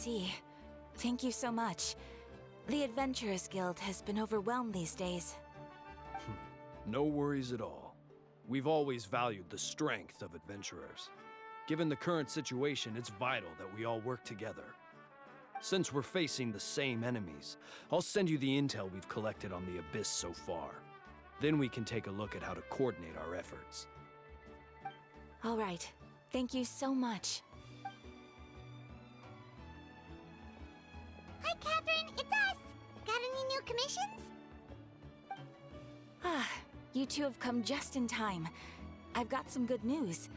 see. Thank you so much. The Adventurers Guild has been overwhelmed these days. No worries at all. We've always valued the strength of adventurers. Given the current situation, it's vital that we all work together. Since we're facing the same enemies, I'll send you the intel we've collected on the Abyss so far. Then we can take a look at how to coordinate our efforts. All right. Thank you so much. Hi, Catherine. It's us. Got any new commissions? You two have come just in time. I've got some good news.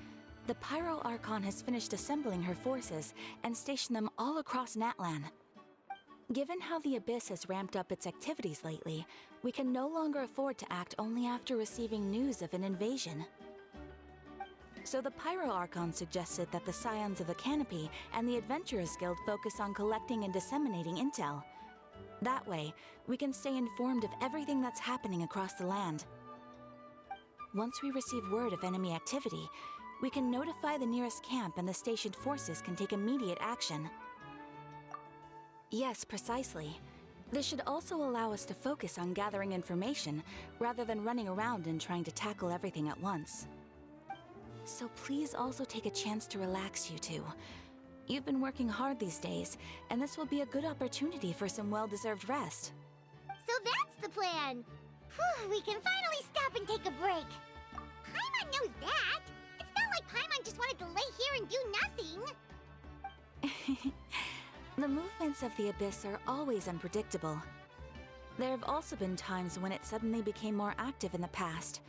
The Pyro Archon has finished assembling her forces and stationed them all across Natlan. Given how the Abyss has ramped up its activities lately, we can no longer afford to act only after receiving news of an invasion. So the Pyro Archon suggested that the Scions of the Canopy and the Adventurers Guild focus on collecting and disseminating intel. That way, we can stay informed of everything that's happening across the land. Once we receive word of enemy activity, we can notify the nearest camp and the stationed forces can take immediate action. Yes, precisely. This should also allow us to focus on gathering information, rather than running around and trying to tackle everything at once. So please also take a chance to relax, you two. You've been working hard these days, and this will be a good opportunity for some well-deserved rest. So that's the plan. Whew, we can finally stop and take a break. Paimon knows that. It's not like Paimon just wanted to lay here and do nothing. The movements of the Abyss are always unpredictable. There have also been times when it suddenly became more active in the past.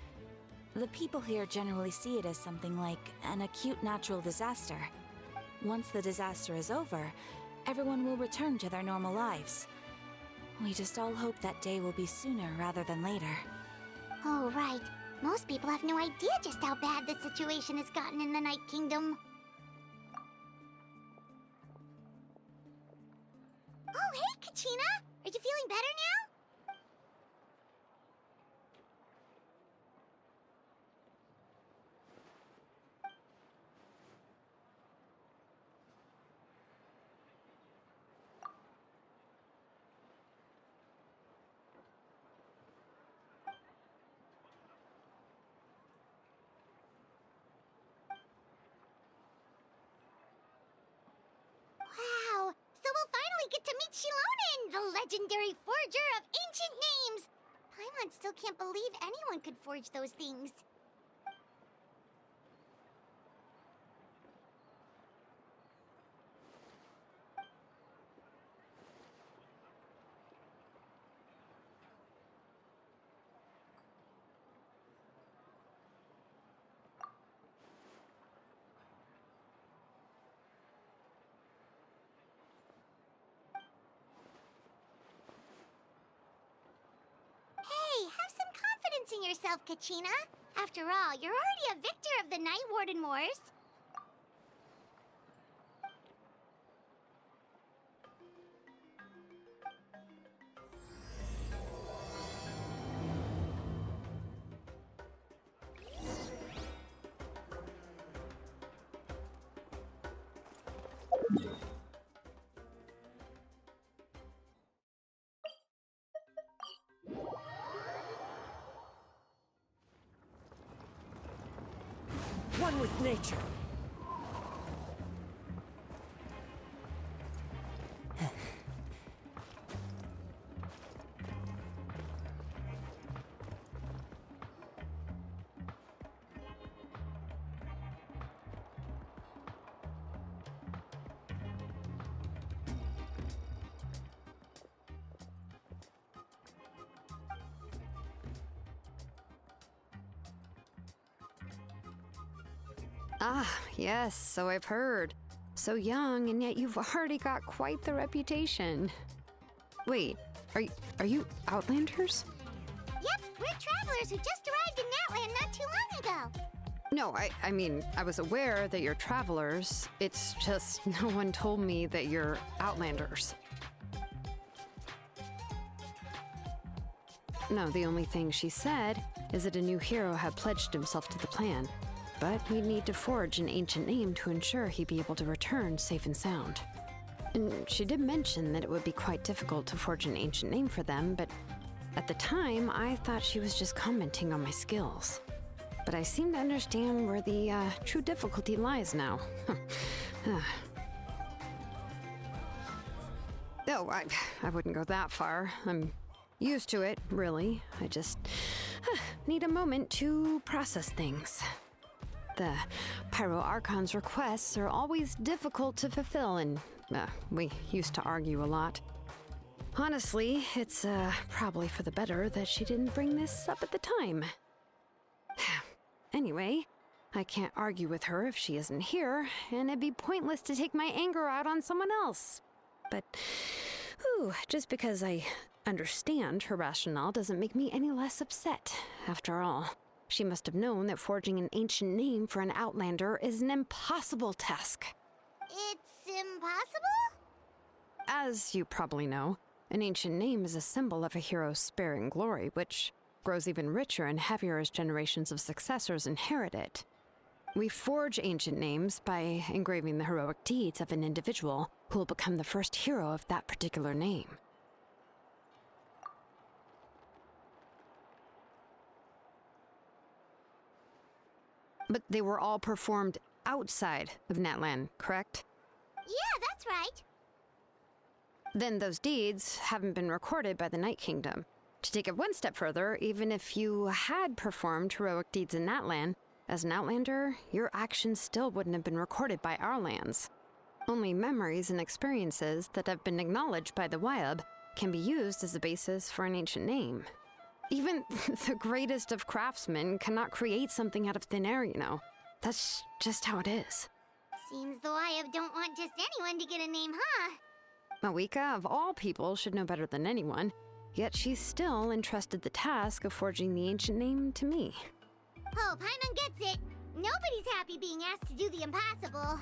The people here generally see it as something like an acute natural disaster. Once the disaster is over, everyone will return to their normal lives. We just all hope that day will be sooner rather than later. Oh, right. Most people have no idea just how bad the situation has gotten in the Night Kingdom. Oh, hey, Kachina! Are you feeling better now? Wow! So we'll finally get to meet Shilonen, the legendary forger of ancient names! Paimon still can't believe anyone could forge those things. Hey, have some confidence in yourself, Kachina. After all, you're already a victor of the Night Warden Wars. One with nature. Ah, yes, so I've heard. So young, and yet you've already got quite the reputation. Wait, are you Outlanders? Yep, we're travelers who just arrived in Natlan not too long ago. No, I mean, I was aware that you're travelers. It's just no one told me that you're Outlanders. No, the only thing she said is that a new hero had pledged himself to the plan. But we'd need to forge an ancient name to ensure he'd be able to return safe and sound. And she did mention that it would be quite difficult to forge an ancient name for them, but at the time, I thought she was just commenting on my skills. But I seem to understand where the true difficulty lies now. No, I wouldn't go that far. I'm used to it, really. I just need a moment to process things. The Pyro Archon's requests are always difficult to fulfill, and we used to argue a lot. Honestly, it's probably for the better that she didn't bring this up at the time. Anyway, I can't argue with her if she isn't here, and it'd be pointless to take my anger out on someone else. But, just because I understand her rationale doesn't make me any less upset. After all, she must have known that forging an ancient name for an Outlander is an impossible task. It's impossible? As you probably know, an ancient name is a symbol of a hero's spirit and glory, which grows even richer and heavier as generations of successors inherit it. We forge ancient names by engraving the heroic deeds of an individual who will become the first hero of that particular name. But they were all performed outside of Natlan, correct? Yeah, that's right. Then those deeds haven't been recorded by the Night Kingdom. To take it one step further, even if you had performed heroic deeds in Natlan, as an Outlander, your actions still wouldn't have been recorded by our lands. Only memories and experiences that have been acknowledged by the Wyab can be used as a basis for an ancient name. Even the greatest of craftsmen cannot create something out of thin air, you know. That's just how it is. Seems the Wyab don't want just anyone to get a name, huh? Mawika, of all people, should know better than anyone, yet she's still entrusted the task of forging the ancient name to me. Oh, Paimon gets it. Nobody's happy being asked to do the impossible.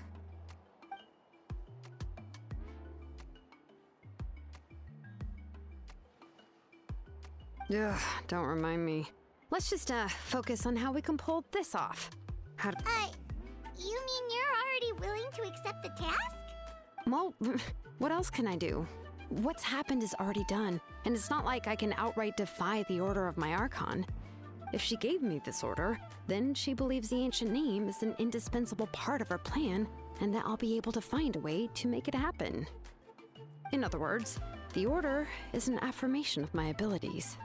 Ugh, don't remind me. Let's just focus on how we can pull this off. How You mean you're already willing to accept the task? Well, what else can I do? What's happened is already done, and it's not like I can outright defy the order of my Archon. If she gave me this order, then she believes the ancient name is an indispensable part of her plan, and that I'll be able to find a way to make it happen. In other words, the order is an affirmation of my abilities.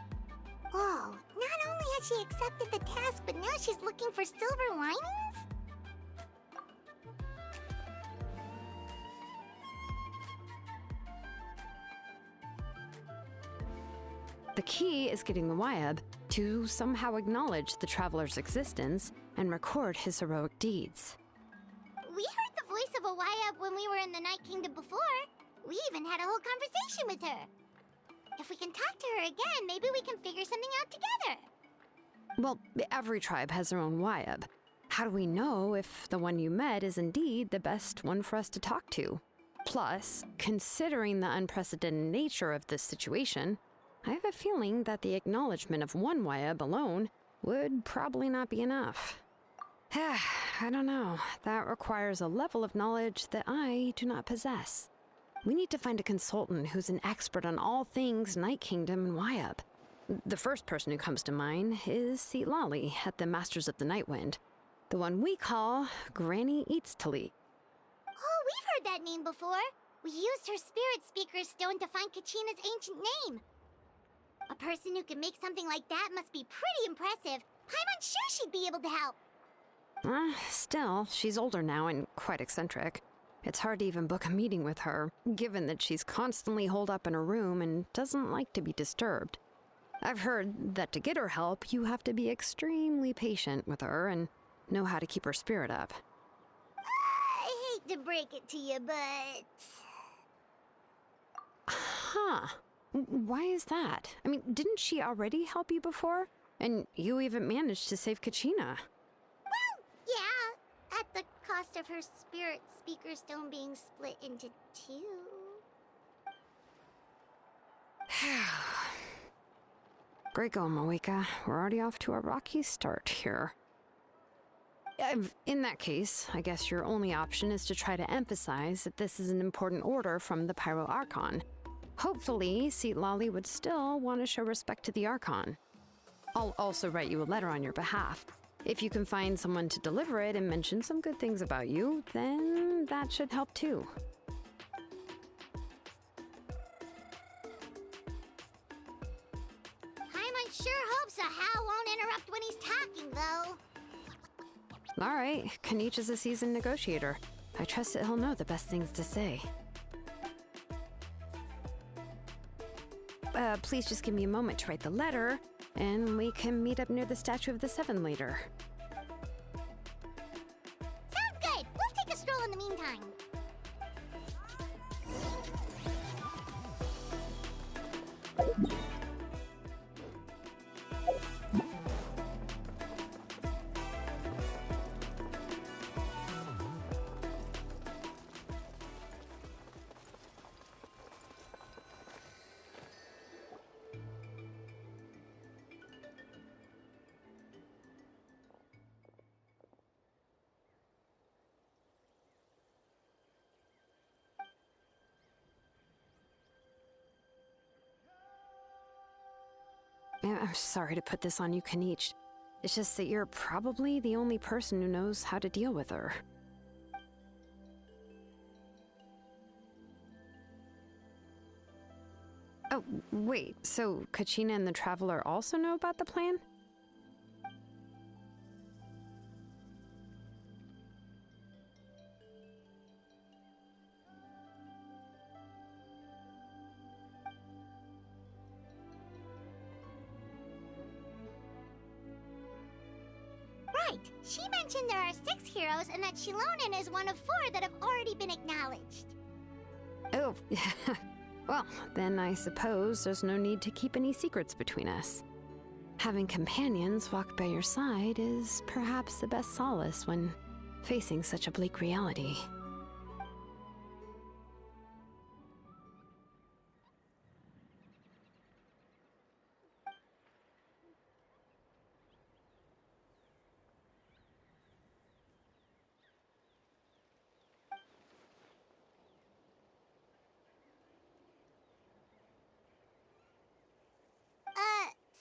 Whoa, not only has she accepted the task, but now she's looking for silver linings? The key is getting the Wyab to somehow acknowledge the traveler's existence and record his heroic deeds. We heard the voice of a Wyab when we were in the Night Kingdom before. We even had a whole conversation with her. If we can talk to her again, maybe we can figure something out together. Well, every tribe has their own Wyab. How do we know if the one you met is indeed the best one for us to talk to? Plus, considering the unprecedented nature of this situation, I have a feeling that the acknowledgement of one Wyab alone would probably not be enough. I don't know. That requires a level of knowledge that I do not possess. We need to find a consultant who's an expert on all things Night Kingdom and Wyab. The first person who comes to mind is Seatlali at the Masters of the Nightwind, the one we call Granny Eatstali. Oh, we've heard that name before. We used her Spirit Speaker Stone to find Kachina's ancient name. A person who can make something like that must be pretty impressive. I'm unsure she'd be able to help. Still, she's older now and quite eccentric. It's hard to even book a meeting with her, given that she's constantly holed up in her room and doesn't like to be disturbed. I've heard that to get her help, you have to be extremely patient with her and know how to keep her spirit up. I hate to break it to you, but... Huh. Why is that? I mean, didn't she already help you before? And you even managed to save Kachina. Well, yeah, at the cost of her Spirit Speaker Stone being split into two. Great going, Mawika. We're already off to a rocky start here. In that case, I guess your only option is to try to emphasize that this is an important order from the Pyro Archon. Hopefully, Seat Lolly would still want to show respect to the Archon. I'll also write you a letter on your behalf. If you can find someone to deliver it and mention some good things about you, then that should help too. Paimon sure hopes a Hal won't interrupt when he's talking, though. All right, Kanich is a seasoned negotiator. I trust that he'll know the best things to say. Please just give me a moment to write the letter, and we can meet up near the Statue of the Seven later. Sounds good. We'll take a stroll in the meantime. I'm sorry to put this on you, Kanich. It's just that you're probably the only person who knows how to deal with her. Oh, wait, so Kachina and the Traveler also know about the plan? Right. She mentioned there are 6 heroes and that Shilonen is one of 4 that have already been acknowledged. Oh, well, then I suppose there's no need to keep any secrets between us. Having companions walk by your side is perhaps the best solace when facing such a bleak reality.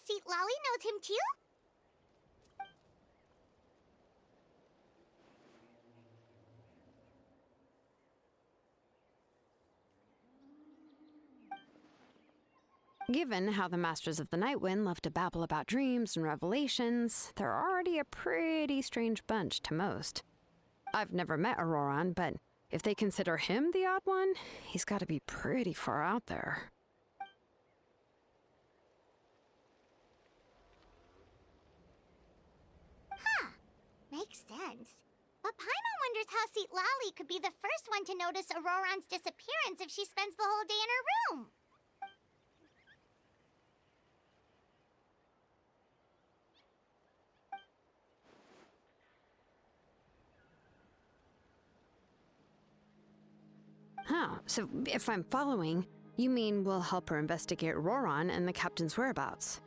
Seat Lolly knows him too? Given how the Masters of the Nightwind love to babble about dreams and revelations, they're already a pretty strange bunch to most. I've never met Auroran, but if they consider him the odd one, he's got to be pretty far out there. Makes sense. But Paimon wonders how Seat Lolly could be the first one to notice Auroran's disappearance if she spends the whole day in her room. Huh, so if I'm following, you mean we'll help her investigate Auroran and the captain's whereabouts?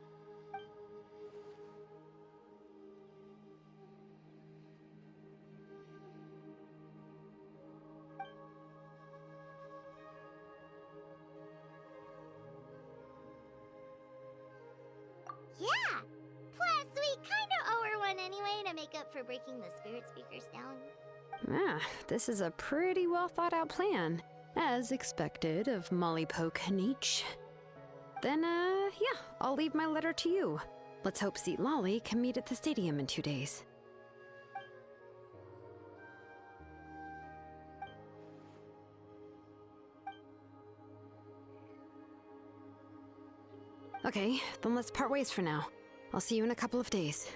Yeah! Plus, we kinda owe her one anyway to make up for breaking the spirit speakers down. Ah, this is a pretty well thought out plan, as expected of Mollypo Kanich. Then, yeah, I'll leave my letter to you. Let's hope Seat Lolly can meet at the stadium in 2 days. Okay, then let's part ways for now. I'll see you in a couple of days.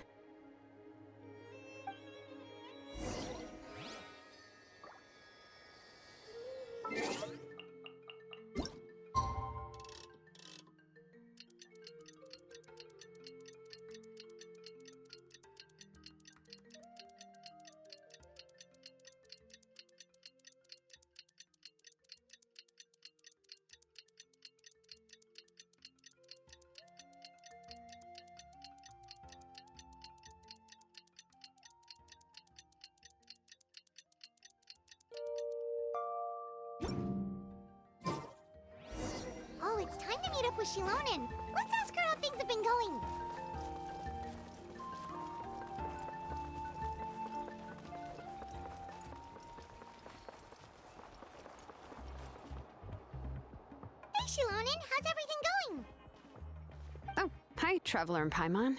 to meet up with Shilonen. Let's ask her how things have been going. Hey, Shilonen, how's everything going? Oh, hi, Traveler and Paimon.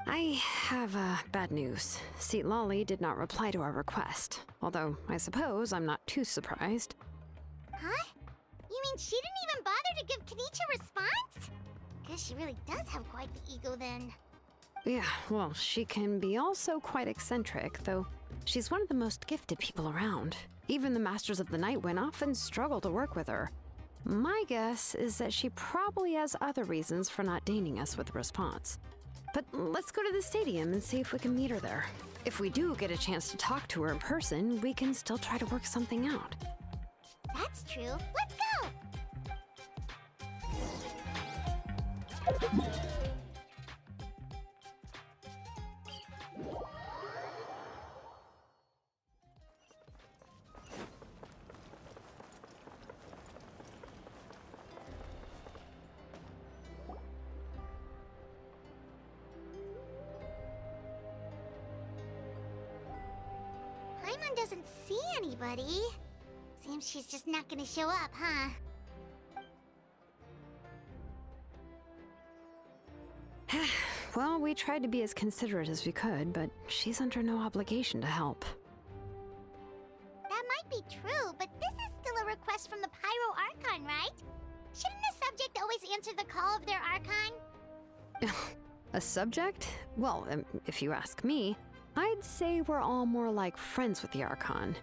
I have bad news. Seat Lolly did not reply to our request, although I suppose I'm not too surprised. Huh? You mean she didn't even bother to give Kenichi a response? Guess she really does have quite the ego then. Yeah, well, she can be also quite eccentric, though she's one of the most gifted people around. Even the Masters of the Night Wind often struggle to work with her. My guess is that she probably has other reasons for not deigning us with a response. But let's go to the stadium and see if we can meet her there. If we do get a chance to talk to her in person, we can still try to work something out. That's true. Let's go! Paimon doesn't see anybody. Seems she's just not gonna show up, huh? Well, we tried to be as considerate as we could, but she's under no obligation to help. That might be true, but this is still a request from the Pyro Archon, right? Shouldn't a subject always answer the call of their Archon? A subject? Well, if you ask me, I'd say we're all more like friends with the Archon.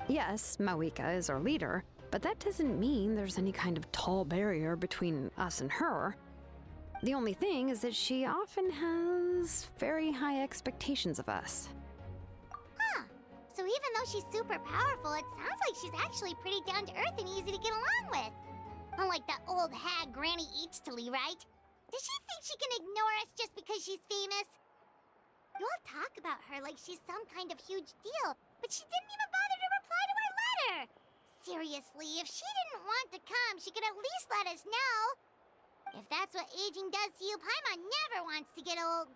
Yes, Mawika is our leader, but that doesn't mean there's any kind of tall barrier between us and her. The only thing is that she often has very high expectations of us. Huh. So even though she's super powerful, it sounds like she's actually pretty down to earth and easy to get along with. Unlike that old hag Granny Eatstily, right? Does she think she can ignore us just because she's famous? You all talk about her like she's some kind of huge deal, but she didn't even bother to reply to our letter! Seriously, if she didn't want to come, she could at least let us know. If that's what aging does to you, Paimon never wants to get old.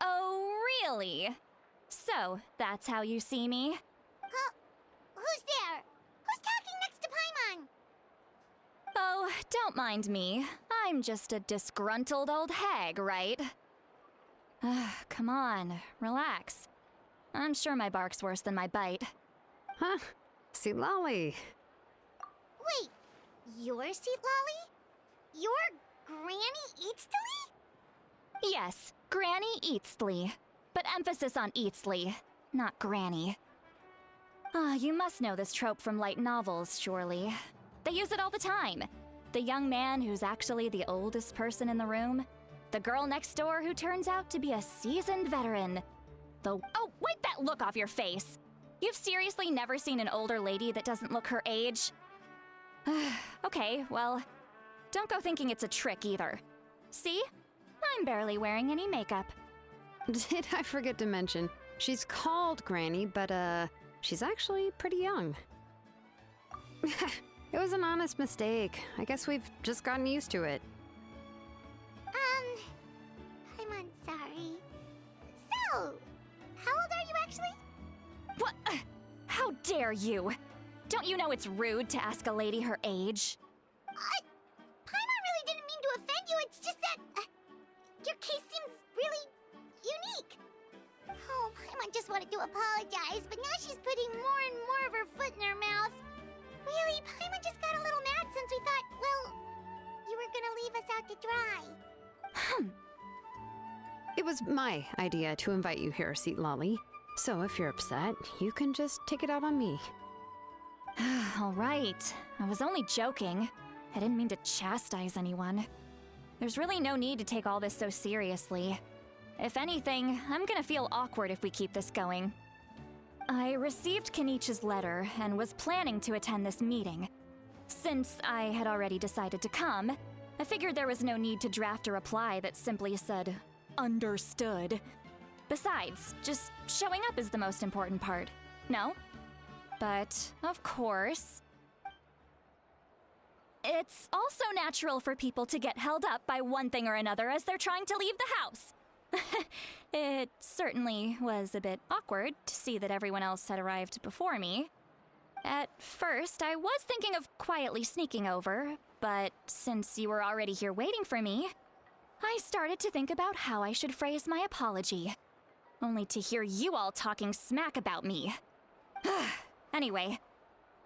Oh, really? So, that's how you see me? Huh? Who's there? Who's talking next to Paimon? Oh, don't mind me. I'm just a disgruntled old hag, right? Come on, relax. I'm sure my bark's worse than my bite. Huh? See, Lolly. Wait, you're Seat Lolly? You're Granny Eatstily? Yes, Granny Eatstly. But emphasis on Eatstly, not Granny. You must know this trope from light novels, surely. They use it all the time. The young man who's actually the oldest person in the room. The girl next door who turns out to be a seasoned veteran. Oh, wipe that look off your face! You've seriously never seen an older lady that doesn't look her age? Okay, well, don't go thinking it's a trick either. See? I'm barely wearing any makeup. Did I forget to mention, she's called Granny, but she's actually pretty young. It was an honest mistake. I guess we've just gotten used to it. I'm sorry. So, how old are you actually? What? How dare you? Don't you know it's rude to ask a lady her age? Paimon really didn't mean to offend you, it's just that, your case seems really unique. Oh, Paimon just wanted to apologize, but now she's putting more and more of her foot in her mouth. Really, Paimon just got a little mad since we thought, well, you were gonna leave us out to dry. It was my idea to invite you here, Seat Lolly. So if you're upset, you can just take it out on me. All right. I was only joking. I didn't mean to chastise anyone. There's really no need to take all this so seriously. If anything, I'm gonna feel awkward if we keep this going. I received Kenichi's letter and was planning to attend this meeting. Since I had already decided to come, I figured there was no need to draft a reply that simply said, "Understood." Besides, just showing up is the most important part, no? But, of course... It's also natural for people to get held up by one thing or another as they're trying to leave the house. It certainly was a bit awkward to see that everyone else had arrived before me. At first, I was thinking of quietly sneaking over, but since you were already here waiting for me, I started to think about how I should phrase my apology. Only to hear you all talking smack about me. Anyway,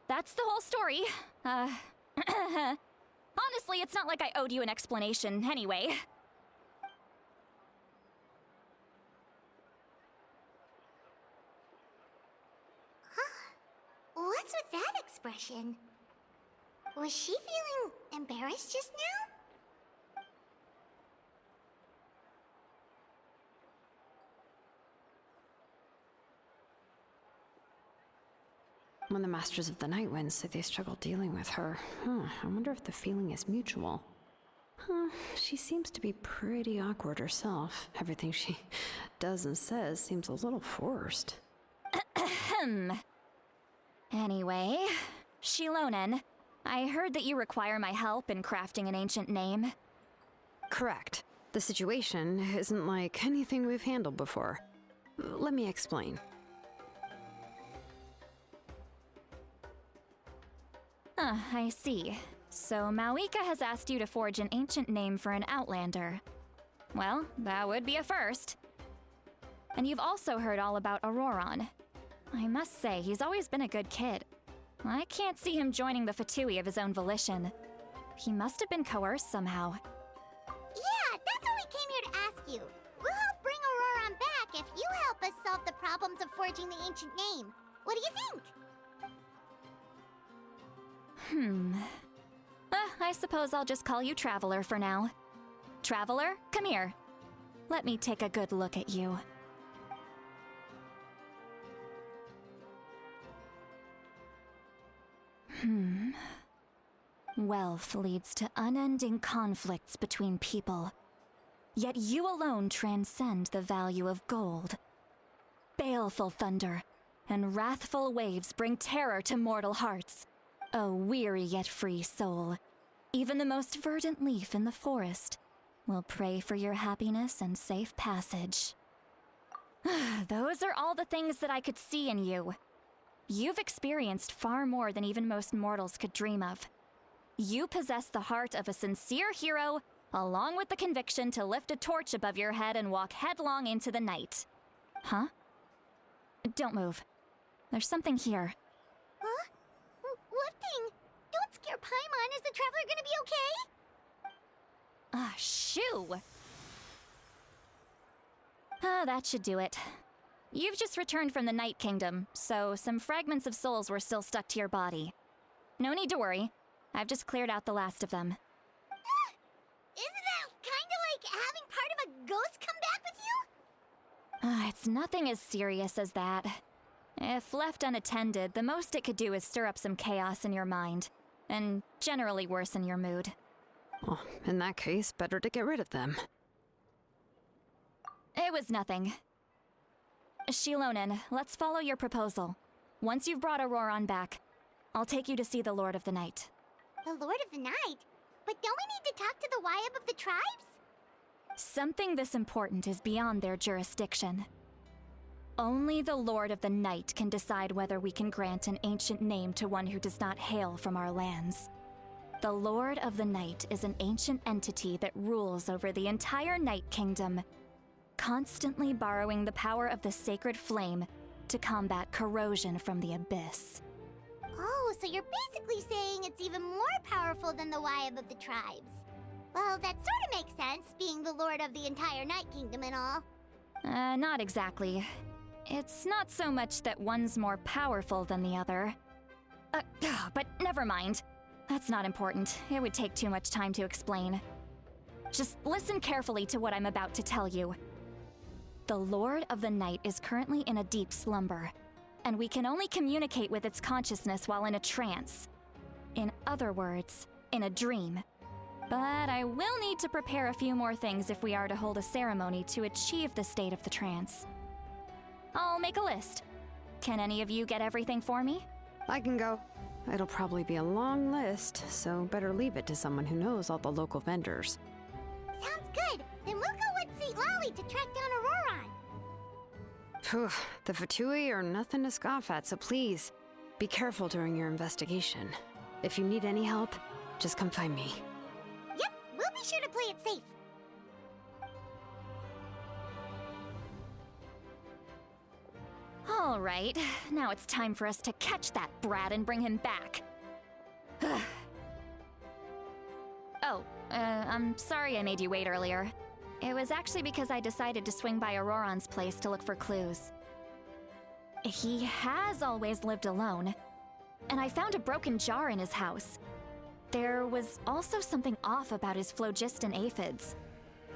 that's the whole story. Honestly, it's not like I owed you an explanation anyway. What's with that expression? Was she feeling embarrassed just now? When the Masters of the Night Wind say they struggle dealing with her, I wonder if the feeling is mutual. She seems to be pretty awkward herself. Everything she does and says seems a little forced. Anyway, Shilonen, I heard that you require my help in crafting an ancient name. Correct. The situation isn't like anything we've handled before. Let me explain. I see. So Mawika has asked you to forge an ancient name for an Outlander. Well, that would be a first. And you've also heard all about Auroron. I must say, he's always been a good kid. I can't see him joining the Fatui of his own volition. He must have been coerced somehow. Yeah, that's what we came here to ask you. We'll help bring Auroron back if you help us solve the problems of forging the ancient name. What do you think? I suppose I'll just call you Traveler for now. Traveler, come here. Let me take a good look at you. Wealth leads to unending conflicts between people. Yet you alone transcend the value of gold. Baleful thunder and wrathful waves bring terror to mortal hearts. O weary yet free soul, even the most verdant leaf in the forest will pray for your happiness and safe passage. Those are all the things that I could see in you. You've experienced far more than even most mortals could dream of. You possess the heart of a sincere hero, along with the conviction to lift a torch above your head and walk headlong into the night. Huh? Don't move. There's something here. Huh? What thing? Don't scare Paimon. Is the Traveler gonna be okay? Shoo! That should do it. You've just returned from the Night Kingdom, so some fragments of souls were still stuck to your body. No need to worry. I've just cleared out the last of them. Isn't that kinda like having part of a ghost come back with you? It's nothing as serious as that. If left unattended, the most it could do is stir up some chaos in your mind, and generally worsen your mood. Well, in that case, better to get rid of them. It was nothing. Shilonen, let's follow your proposal. Once you've brought Auroron back, I'll take you to see the Lord of the Night. The Lord of the Night? But don't we need to talk to the Wyab of the tribes? Something this important is beyond their jurisdiction. Only the Lord of the Night can decide whether we can grant an ancient name to one who does not hail from our lands. The Lord of the Night is an ancient entity that rules over the entire Night Kingdom, constantly borrowing the power of the sacred flame to combat corrosion from the abyss. Oh, so you're basically saying it's even more powerful than the Wyab of the tribes. Well, that sort of makes sense, being the Lord of the entire Night Kingdom and all. Not exactly. It's not so much that one's more powerful than the other. But never mind. That's not important. It would take too much time to explain. Just listen carefully to what I'm about to tell you. The Lord of the Night is currently in a deep slumber, and we can only communicate with its consciousness while in a trance. In other words, in a dream. But I will need to prepare a few more things if we are to hold a ceremony to achieve the state of the trance. I'll make a list. Can any of you get everything for me? I can go. it'll probably be a long list, so better leave it to someone who knows all the local vendors. Sounds good. Then we'll go with St. Lolly to track down Auroron. Phew, the Fatui are nothing to scoff at, so please, be careful during your investigation. If you need any help, just come find me. Yep, we'll be sure to play it safe. All right, now it's time for us to catch that brat and bring him back. Oh, I'm sorry I made you wait earlier. It was actually because I decided to swing by Auroron's place to look for clues. He has always lived alone, and I found a broken jar in his house. There was also something off about his phlogiston aphids,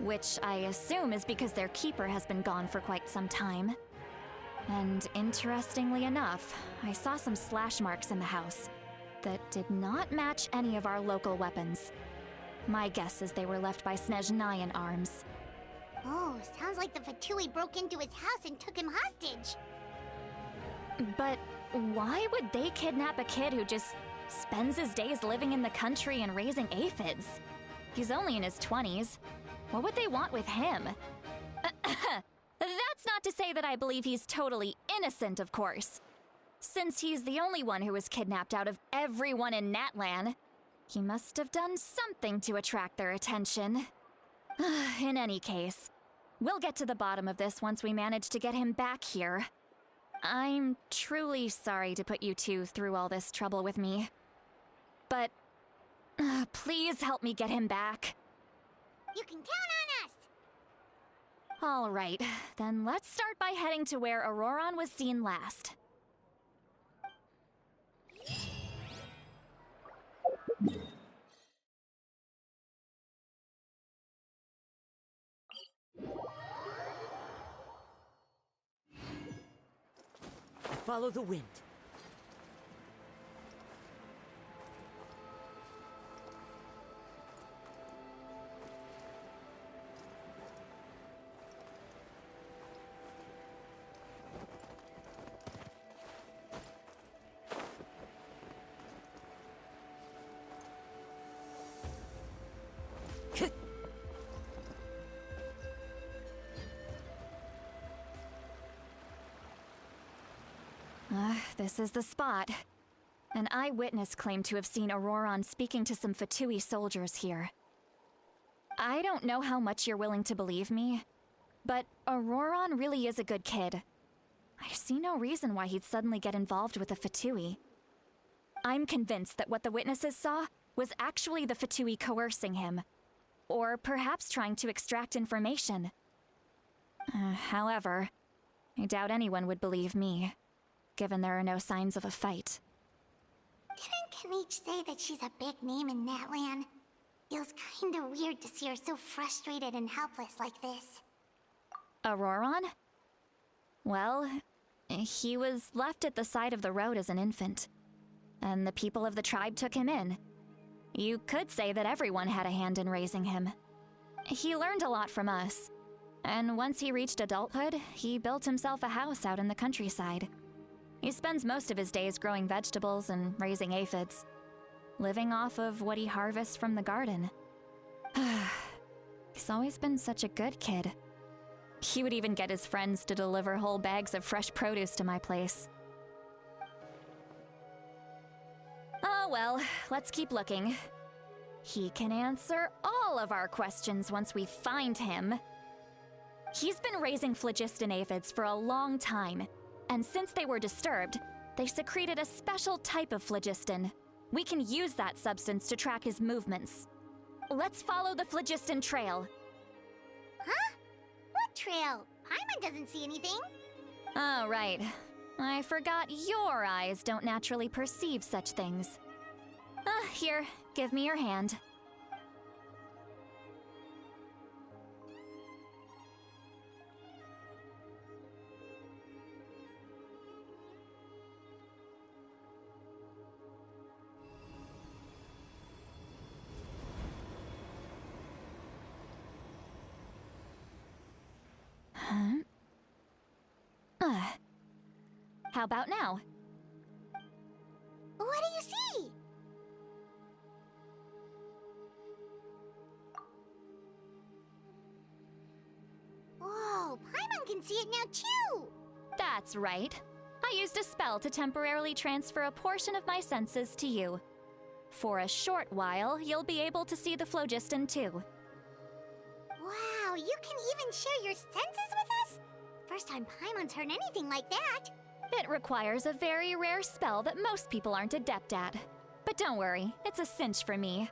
which I assume is because their keeper has been gone for quite some time. And interestingly enough, I saw some slash marks in the house that did not match any of our local weapons. My guess is they were left by Snezhnayan arms. Oh, sounds like the Fatui broke into his house and took him hostage. But why would they kidnap a kid who just spends his days living in the country and raising aphids? He's only in his 20s. What would they want with him? That's not to say that I believe he's totally innocent, of course. Since he's the only one who was kidnapped out of everyone in Natlan, he must have done something to attract their attention. In any case, we'll get to the bottom of this once we manage to get him back here. I'm truly sorry to put you two through all this trouble with me. But please help me get him back. You can count on us! All right, then let's start by heading to where Auroron was seen last. Follow the wind. This is the spot. An eyewitness claimed to have seen Auroron speaking to some Fatui soldiers here. I don't know how much you're willing to believe me, but Auroron really is a good kid. I see no reason why he'd suddenly get involved with the Fatui. I'm convinced that what the witnesses saw was actually the Fatui coercing him, or perhaps trying to extract information. However, I doubt anyone would believe me, given there are no signs of a fight. Didn't Kanich say that she's a big name in Natlan? Feels kinda weird to see her so frustrated and helpless like this. Auroron? Well, he was left at the side of the road as an infant, and the people of the tribe took him in. You could say that everyone had a hand in raising him. He learned a lot from us, and once he reached adulthood, he built himself a house out in the countryside. He spends most of his days growing vegetables and raising aphids, living off of what he harvests from the garden. He's always been such a good kid. He would even get his friends to deliver whole bags of fresh produce to my place. Oh well, let's keep looking. He can answer all of our questions once we find him. He's been raising phlogiston aphids for a long time, and since they were disturbed, they secreted a special type of phlogiston. We can use that substance to track his movements. Let's follow the phlogiston trail. Huh? What trail? Paimon doesn't see anything. Oh, right. I forgot your eyes don't naturally perceive such things. Here, give me your hand. How about now? What do you see? can see it now too! That's right. I used a spell to temporarily transfer a portion of my senses to you. For a short while, you'll be able to see the phlogiston too. Wow, you can even share your senses with us? First time Paimon's heard anything like that. It requires a very rare spell that most people aren't adept at. But don't worry, it's a cinch for me.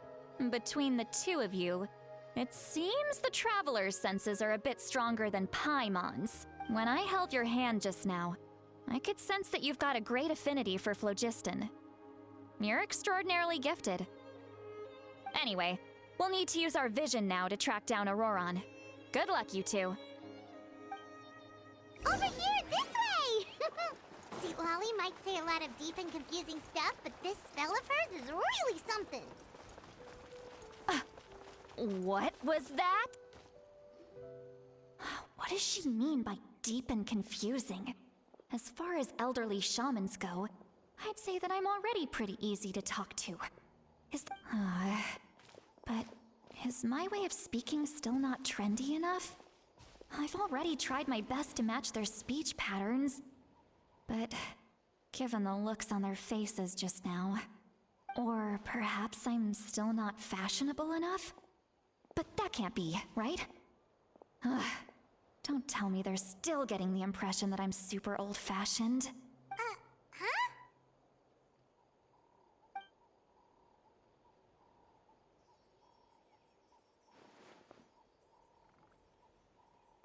Between the two of you, it seems the Traveler's senses are a bit stronger than Paimon's. When I held your hand just now, I could sense that you've got a great affinity for phlogiston. You're extraordinarily gifted. Anyway, we'll need to use our vision now to track down Auroron. Good luck, you two. Over here, this way! See, Lolly might say a lot of deep and confusing stuff, but this spell of hers is really something. What was that? What does she mean by deep and confusing? As far as elderly shamans go, I'd say that I'm already pretty easy to talk to. But is my way of speaking still not trendy enough? I've already tried my best to match their speech patterns. But given the looks on their faces just now, or perhaps I'm still not fashionable enough? But that can't be, right? Don't tell me they're still getting the impression that I'm super old-fashioned. Huh?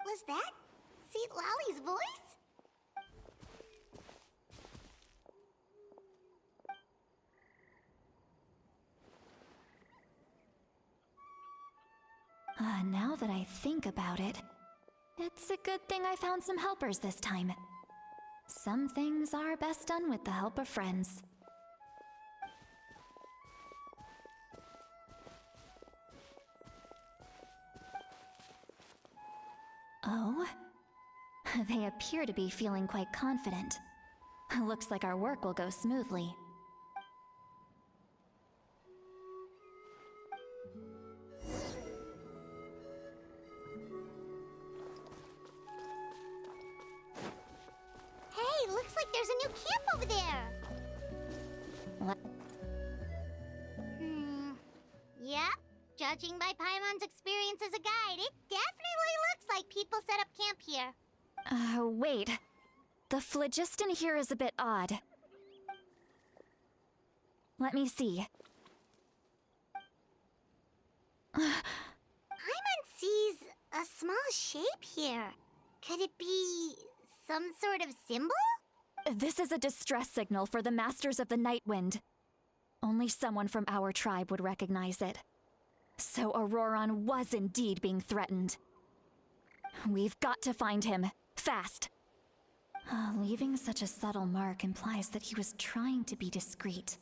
Was that Seat Lolly's voice? Now that I think about it, it's a good thing I found some helpers this time. Some things are best done with the help of friends. Oh? They appear to be feeling quite confident. Looks like our work will go smoothly. Hey, looks like there's a new camp over there. What? Yep. Judging by Paimon's experience as a guide, it definitely looks like people set up camp here. Wait. The phlogiston here is a bit odd. Let me see. Paimon sees a small shape here. Could it be some sort of symbol? This is a distress signal for the Masters of the Night Wind. Only someone from our tribe would recognize it. So Auroron was indeed being threatened. We've got to find him. Fast. Leaving such a subtle mark implies that he was trying to be discreet.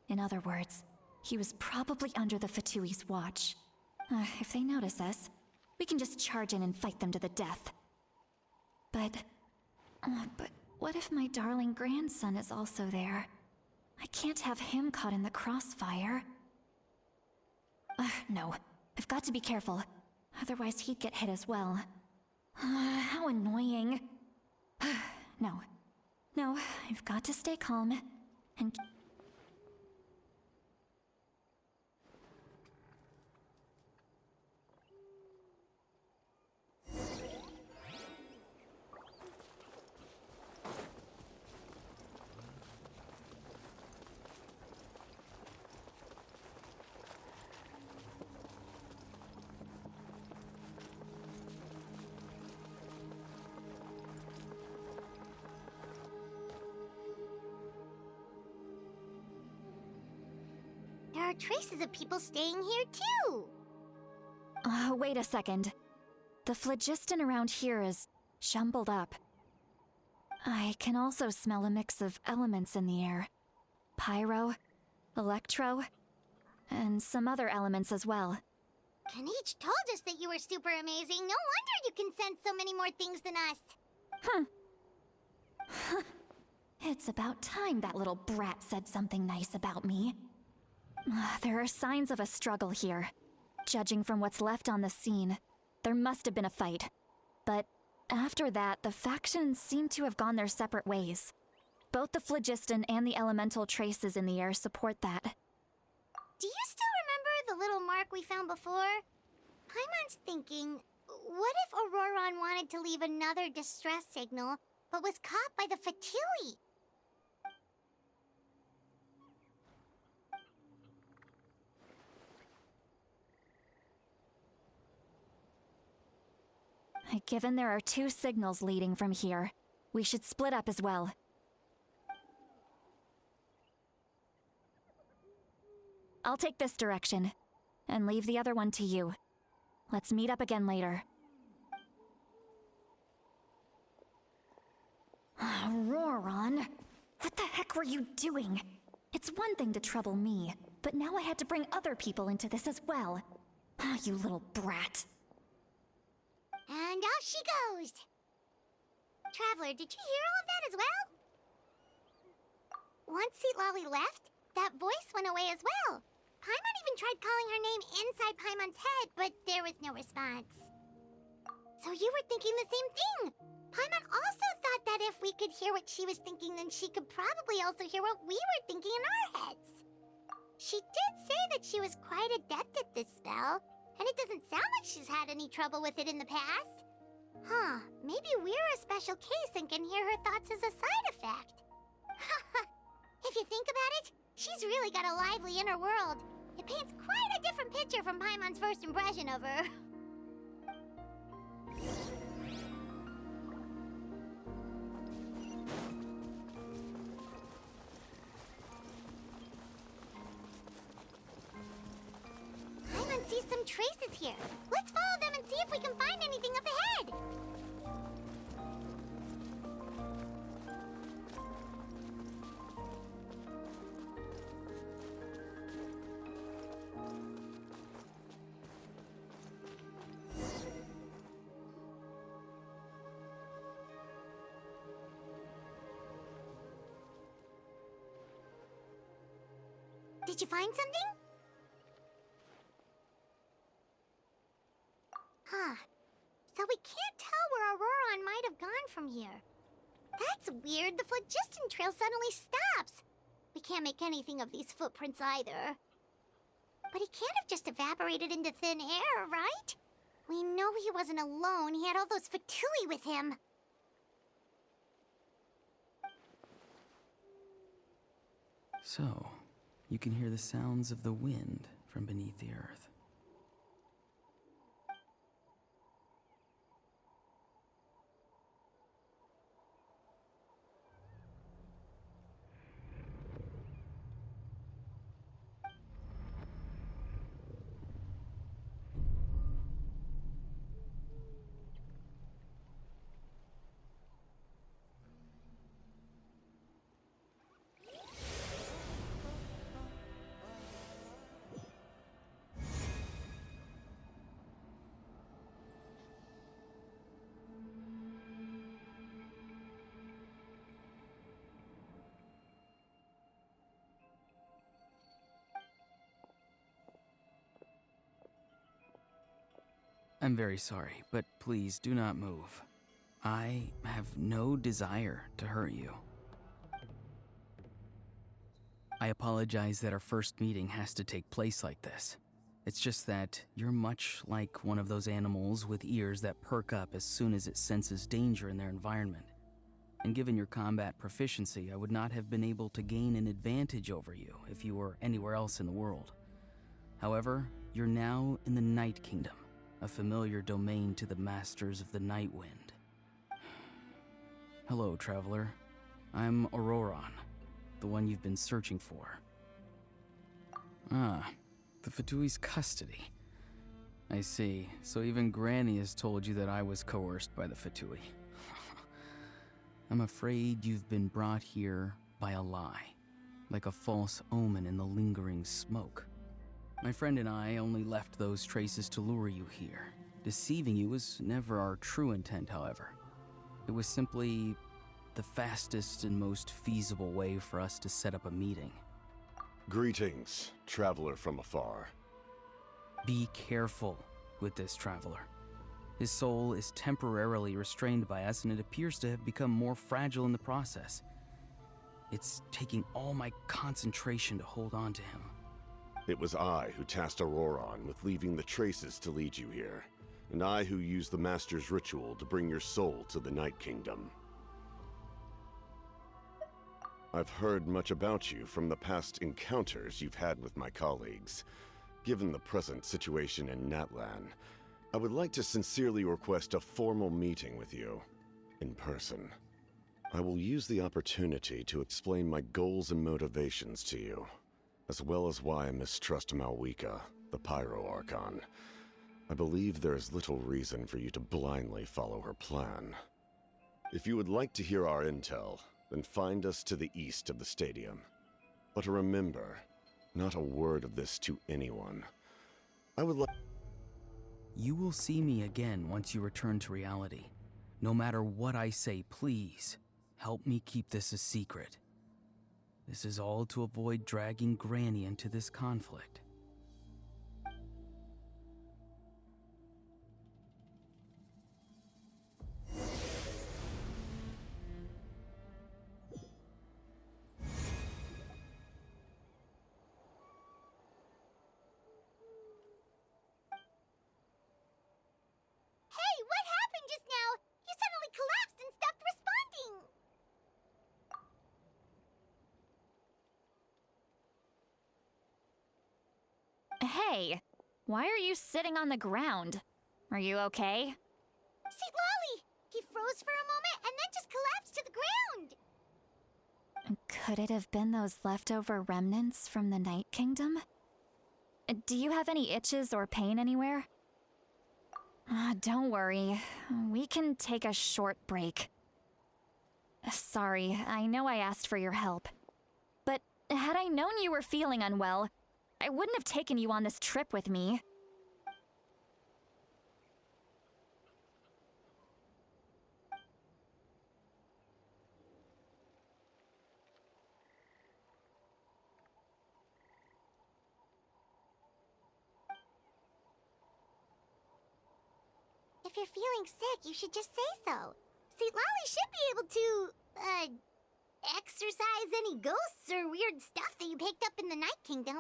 In other words, he was probably under the Fatui's watch. If they notice us, we can just charge in and fight them to the death. But what if my darling grandson is also there? I can't have him caught in the crossfire. No, I've got to be careful. Otherwise he'd get hit as well. How annoying. No, I've got to stay calm and... There are traces of people staying here too. Wait a second. The phlogiston around here is jumbled up. I can also smell a mix of elements in the air. Pyro, electro, and some other elements as well. Kanich told us that you were super amazing. No wonder you can sense so many more things than us. It's about time that little brat said something nice about me. There are signs of a struggle here. Judging from what's left on the scene, there must have been a fight. But After that, the factions seem to have gone their separate ways. Both the phlogiston and the elemental traces in the air support that. Do you still remember the little mark we found before? Paimon's thinking, what if Auroron wanted to leave another distress signal, but was caught by the Fatui? Given there are 2 signals leading from here, we should split up as well. I'll take this direction, and leave the other one to you. Let's meet up again later. Auroron, what the heck were you doing? It's one thing to trouble me, but now I had to bring other people into this as well. You little brat. And off she goes! Traveler, did you hear all of that as well? Once Lolly left, that voice went away as well. Paimon even tried calling her name inside Paimon's head, but there was no response. So you were thinking the same thing! Paimon also thought that if we could hear what she was thinking, then she could probably also hear what we were thinking in our heads. She did say that she was quite adept at this spell, and it doesn't sound like she's had any trouble with it in the past. Huh, maybe we're a special case and can hear her thoughts as a side effect. If you think about it, she's really got a lively inner world. It paints quite a different picture from Paimon's first impression of her. Paimon sees some traces here. Let's follow them and see if we can find anything up ahead. Did you find something? Huh. So we can't tell where Auroron might have gone from here. That's weird. The phlogiston trail suddenly stops. We can't make anything of these footprints either. But he can't have just evaporated into thin air, right? We know he wasn't alone. He had all those Fatui with him. So, you can hear the sounds of the wind from beneath the earth. I'm very sorry, but please do not move. I have no desire to hurt you. I apologize that our first meeting has to take place like this. It's just that you're much like one of those animals with ears that perk up as soon as it senses danger in their environment. And given your combat proficiency, I would not have been able to gain an advantage over you if you were anywhere else in the world. However, you're now in the Night Kingdom, a familiar domain to the masters of the Night Wind. Hello, traveler. I'm Auroron, the one you've been searching for. Ah, the Fatui's custody. I see. So even Granny has told you that I was coerced by the Fatui. I'm afraid you've been brought here by a lie, like a false omen in the lingering smoke. My friend and I only left those traces to lure you here. Deceiving you was never our true intent, however. It was simply the fastest and most feasible way for us to set up a meeting. Greetings, traveler from afar. Be careful with this, traveler. His soul is temporarily restrained by us, and it appears to have become more fragile in the process. It's taking all my concentration to hold on to him. It was I who tasked Auroron with leaving the traces to lead you here, and I who used the Master's ritual to bring your soul to the Night Kingdom. I've heard much about you from the past encounters you've had with my colleagues. Given the present situation in Natlan, I would like to sincerely request a formal meeting with you, in person. I will use the opportunity to explain my goals and motivations to you, as well as why I mistrust Malwika, the Pyro Archon. I believe there is little reason for you to blindly follow her plan. If you would like to hear our intel, then find us to the east of the stadium. But remember, not a word of this to anyone. I would like... You will see me again once you return to reality. No matter what I say, please, help me keep this a secret. This is all to avoid dragging Granny into this conflict. Hey, what happened just now? You suddenly collapsed and stopped responding. Hey, why are you sitting on the ground? Are you okay? See, Lolly! He froze for a moment and then just collapsed to the ground! Could it have been those leftover remnants from the Night Kingdom? Do you have any itches or pain anywhere? Don't worry. We can take a short break. Sorry, I know I asked for your help. But had I known you were feeling unwell, I wouldn't have taken you on this trip with me. If you're feeling sick, you should just say so. See, Lolly should be able to, exorcise any ghosts or weird stuff that you picked up in the Night Kingdom.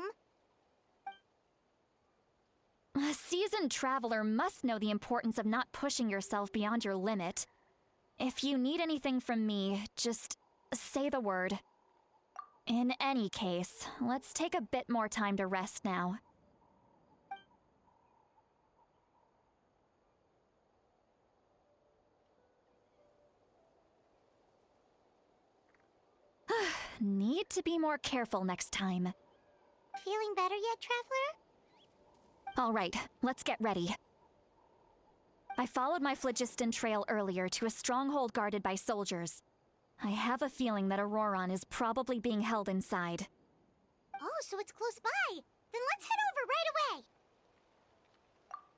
A seasoned traveler must know the importance of not pushing yourself beyond your limit. If you need anything from me, just say the word. In any case, let's take a bit more time to rest now. Need to be more careful next time. Feeling better yet, Traveler? All right, let's get ready. I followed my phlogiston trail earlier to a stronghold guarded by soldiers. I have a feeling that Auroron is probably being held inside. Oh, so it's close by. Then let's head over right away.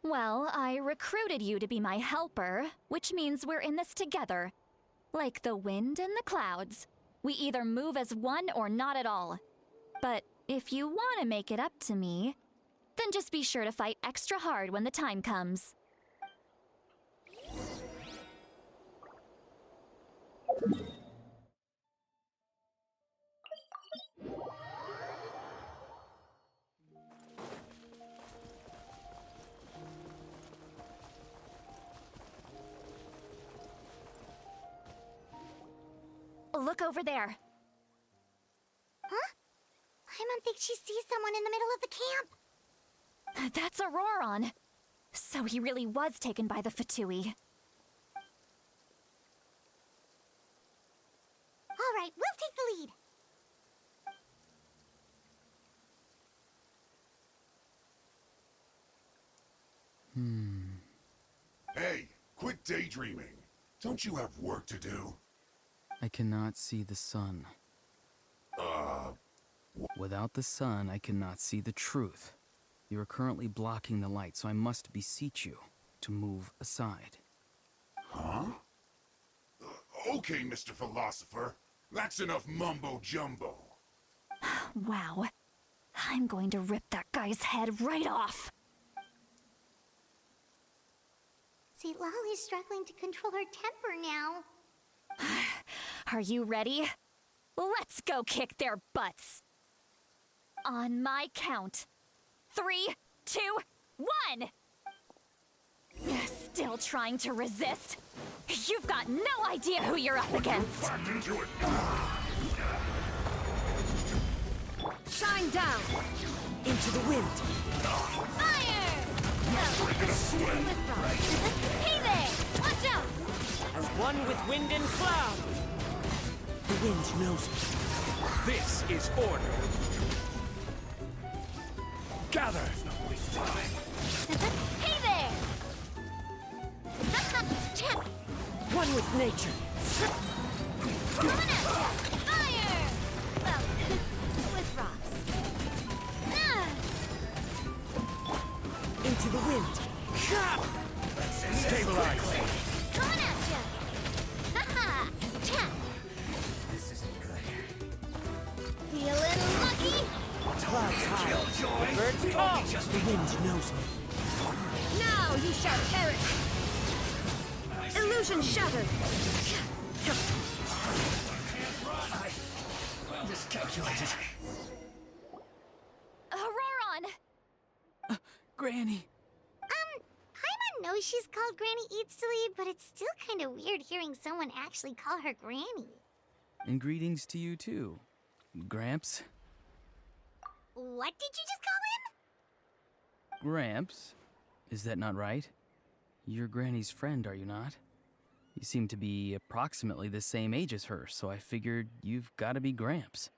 Well, I recruited you to be my helper, which means we're in this together. Like the wind and the clouds. We either move as one or not at all. But if you want to make it up to me, then just be sure to fight extra hard when the time comes. Look over there. Huh? Paimon thinks she sees someone in the middle of the camp. That's Auroron. So he really was taken by the Fatui. All right, we'll take the lead. Hey, quit daydreaming. Don't you have work to do? I cannot see the sun. Without the sun, I cannot see the truth. You are currently blocking the light, so I must beseech you to move aside. Huh? Okay, Mr. Philosopher. That's enough mumbo-jumbo. Wow. I'm going to rip that guy's head right off. St. Lolly's struggling to control her temper now. Are you ready? Let's go kick their butts. On my count. 3, 2, 1! Still trying to resist? You've got no idea who you're up against. Back into it. Shine down! Into the wind! Fire! Breaking a sweat. Hey there! Watch out! As one with wind and cloud! The wind knows me. This is order. Gather! Hey there! One with nature. Coming at ya! Fire! Well, with rocks. Into the wind. Stabilize! Coming at ya! Haha! This isn't good. Feeling lucky? Clouds high. The birds call. The wind knows me. Now you shall perish! Illusion shattered! Miscalculated. Auroron! Granny. Paimon knows she's called Granny Eatsley, but it's still kind of weird hearing someone actually call her Granny. And greetings to you too, Gramps. What did you just call him? Gramps? Is that not right? You're Granny's friend, are you not? You seem to be approximately the same age as her, so I figured you've got to be Gramps.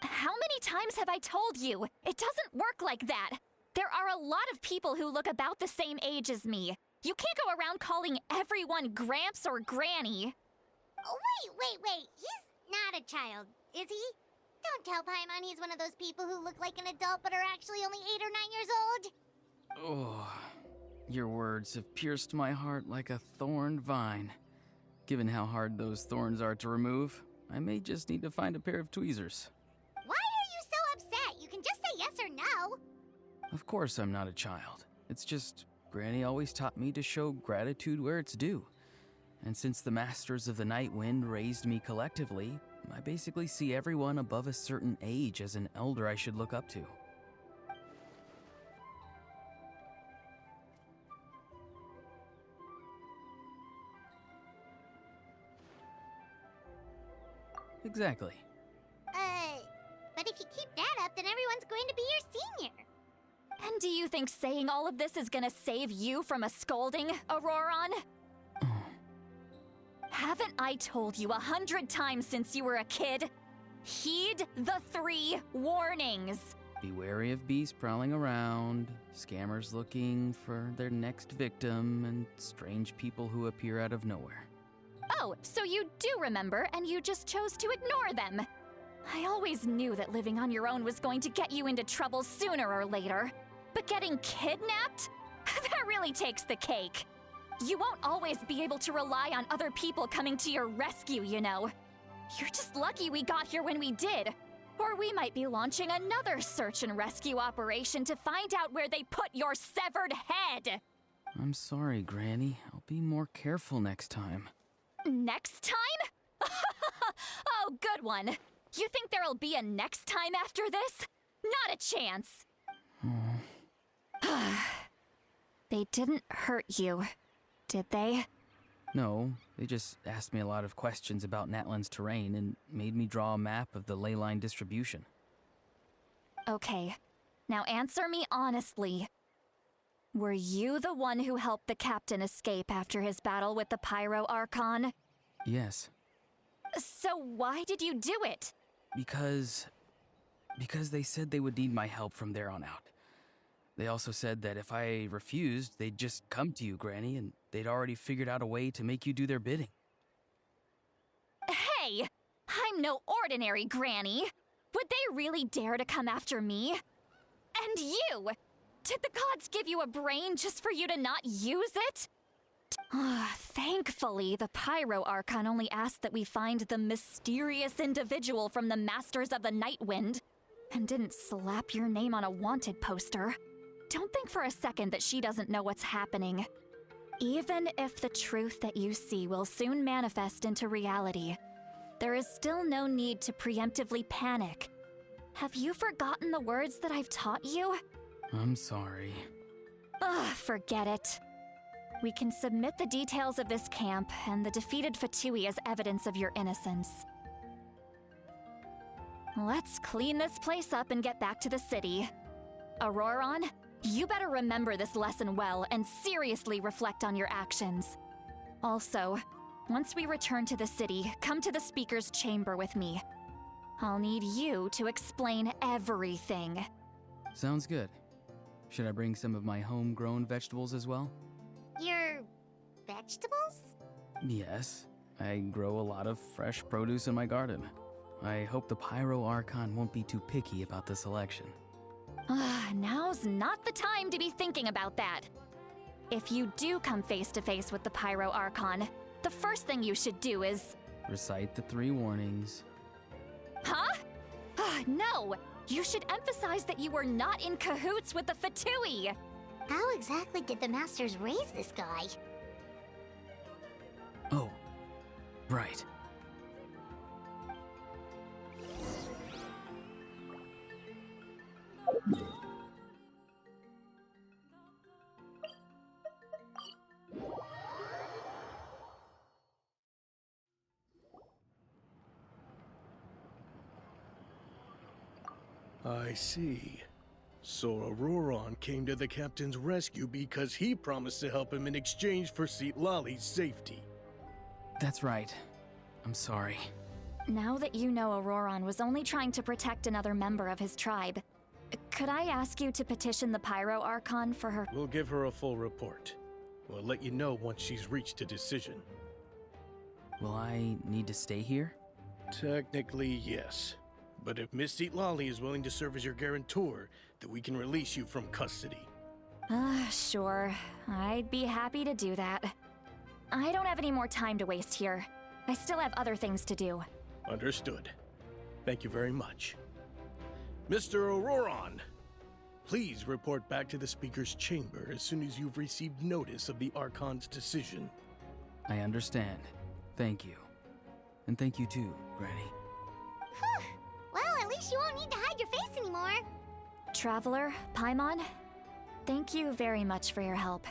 How many times have I told you? It doesn't work like that. There are a lot of people who look about the same age as me. You can't go around calling everyone Gramps or Granny. Oh, wait. He's not a child, is he? Don't tell Paimon he's one of those people who look like an adult but are actually only 8 or 9 years old. Oh, your words have pierced my heart like a thorned vine. Given how hard those thorns are to remove, I may just need to find a pair of tweezers. Why are you so upset? You can just say yes or no. Of course I'm not a child. It's just Granny always taught me to show gratitude where it's due. And since the Masters of the Night Wind raised me collectively, I basically see everyone above a certain age as an elder I should look up to. Exactly. But if you keep that up, then everyone's going to be your senior. And do you think saying all of this is gonna save you from a scolding, Auroron? Haven't I told you 100 times since you were a kid? Heed the 3 warnings. Be wary of beasts prowling around, scammers looking for their next victim, and strange people who appear out of nowhere. Oh, so you do remember, and you just chose to ignore them. I always knew that living on your own was going to get you into trouble sooner or later. But getting kidnapped? That really takes the cake. You won't always be able to rely on other people coming to your rescue, you know. You're just lucky we got here when we did. Or we might be launching another search and rescue operation to find out where they put your severed head. I'm sorry, Granny. I'll be more careful next time. Next time? Oh, good one. You think there'll be a next time after this? Not a chance. They didn't hurt you, did they? No, they just asked me a lot of questions about Natlan's terrain and made me draw a map of the ley line distribution. Okay, now answer me honestly. Were you the one who helped the captain escape after his battle with the Pyro Archon? Yes. So why did you do it? Because they said they would need my help from there on out. They also said that if I refused, they'd just come to you, Granny, and they'd already figured out a way to make you do their bidding. Hey! I'm no ordinary Granny! Would they really dare to come after me? And you! Did the gods give you a brain just for you to not use it? Thankfully, the Pyro Archon only asked that we find the mysterious individual from the Masters of the Night Wind, and didn't slap your name on a wanted poster. Don't think for a second that she doesn't know what's happening. Even if the truth that you see will soon manifest into reality, there is still no need to preemptively panic. Have you forgotten the words that I've taught you? I'm sorry. Ugh, forget it. We can submit the details of this camp and the defeated Fatui as evidence of your innocence. Let's clean this place up and get back to the city. Auroron, you better remember this lesson well and seriously reflect on your actions. Also, once we return to the city, come to the speaker's chamber with me. I'll need you to explain everything. Sounds good. Should I bring some of my homegrown vegetables as well? Your vegetables? Yes. I grow a lot of fresh produce in my garden. I hope the Pyro Archon won't be too picky about the selection. Now's not the time to be thinking about that. If you do come face to face with the Pyro Archon, the first thing you should do is... Recite the 3 warnings. Huh? No! You should emphasize that you were not in cahoots with the Fatui! How exactly did the Masters raise this guy? Oh, right. I see. So Auroron came to the captain's rescue because he promised to help him in exchange for Lali's safety. That's right. I'm sorry. Now that you know Auroron was only trying to protect another member of his tribe, could I ask you to petition the Pyro Archon for her— We'll give her a full report. We'll let you know once she's reached a decision. Will I need to stay here? Technically, yes. But if Miss Lali is willing to serve as your guarantor, then we can release you from custody. Sure. I'd be happy to do that. I don't have any more time to waste here. I still have other things to do. Understood. Thank you very much. Mr. Auroron, please report back to the Speaker's chamber as soon as you've received notice of the Archon's decision. I understand. Thank you. And thank you too, Granny. Whew. Well, at least you won't need to hide your face anymore. Traveler, Paimon, thank you very much for your help.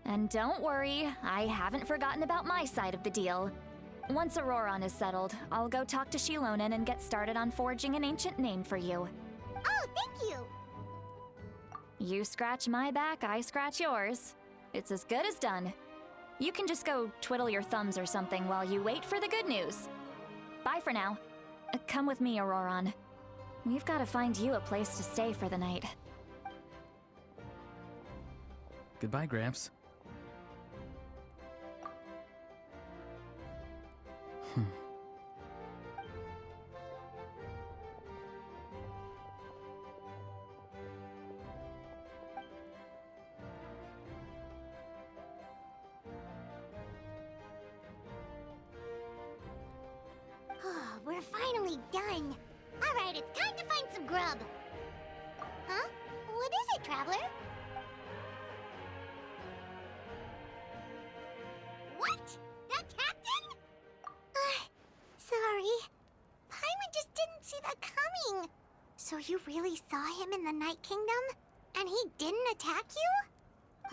And don't worry, I haven't forgotten about my side of the deal. Once Auroron is settled, I'll go talk to Shilonen and get started on forging an ancient name for you. Oh, thank you! You scratch my back, I scratch yours. It's as good as done. You can just go twiddle your thumbs or something while you wait for the good news. Bye for now. Come with me, Auroron. We've got to find you a place to stay for the night. Goodbye, Gramps. We're finally done. Alright, it's time to find some grub. Huh? What is it, Traveler? What? That captain? Sorry. Paimon just didn't see that coming. So you really saw him in the Night Kingdom? And he didn't attack you?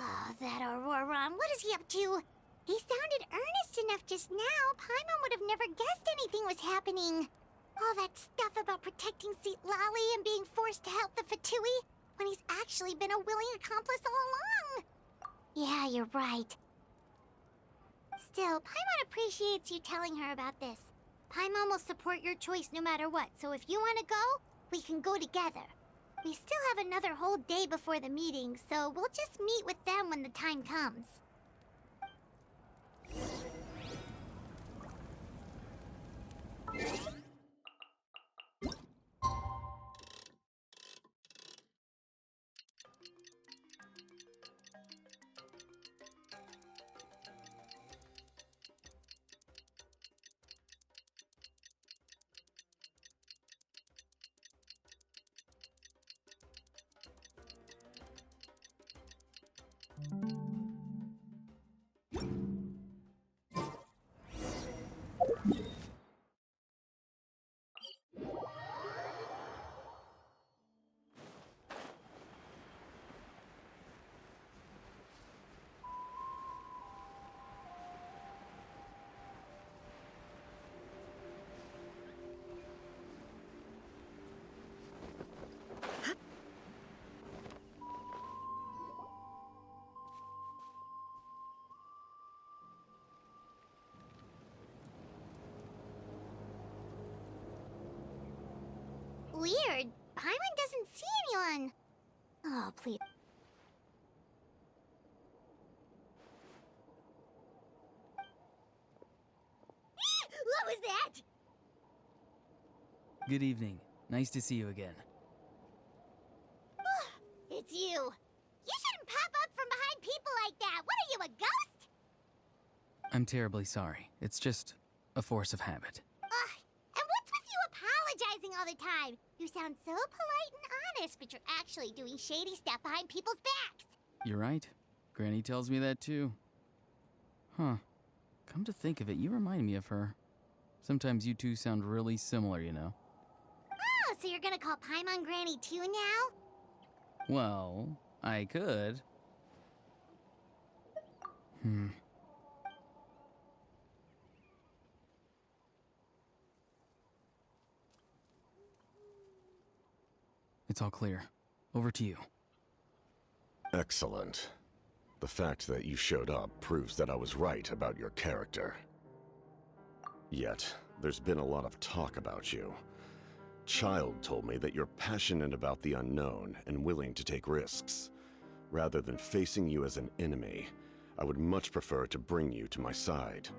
Oh, that Auroron, what is he up to? He sounded earnest enough just now. Paimon would have never guessed anything was happening. All that stuff about protecting Lali and being forced to help the Fatui when he's actually been a willing accomplice all along. Yeah, you're right. Still, Paimon appreciates you telling her about this. Paimon will support your choice no matter what, so if you want to go, we can go together. We still have another whole day before the meeting, so we'll just meet with them when the time comes. weird. Paimon doesn't see anyone. Oh, please. What was that? Good evening. Nice to see you again. It's you. You shouldn't pop up from behind people like that. What are you, a ghost? I'm terribly sorry. It's just a force of habit. And what's with you apologizing all the time? You sound so polite and honest, but you're actually doing shady stuff behind people's backs. You're right. Granny tells me that too. Huh. Come to think of it, you remind me of her. Sometimes you two sound really similar, you know. Oh, so you're gonna call Paimon Granny too now? Well, I could. It's all clear. Over to you. Excellent. The fact that you showed up proves that I was right about your character. Yet, there's been a lot of talk about you. Child told me that you're passionate about the unknown and willing to take risks. Rather than facing you as an enemy, I would much prefer to bring you to my side.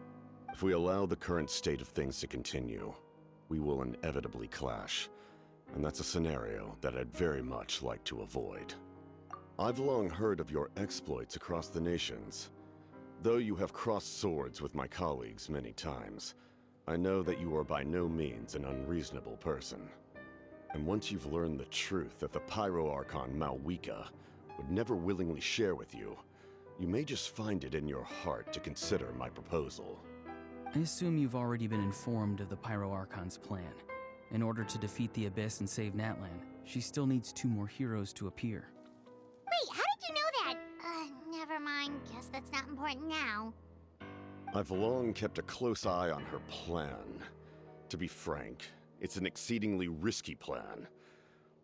If we allow the current state of things to continue, we will inevitably clash, and that's a scenario that I'd very much like to avoid. I've long heard of your exploits across the nations. Though you have crossed swords with my colleagues many times, I know that you are by no means an unreasonable person. And once you've learned the truth that the Pyro Archon miHoYo would never willingly share with you, you may just find it in your heart to consider my proposal. I assume you've already been informed of the Pyro Archon's plan. In order to defeat the Abyss and save Natlan, she still needs 2 more heroes to appear. Wait, how did you know that? Never mind. Guess that's not important now. I've long kept a close eye on her plan. To be frank, it's an exceedingly risky plan.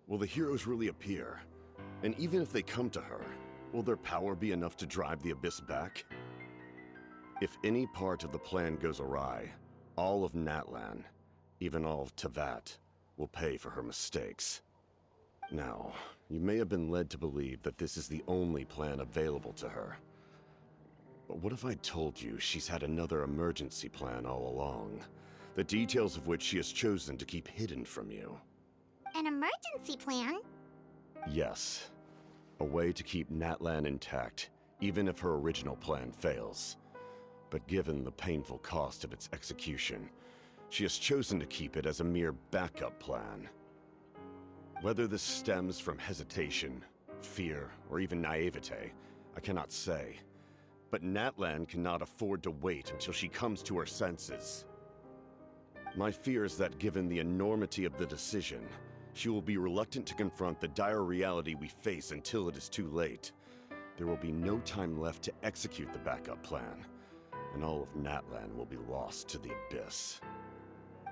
Will the heroes really appear? And even if they come to her, will their power be enough to drive the Abyss back? If any part of the plan goes awry, all of Natlan, even all of Teyvat, will pay for her mistakes. Now, you may have been led to believe that this is the only plan available to her. But what if I told you she's had another emergency plan all along, the details of which she has chosen to keep hidden from you? An emergency plan? Yes. A way to keep Natlan intact, even if her original plan fails. But given the painful cost of its execution, she has chosen to keep it as a mere backup plan. Whether this stems from hesitation, fear, or even naivete, I cannot say. But Natlan cannot afford to wait until she comes to her senses. My fear is that given the enormity of the decision, she will be reluctant to confront the dire reality we face until it is too late. There will be no time left to execute the backup plan, and all of Natlan will be lost to the Abyss.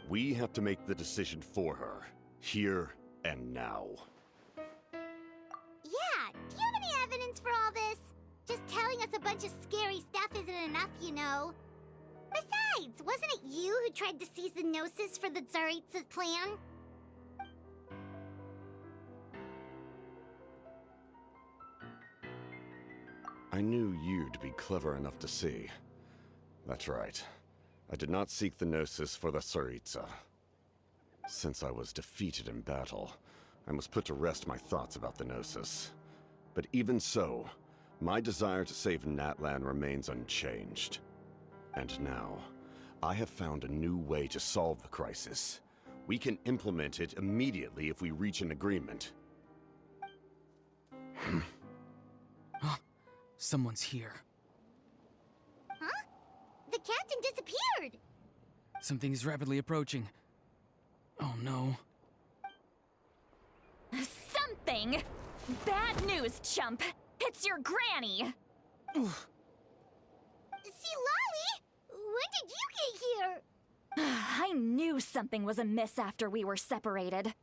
We have to make the decision for her, here and now. Yeah, do you have any evidence for all this? Just telling us a bunch of scary stuff isn't enough, you know. Besides, wasn't it you who tried to seize the Gnosis for the Tsaritsa's plan? I knew you'd be clever enough to see. That's right. I did not seek the Gnosis for the Tsaritsa. Since I was defeated in battle, I must put to rest my thoughts about the Gnosis. But even so, my desire to save Natlan remains unchanged. And now, I have found a new way to solve the crisis. We can implement it immediately if we reach an agreement. Someone's here. Huh? The captain disappeared! Something is rapidly approaching. Oh no. Something? Bad news, chump! It's your granny! See, Lolly? When did you get here? I knew something was amiss after we were separated.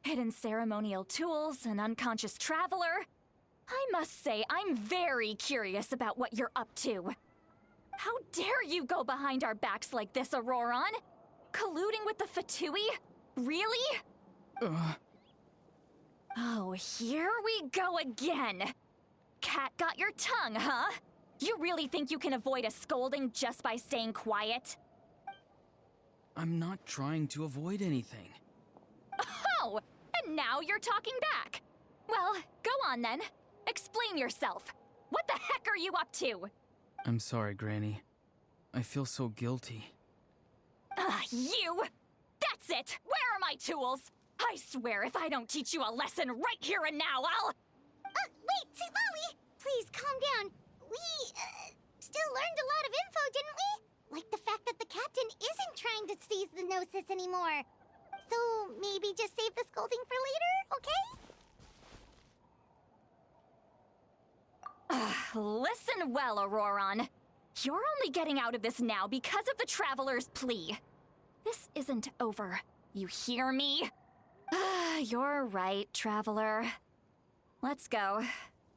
Hidden ceremonial tools, an unconscious traveler. I must say, I'm very curious about what you're up to. How dare you go behind our backs like this, Auroron? Colluding with the Fatui? Really? Oh, here we go again. Cat got your tongue, huh? You really think you can avoid a scolding just by staying quiet? I'm not trying to avoid anything. Oh, and now you're talking back. Well, go on then. Explain yourself. What the heck are you up to? I'm sorry, Granny. I feel so guilty. You! That's it! Where are my tools? I swear if I don't teach you a lesson right here and now, I'll... Wait, Lolly! Please, calm down. We, still learned a lot of info, didn't we? Like the fact that the captain isn't trying to seize the Gnosis anymore. So, maybe just save the scolding for later, okay? Listen well, Auroron. You're only getting out of this now because of the Traveler's plea. This isn't over. You hear me? You're right, Traveler. Let's go.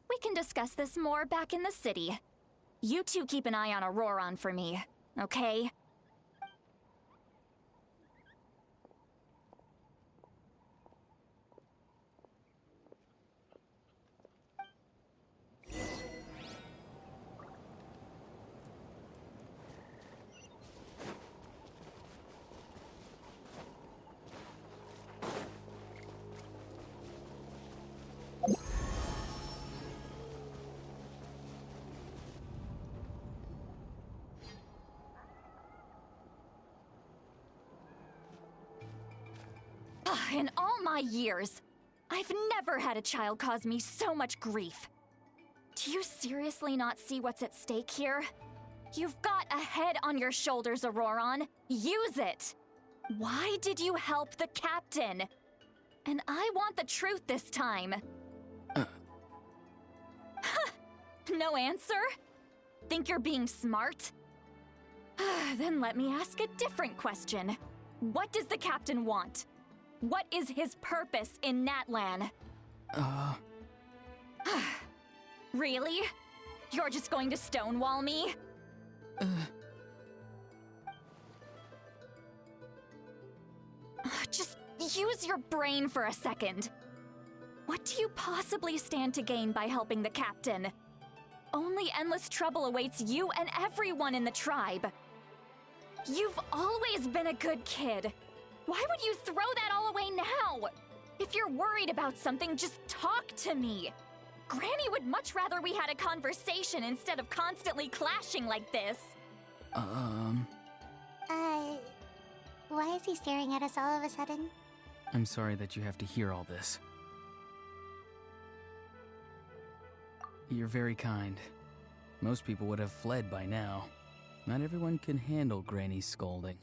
We can discuss this more back in the city. You two keep an eye on Auroron for me, okay? In all my years, I've never had a child cause me so much grief. Do you seriously not see what's at stake here? You've got a head on your shoulders, Auroron. Use it! Why did you help the captain? And I want the truth this time. No answer? Think you're being smart? Then let me ask a different question. What does the captain want? What is his purpose in Natlan? Really? You're just going to stonewall me? Just use your brain for a second. What do you possibly stand to gain by helping the captain? Only endless trouble awaits you and everyone in the tribe. You've always been a good kid. Why would you throw that all away now? If you're worried about something, just talk to me. Granny would much rather we had a conversation instead of constantly clashing like this. Why is he staring at us all of a sudden? I'm sorry that you have to hear all this. You're very kind. Most people would have fled by now. Not everyone can handle Granny's scolding.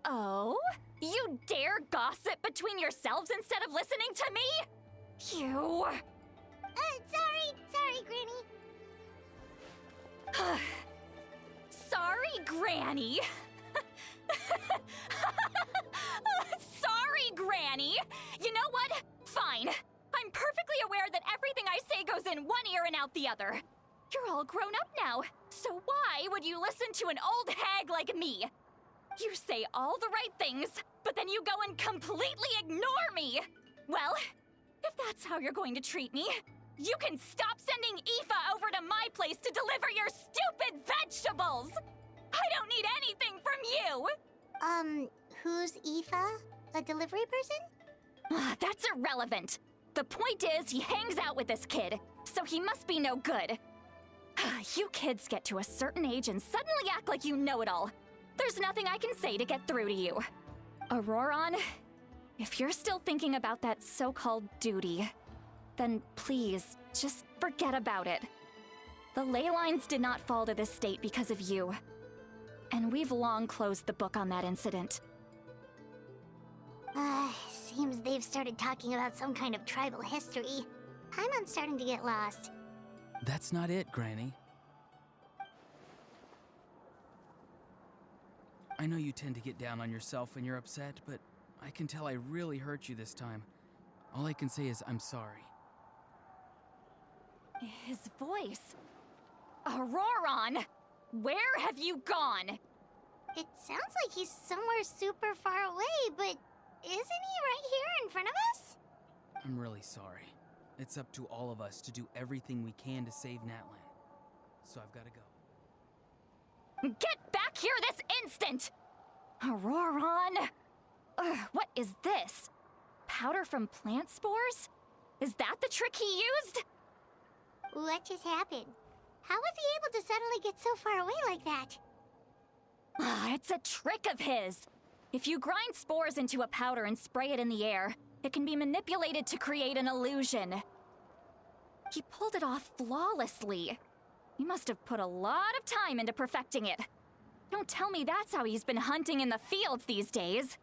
Oh? You dare gossip between yourselves instead of listening to me? You... Sorry, Granny. Sorry, Granny. Sorry, Granny. You know what? Fine. I'm perfectly aware that everything I say goes in one ear and out the other. You're all grown up now, so why would you listen to an old hag like me? You say all the right things, but then you go and completely ignore me. Well, if that's how you're going to treat me, you can stop sending Aoife over to my place to deliver your stupid vegetables! I don't need anything from you! Who's Aoife? A delivery person? That's irrelevant. The point is, he hangs out with this kid, so he must be no good. You kids get to a certain age and suddenly act like you know it all. There's nothing I can say to get through to you. Auroron, if you're still thinking about that so-called duty, then please, just forget about it. The ley lines did not fall to this state because of you. And we've long closed the book on that incident. Seems they've started talking about some kind of tribal history. I'm starting to get lost. That's not it, Granny. I know you tend to get down on yourself when you're upset, but I can tell I really hurt you this time. All I can say is I'm sorry. His voice. Auroron! Where have you gone? It sounds like he's somewhere super far away, but Isn't he right here in front of us? I'm really sorry. It's up to all of us to do everything we can to save Natlan. So I've got to go. Get back here this instant! Auroron! Ugh, what is this? Powder from plant spores? Is that the trick he used? What just happened? How was he able to suddenly get so far away like that? Ah, it's a trick of his. If you grind spores into a powder and spray it in the air, it can be manipulated to create an illusion. He pulled it off flawlessly. He must have put a lot of time into perfecting it. Don't tell me that's how he's been hunting in the fields these days.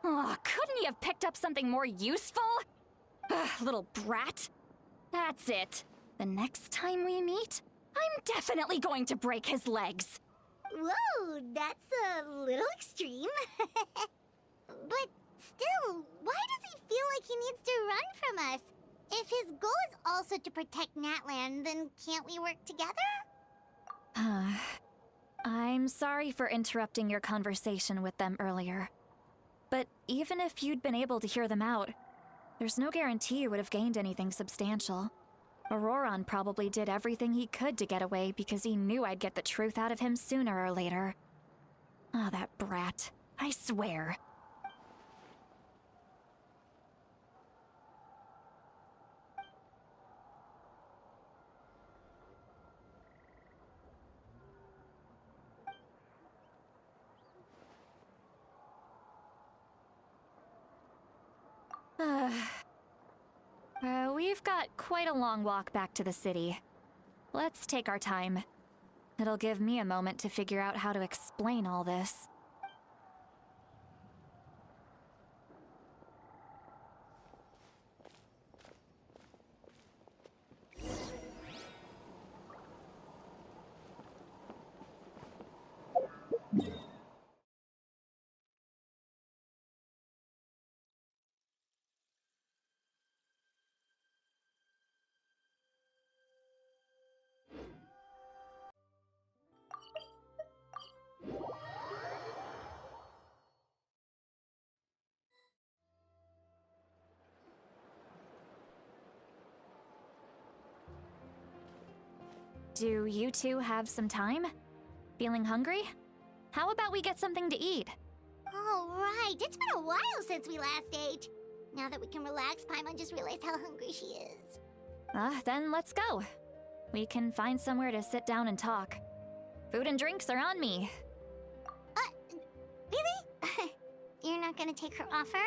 Oh, couldn't he have picked up something more useful? Ugh, little brat. That's it. The next time we meet, I'm definitely going to break his legs. Whoa, that's a little extreme. But still, why does he feel like he needs to run from us? If his goal is also to protect Natlan, then can't we work together? I'm sorry for interrupting your conversation with them earlier. But even if you'd been able to hear them out, there's no guarantee you would have gained anything substantial. Auroron probably did everything he could to get away because he knew I'd get the truth out of him sooner or later. Ah, that brat. I swear. We've got quite a long walk back to the city. Let's take our time. It'll give me a moment to figure out how to explain all this. Do you two have some time? Feeling hungry? How about we get something to eat? Oh, right. It's been a while since we last ate. Now that we can relax, Paimon just realized how hungry she is. Then let's go. We can find somewhere to sit down and talk. Food and drinks are on me. Really? You're not gonna take her offer?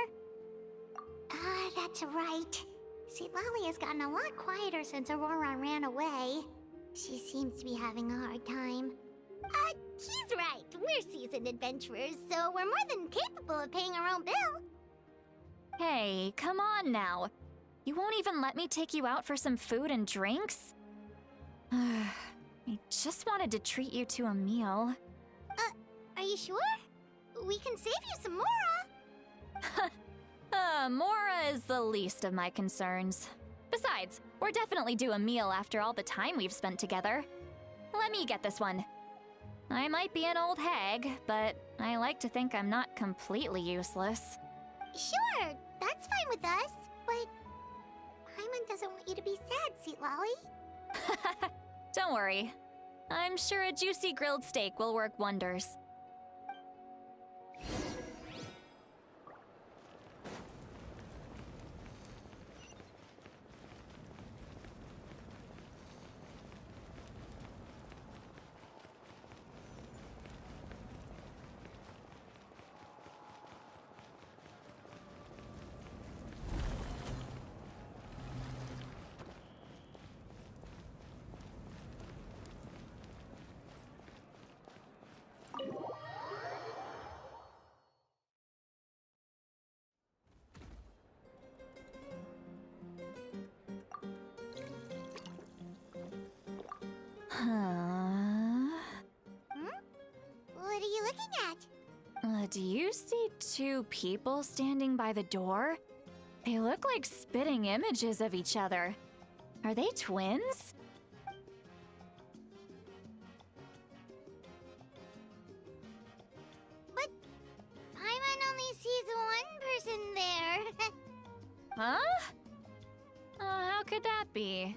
That's right. See, Lolly has gotten a lot quieter since Auroron ran away. She seems to be having a hard time. He's right. We're seasoned adventurers, so we're more than capable of paying our own bill. Hey, come on now. You won't even let me take you out for some food and drinks? I just wanted to treat you to a meal. Are you sure? We can save you some Mora. Mora is the least of my concerns. Besides, we're definitely due a meal after all the time we've spent together. Let me get this one. I might be an old hag, but I like to think I'm not completely useless. Sure, that's fine with us, but Paimon doesn't want you to be sad, Sweet Lolly. Don't worry. I'm sure a juicy grilled steak will work wonders. What are you looking at? Do you see two people standing by the door? They look like spitting images of each other. Are they twins? But Paimon only sees one person there. Huh? How could that be?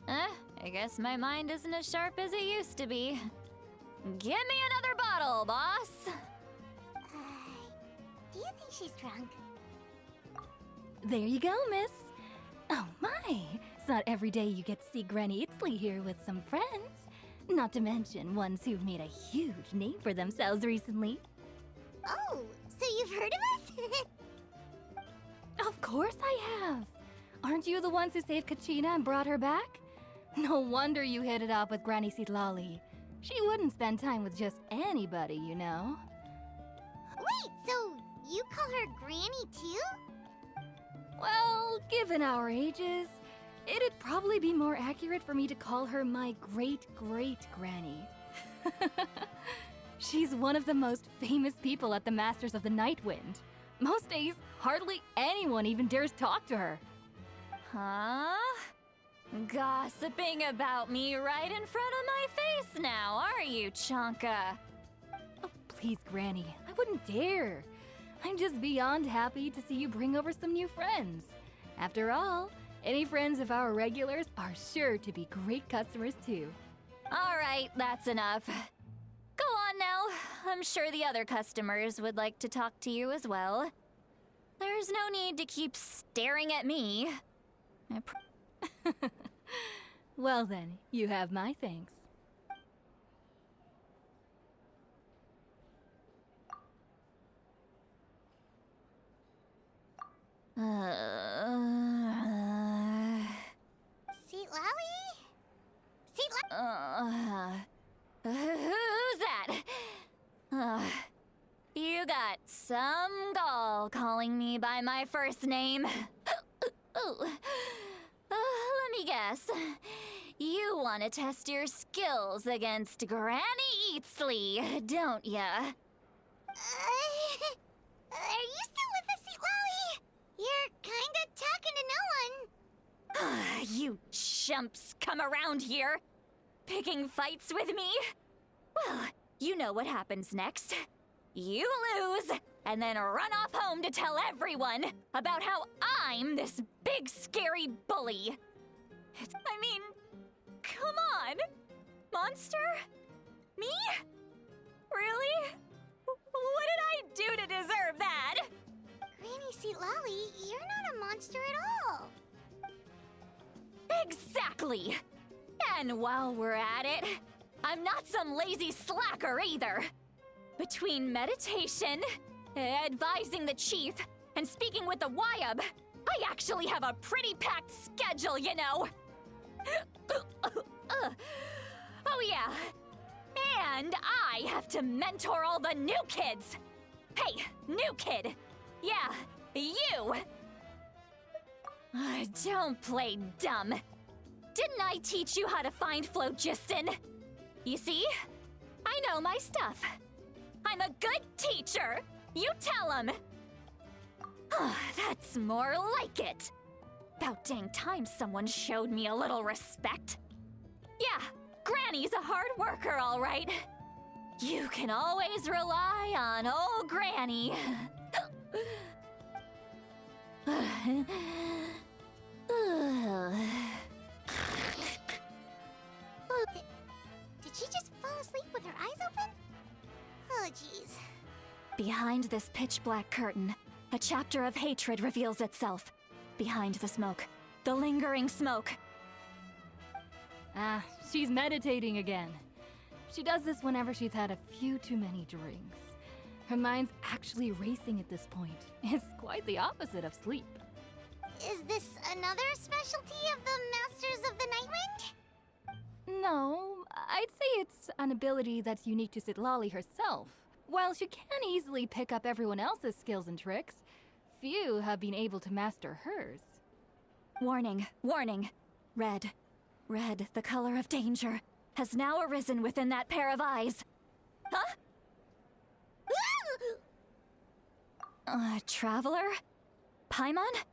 I guess my mind isn't as sharp as it used to be. Give me another bottle, boss! Do you think she's drunk? There you go, miss. Oh my, it's not every day you get to see Granny Itzley here with some friends. Not to mention ones who've made a huge name for themselves recently. Oh, so you've heard of us? Of course I have. Aren't you the ones who saved Kachina and brought her back? No wonder you hit it off with Granny Sitlali. She wouldn't spend time with just anybody, you know. Wait, so you call her Granny too? Well, given our ages, it'd probably be more accurate for me to call her my great-great-granny. She's one of the most famous people at the Masters of the Nightwind. Most days, hardly anyone even dares talk to her. Huh? Gossiping about me right in front of my face now, are you, Chonka? Oh, please, Granny, I wouldn't dare. I'm just beyond happy to see you bring over some new friends. After all, any friends of our regulars are sure to be great customers too. All right, that's enough. Go on now. I'm sure the other customers would like to talk to you as well. There's no need to keep staring at me. Well then, you have my thanks. Seat Lally? Seat Lally? Who's that? You got some gall calling me by my first name. Let me guess. You want to test your skills against Granny Eatsley, don't ya? Are you still with us, Seat Lally? You're kinda talking to no one. You chumps come around here, picking fights with me? Well, you know what happens next. You lose, and then run off home to tell everyone about how I'm this big scary bully. I mean, come on. Monster? Me? Really? What did I do to deserve that? Granny Seat Lally, you're not a monster at all. Exactly. And while we're at it, I'm not some lazy slacker either. Between meditation, advising the chief, and speaking with the Wyab, I actually have a pretty packed schedule, you know. Oh yeah. And I have to mentor all the new kids. Hey, new kid. Yeah, you. Don't play dumb. Didn't I teach you how to find phlogiston? You see? I know my stuff. I'm a good teacher. You tell him. That's more like it. About dang time someone showed me a little respect. Yeah, Granny's a hard worker, all right. You can always rely on old Granny. Did she just fall asleep with her eyes open? Oh, jeez. Behind this pitch-black curtain, a chapter of hatred reveals itself. Behind the smoke, the lingering smoke. Ah, she's meditating again. She does this whenever she's had a few too many drinks. Her mind's actually racing at this point. It's quite the opposite of sleep. Is this another specialty of the Masters of the Nightwind? No, I'd say it's an ability that's unique to Sitlali herself. While she can easily pick up everyone else's skills and tricks, few have been able to master hers. Warning, warning. Red, the color of danger, has now arisen within that pair of eyes. Huh? Traveler? Paimon?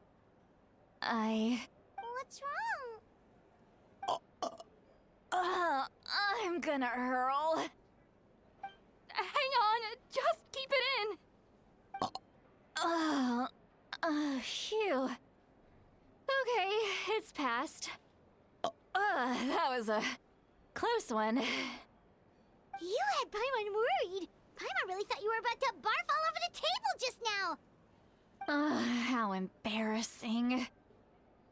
What's wrong? I'm gonna hurl. Hang on, just keep it in. that was a close one. You had Paimon worried. Paimon really thought you were about to barf all over the table just now. How embarrassing.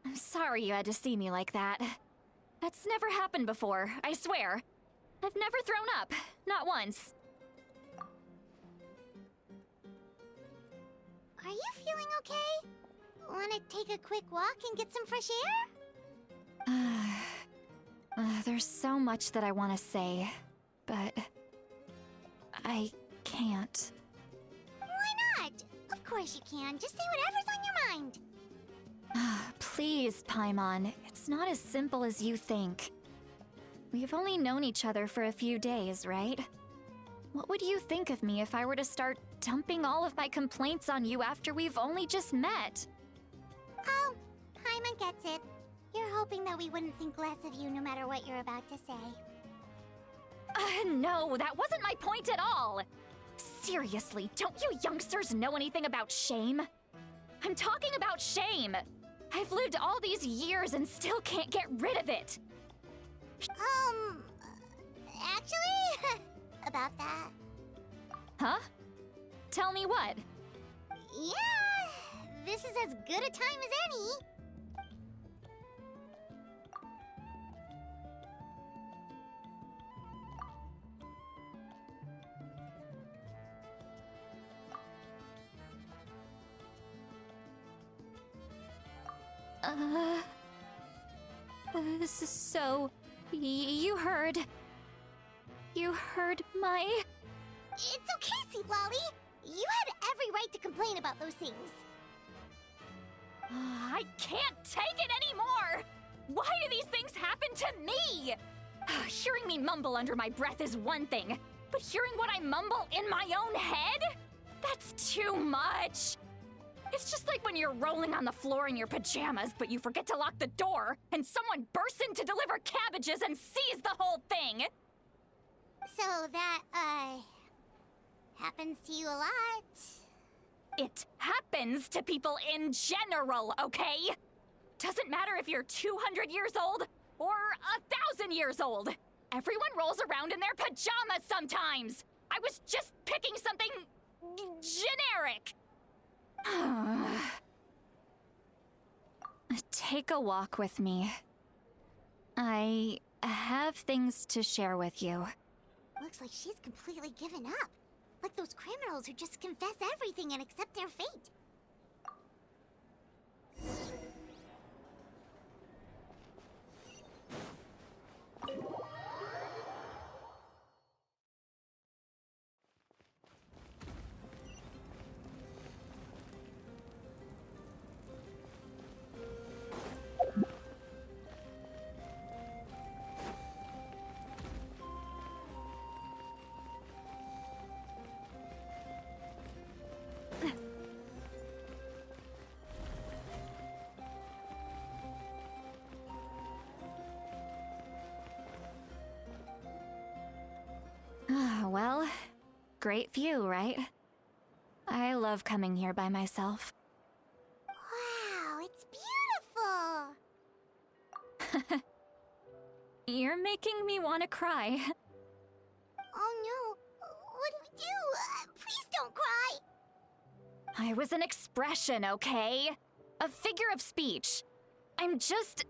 I'm sorry you had to see me like that. That's never happened before, I swear. I've never thrown up, not once. Are you feeling okay? Want to take a quick walk and get some fresh air? There's so much that I want to say, but I can't. Why not? Of course you can. Just say whatever's on your mind. Please, Paimon. It's not as simple as you think. We've only known each other for a few days, right? What would you think of me if I were to start dumping all of my complaints on you after we've only just met? Oh, Paimon gets it. You're hoping that we wouldn't think less of you no matter what you're about to say. No, that wasn't my point at all! Seriously, don't you youngsters know anything about shame? I'm talking about shame! I've lived all these years and still can't get rid of it! Actually, about that. Huh? Tell me what? Yeah, this is as good a time as any. So, you heard my... It's okay, Sea Lolly. You had every right to complain about those things. I can't take it anymore! Why do these things happen to me? Hearing me mumble under my breath is one thing, but hearing what I mumble in my own head? That's too much! It's just like when you're rolling on the floor in your pajamas, but you forget to lock the door, and someone bursts in to deliver cabbages and sees the whole thing! So that, happens to you a lot. It happens to people in general, okay? Doesn't matter if you're 200 years old or 1,000 years old. Everyone rolls around in their pajamas sometimes. I was just picking something generic. Take a walk with me. I have things to share with you. Looks like she's completely given up. Like those criminals who just confess everything and accept their fate. Well, great view, right? I love coming here by myself. Wow, it's beautiful! You're making me want to cry. Oh no, what do we do? Please don't cry! I was an expression, okay? A figure of speech. I'm just...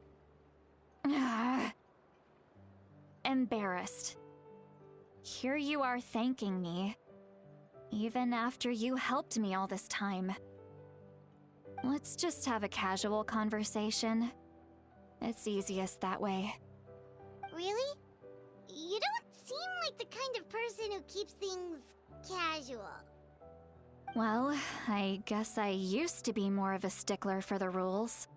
embarrassed. Here you are thanking me, even after you helped me all this time. Let's just have a casual conversation. It's easiest that way. Really? You don't seem like the kind of person who keeps things casual. Well, I guess I used to be more of a stickler for the rules.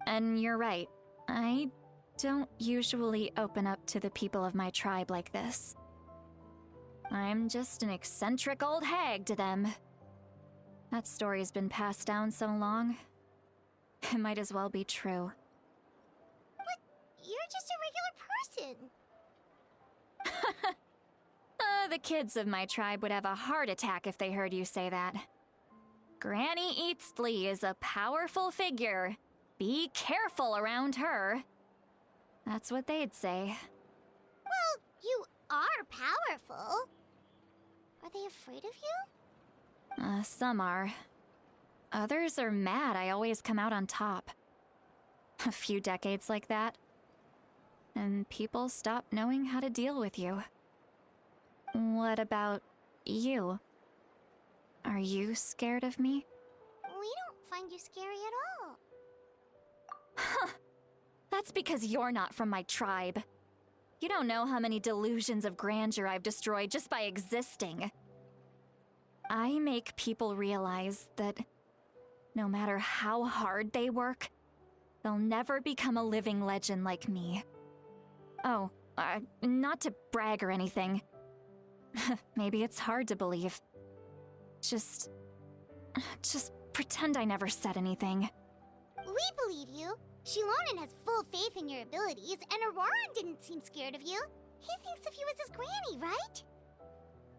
And you're right, I don't usually open up to the people of my tribe like this. I'm just an eccentric old hag to them. That story's been passed down so long, it might as well be true. But you're just a regular person. The kids of my tribe would have a heart attack if they heard you say that. Granny Eatsley is a powerful figure. Be careful around her. That's what they'd say. Well, you are powerful. Are they afraid of you? Some are. Others are mad I always come out on top. A few decades like that, and people stop knowing how to deal with you. What about you? Are you scared of me? We don't find you scary at all. Huh. That's because you're not from my tribe. You don't know how many delusions of grandeur I've destroyed just by existing. I make people realize that no matter how hard they work, they'll never become a living legend like me. Oh, not to brag or anything. Maybe it's hard to believe. Just pretend I never said anything. We believe you. Shilonen has full faith in your abilities, and Auroran didn't seem scared of you. He thinks of you as his granny, right?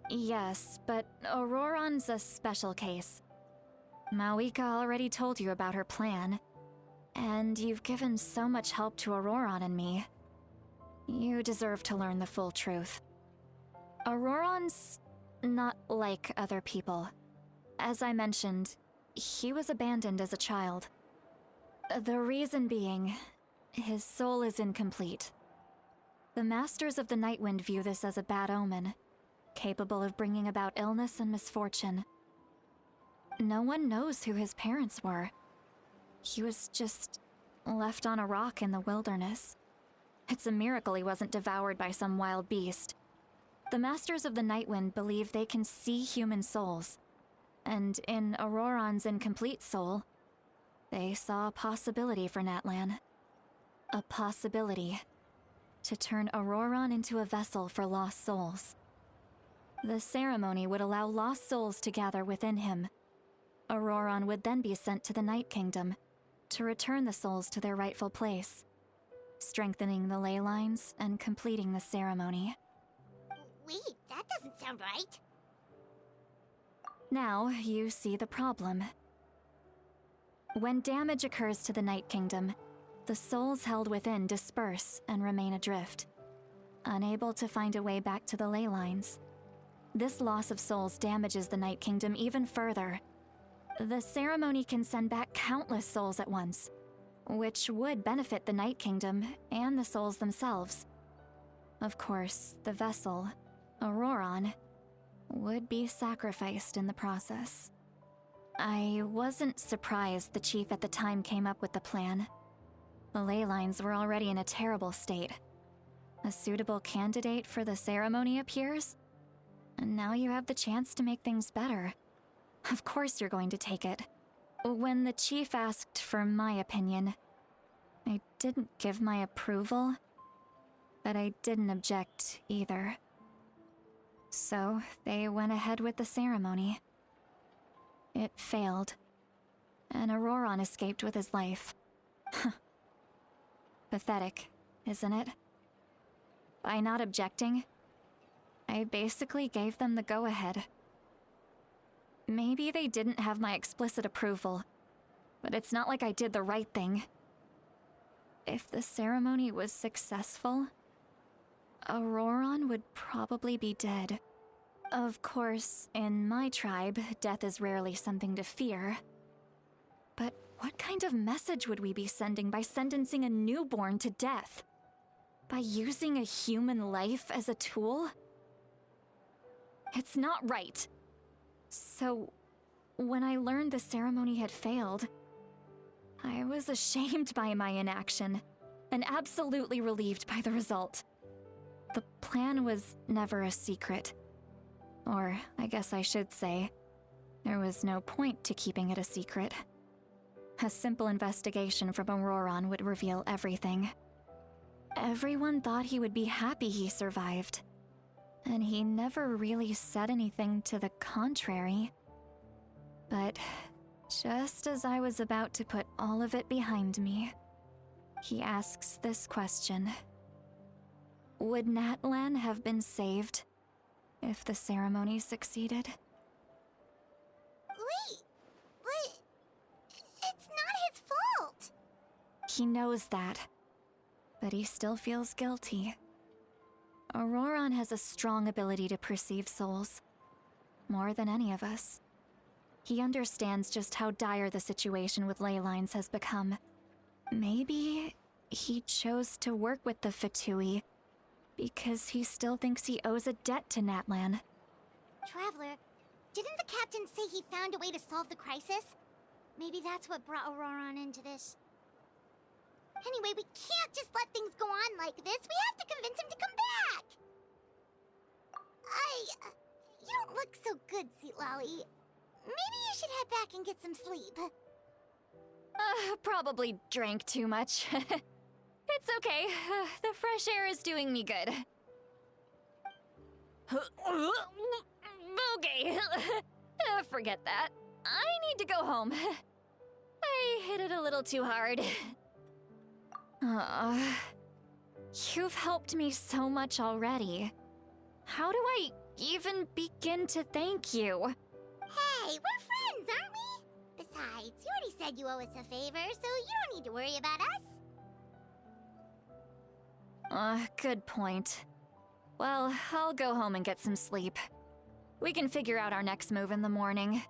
Yes, but Auroran's a special case. Mawika already told you about her plan, and you've given so much help to Auroran and me. You deserve to learn the full truth. Auroran's not like other people. As I mentioned, he was abandoned as a child. The reason being, his soul is incomplete. The Masters of the Nightwind view this as a bad omen, capable of bringing about illness and misfortune. No one knows who his parents were. He was just left on a rock in the wilderness. It's a miracle he wasn't devoured by some wild beast. The Masters of the Nightwind believe they can see human souls, and in Auroran's incomplete soul, they saw a possibility for Natlan. A possibility to turn Auroran into a vessel for lost souls. The ceremony would allow lost souls to gather within him. Auroran would then be sent to the Night Kingdom to return the souls to their rightful place, strengthening the ley lines and completing the ceremony. Wait, that doesn't sound right. Now you see the problem. When damage occurs to the Night Kingdom, the souls held within disperse and remain adrift, unable to find a way back to the ley lines. This loss of souls damages the Night Kingdom even further. The ceremony can send back countless souls at once, which would benefit the Night Kingdom and the souls themselves. Of course, the vessel, Auroran, would be sacrificed in the process. I wasn't surprised the chief at the time came up with the plan. The ley lines were already in a terrible state. A suitable candidate for the ceremony appears, and now you have the chance to make things better. Of course you're going to take it. When the chief asked for my opinion, I didn't give my approval, but I didn't object either. So they went ahead with the ceremony. It failed, and Auroran escaped with his life. Pathetic, isn't it? By not objecting, I basically gave them the go-ahead. Maybe they didn't have my explicit approval, but it's not like I did the right thing. If the ceremony was successful, Auroran would probably be dead. Of course, in my tribe, death is rarely something to fear. But what kind of message would we be sending by sentencing a newborn to death? By using a human life as a tool? It's not right. So, when I learned the ceremony had failed, I was ashamed by my inaction, and absolutely relieved by the result. The plan was never a secret. Or, I guess I should say, there was no point to keeping it a secret. A simple investigation from Auroran would reveal everything. Everyone thought he would be happy he survived, and he never really said anything to the contrary. But just as I was about to put all of it behind me, he asks this question. Would Natlan have been saved if the ceremony succeeded? Wait, but it's not his fault. He knows that. but he still feels guilty. Auroron has a strong ability to perceive souls, more than any of us. He understands just how dire the situation with ley lines has become. Maybe he chose to work with the Fatui because he still thinks he owes a debt to Natlan. Traveler, didn't the captain say he found a way to solve the crisis? Maybe that's what brought Auroron into this. Anyway, we can't just let things go on like this. We have to convince him to come back! You don't look so good, Seatlolly. Maybe you should head back and get some sleep. Probably drank too much. It's okay. The fresh air is doing me good. Okay. Forget that. I need to go home. I hit it a little too hard. You've helped me so much already. How do I even begin to thank you? Hey, we're friends, aren't we? Besides, you already said you owe us a favor, so you don't need to worry about us. Good point. Well, I'll go home and get some sleep. We can figure out our next move in the morning.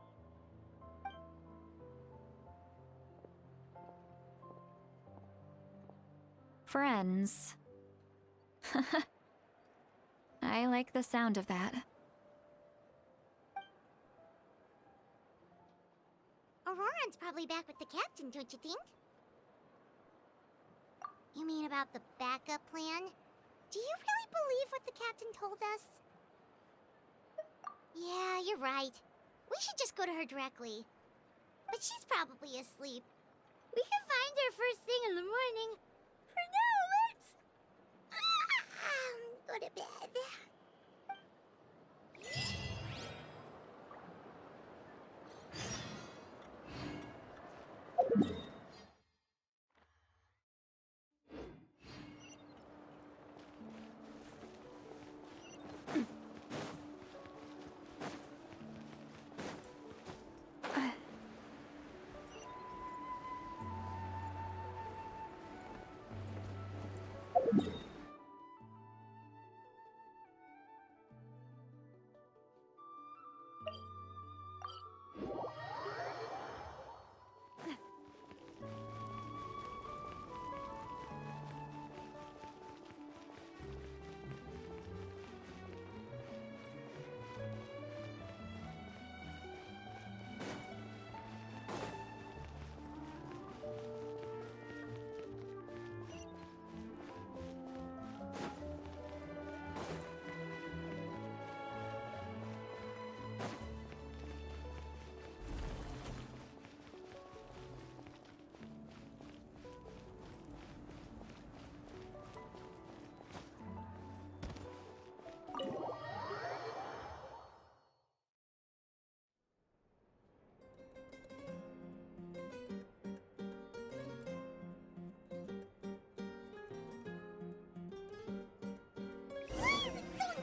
Friends. I like the sound of that. Auroron's probably back with the captain, don't you think? You mean about the backup plan? Do you really believe what the captain told us? Yeah, you're right. We should just go to her directly. But she's probably asleep. We can find her first thing in the morning. For now, let's... go to bed.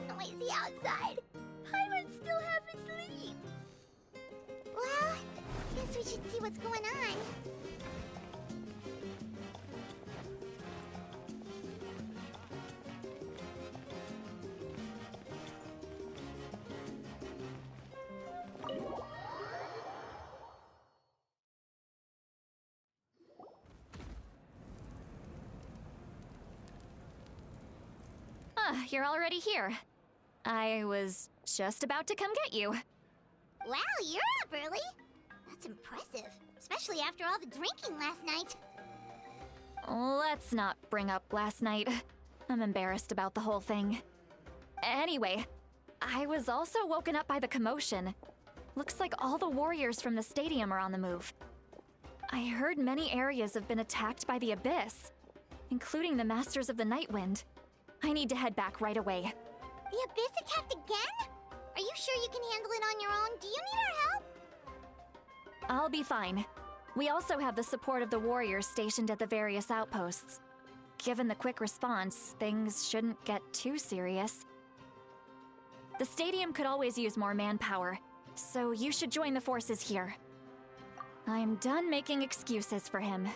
Noisy outside. Paimon still half asleep. Well, guess we should see what's going on. You're already here. I was just about to come get you. Wow, you're up early. That's impressive, especially after all the drinking last night. Let's not bring up last night. I'm embarrassed about the whole thing. Anyway, I was also woken up by the commotion. Looks like all the warriors from the stadium are on the move. I heard many areas have been attacked by the Abyss, including the Masters of the Nightwind. I need to head back right away. The Abyss attacked again? Are you sure you can handle it on your own? Do you need our help? I'll be fine. We also have the support of the warriors stationed at the various outposts. Given the quick response, things shouldn't get too serious. The stadium could always use more manpower, so you should join the forces here. I'm done making excuses for him.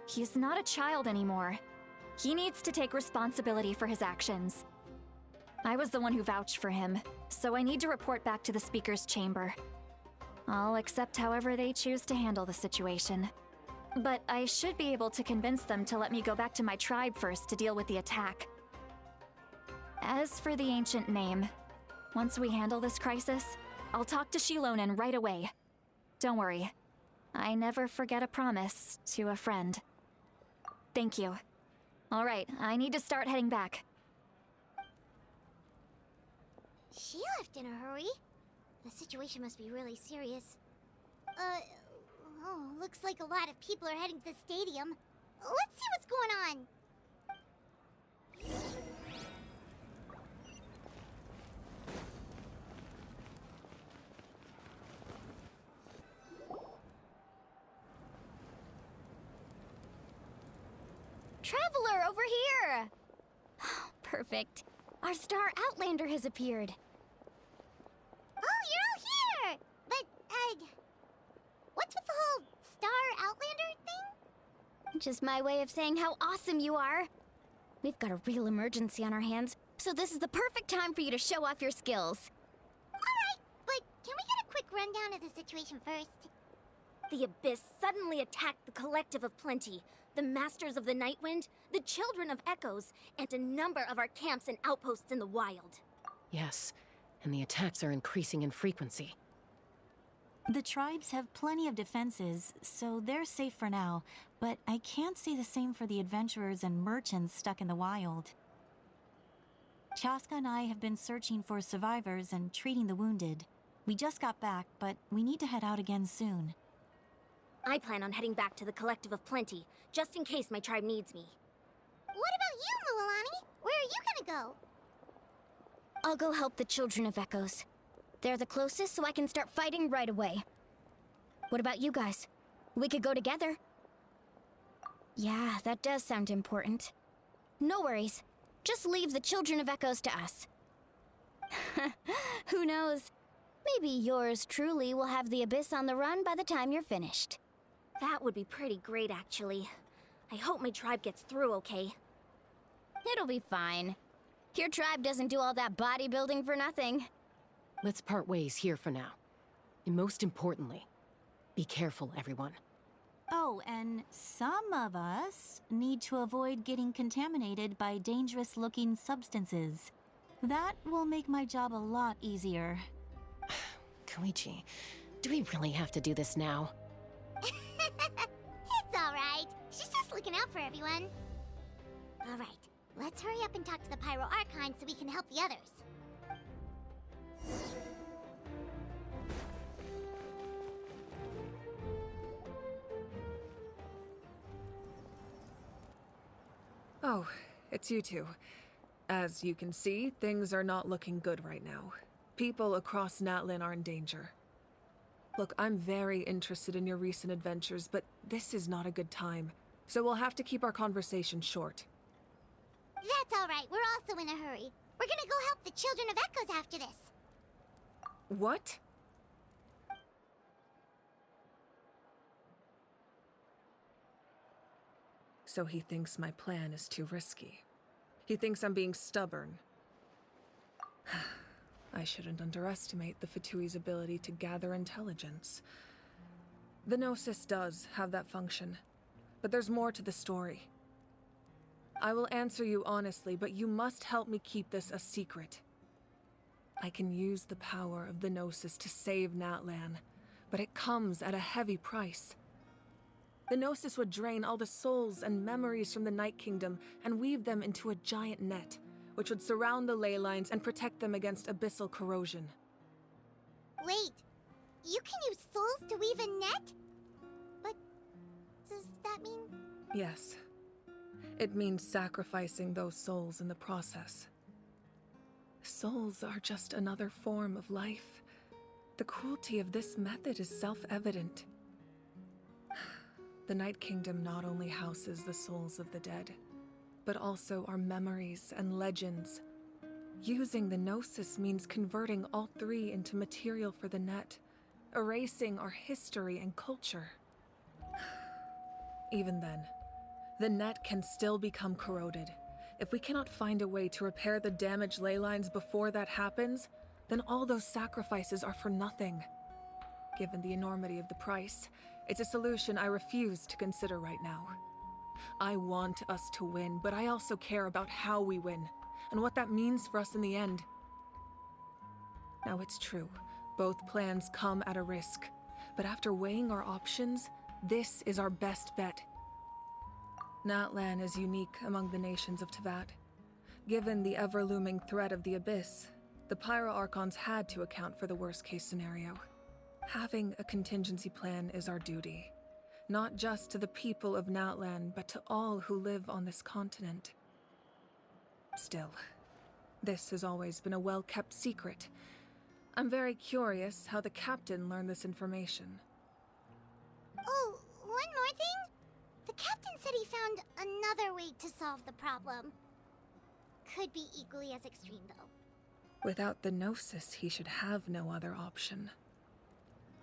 He's not a child anymore. He needs to take responsibility for his actions. I was the one who vouched for him, so I need to report back to the Speaker's chamber. I'll accept however they choose to handle the situation. But I should be able to convince them to let me go back to my tribe first to deal with the attack. As for the ancient name, once we handle this crisis, I'll talk to Shilonen right away. Don't worry. I never forget a promise to a friend. Thank you. All right, I need to start heading back. She left in a hurry. The situation must be really serious. Looks like a lot of people are heading to the stadium. Let's see what's going on. Traveler, over here! Perfect. Our star Outlander has appeared. Oh, you're all here! But, what's with the whole Star Outlander thing? Just my way of saying how awesome you are. We've got a real emergency on our hands, so this is the perfect time for you to show off your skills. Alright, but can we get a quick rundown of the situation first? The Abyss suddenly attacked the Collective of Plenty, the Masters of the Nightwind, the Children of Echoes, and a number of our camps and outposts in the wild. Yes, and the attacks are increasing in frequency. The tribes have plenty of defenses, so they're safe for now, but I can't say the same for the adventurers and merchants stuck in the wild. Chaska and I have been searching for survivors and treating the wounded. We just got back, but we need to head out again soon. I plan on heading back to the Collective of Plenty, just in case my tribe needs me. What about you, Mualani? Where are you gonna go? I'll go help the Children of Echoes. They're the closest, so I can start fighting right away. What about you guys? We could go together. Yeah, that does sound important. No worries. Just leave the Children of Echoes to us. Who knows? Maybe yours truly will have the Abyss on the run by the time you're finished. That would be pretty great, actually. I hope my tribe gets through okay. It'll be fine. Your tribe doesn't do all that bodybuilding for nothing. Let's part ways here for now. And most importantly, be careful, everyone. Oh, and some of us need to avoid getting contaminated by dangerous-looking substances. That will make my job a lot easier. Koichi, do we really have to do this now? It's alright. She's just looking out for everyone. Alright, let's hurry up and talk to the Pyro Archon so we can help the others. Oh, it's you two. As you can see, things are not looking good right now. People across Natlan are in danger. Look, I'm very interested in your recent adventures, but this is not a good time. So we'll have to keep our conversation short. That's alright, we're also in a hurry. We're gonna go help the Children of Echoes after this. What? So he thinks my plan is too risky. He thinks I'm being stubborn. I shouldn't underestimate the Fatui's ability to gather intelligence. The Gnosis does have that function, but there's more to the story. I will answer you honestly, but you must help me keep this a secret. I can use the power of the Gnosis to save Natlan, but it comes at a heavy price. The Gnosis would drain all the souls and memories from the Night Kingdom and weave them into a giant net, which would surround the ley lines and protect them against abyssal corrosion. Wait, you can use souls to weave a net? But does that mean... Yes. It means sacrificing those souls in the process. Souls are just another form of life. The cruelty of this method is self-evident. The Night Kingdom not only houses the souls of the dead, but also our memories and legends. Using the Gnosis means converting all three into material for the net, erasing our history and culture. Even then, The net can still become corroded. If we cannot find a way to repair the damaged ley lines before that happens, then all those sacrifices are for nothing. Given the enormity of the price, it's a solution I refuse to consider right now. I want us to win, but I also care about how we win, and what that means for us in the end. Now it's true, both plans come at a risk, but after weighing our options, this is our best bet. Natlan is unique among the nations of Teyvat. Given the ever-looming threat of the Abyss, the Pyro Archons had to account for the worst-case scenario. Having a contingency plan is our duty, not just to the people of Natlan, but to all who live on this continent. Still, this has always been a well-kept secret. I'm very curious how the captain learned this information. Oh, one more thing? The captain said he found another way to solve the problem. Could be equally as extreme, though. Without the Gnosis, he should have no other option.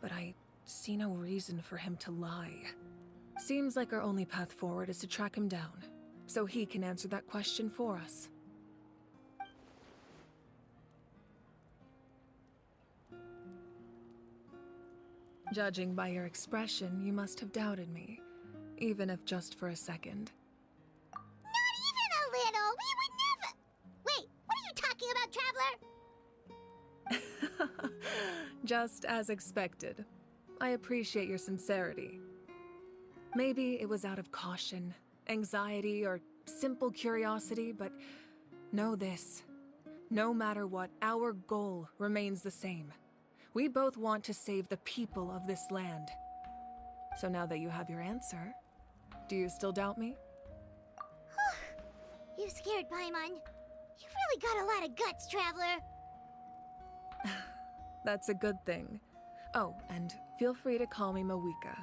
But I see no reason for him to lie. Seems like our only path forward is to track him down, so he can answer that question for us. Judging by your expression, you must have doubted me, even if just for a second. Not even a little! We would never— Wait, what are you talking about, Traveler? Just as expected. I appreciate your sincerity. Maybe it was out of caution, anxiety, or simple curiosity, but know this. No matter what, our goal remains the same. We both want to save the people of this land. So now that you have your answer, do you still doubt me? You scared Paimon. You've really got a lot of guts, Traveler. That's a good thing. Oh, and feel free to call me Mawika.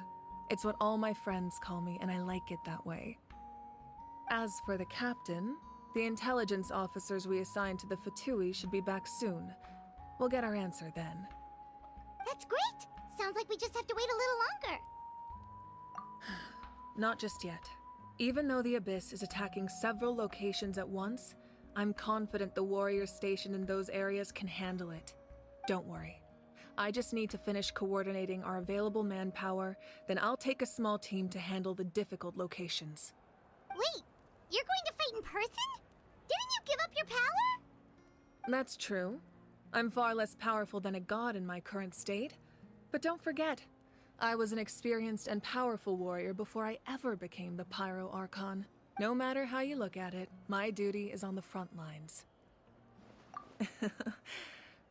It's what all my friends call me, and I like it that way. As for the captain, the intelligence officers we assigned to the Fatui should be back soon. We'll get our answer then. That's great! Sounds like we just have to wait a little longer. Not just yet. Even though the Abyss is attacking several locations at once, I'm confident the warriors stationed in those areas can handle it. Don't worry. I just need to finish coordinating our available manpower, then I'll take a small team to handle the difficult locations. Wait, you're going to fight in person? Didn't you give up your power? That's true. I'm far less powerful than a god in my current state. But don't forget, I was an experienced and powerful warrior before I ever became the Pyro Archon. No matter how you look at it, my duty is on the front lines.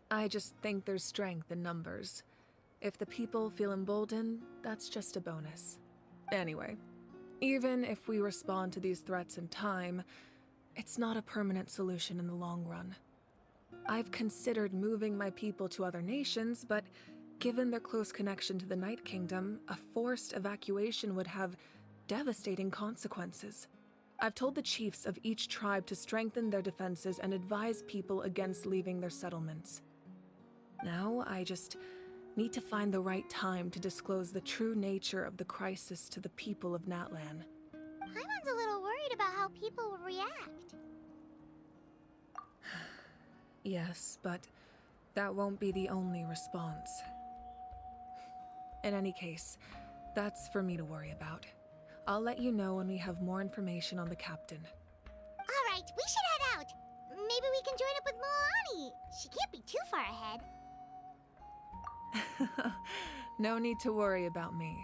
I just think there's strength in numbers. If the people feel emboldened, that's just a bonus. Anyway, even if we respond to these threats in time, it's not a permanent solution in the long run. I've considered moving my people to other nations, but given their close connection to the Night Kingdom, a forced evacuation would have devastating consequences. I've told the chiefs of each tribe to strengthen their defenses and advise people against leaving their settlements. Now, I just need to find the right time to disclose the true nature of the crisis to the people of Natlan. Paimon's a little worried about how people will react. Yes, but that won't be the only response. In any case, that's for me to worry about. I'll let you know when we have more information on the captain. All right, we should head out. Maybe we can join up with Moani. She can't be too far ahead. No need to worry about me.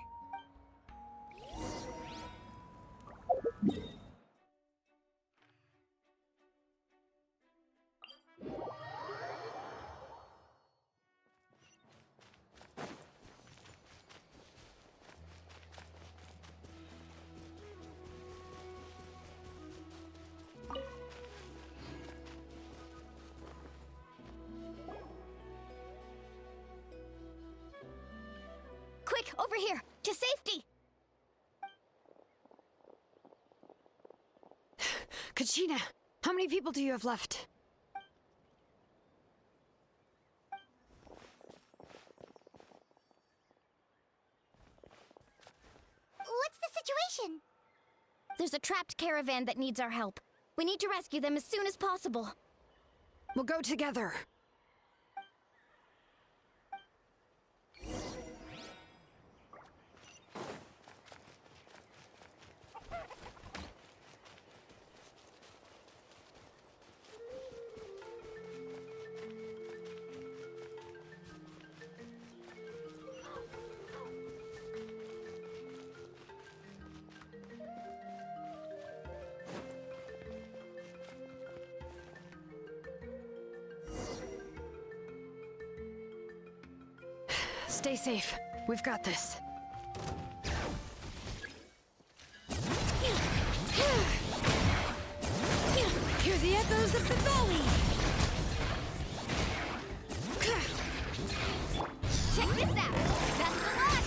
Quick, over here! To safety! Kachina, how many people do you have left? What's the situation? There's a trapped caravan that needs our help. We need to rescue them as soon as possible. We'll go together. Stay safe. We've got this. Hear the echoes of the valley! Check this out! That's the lot!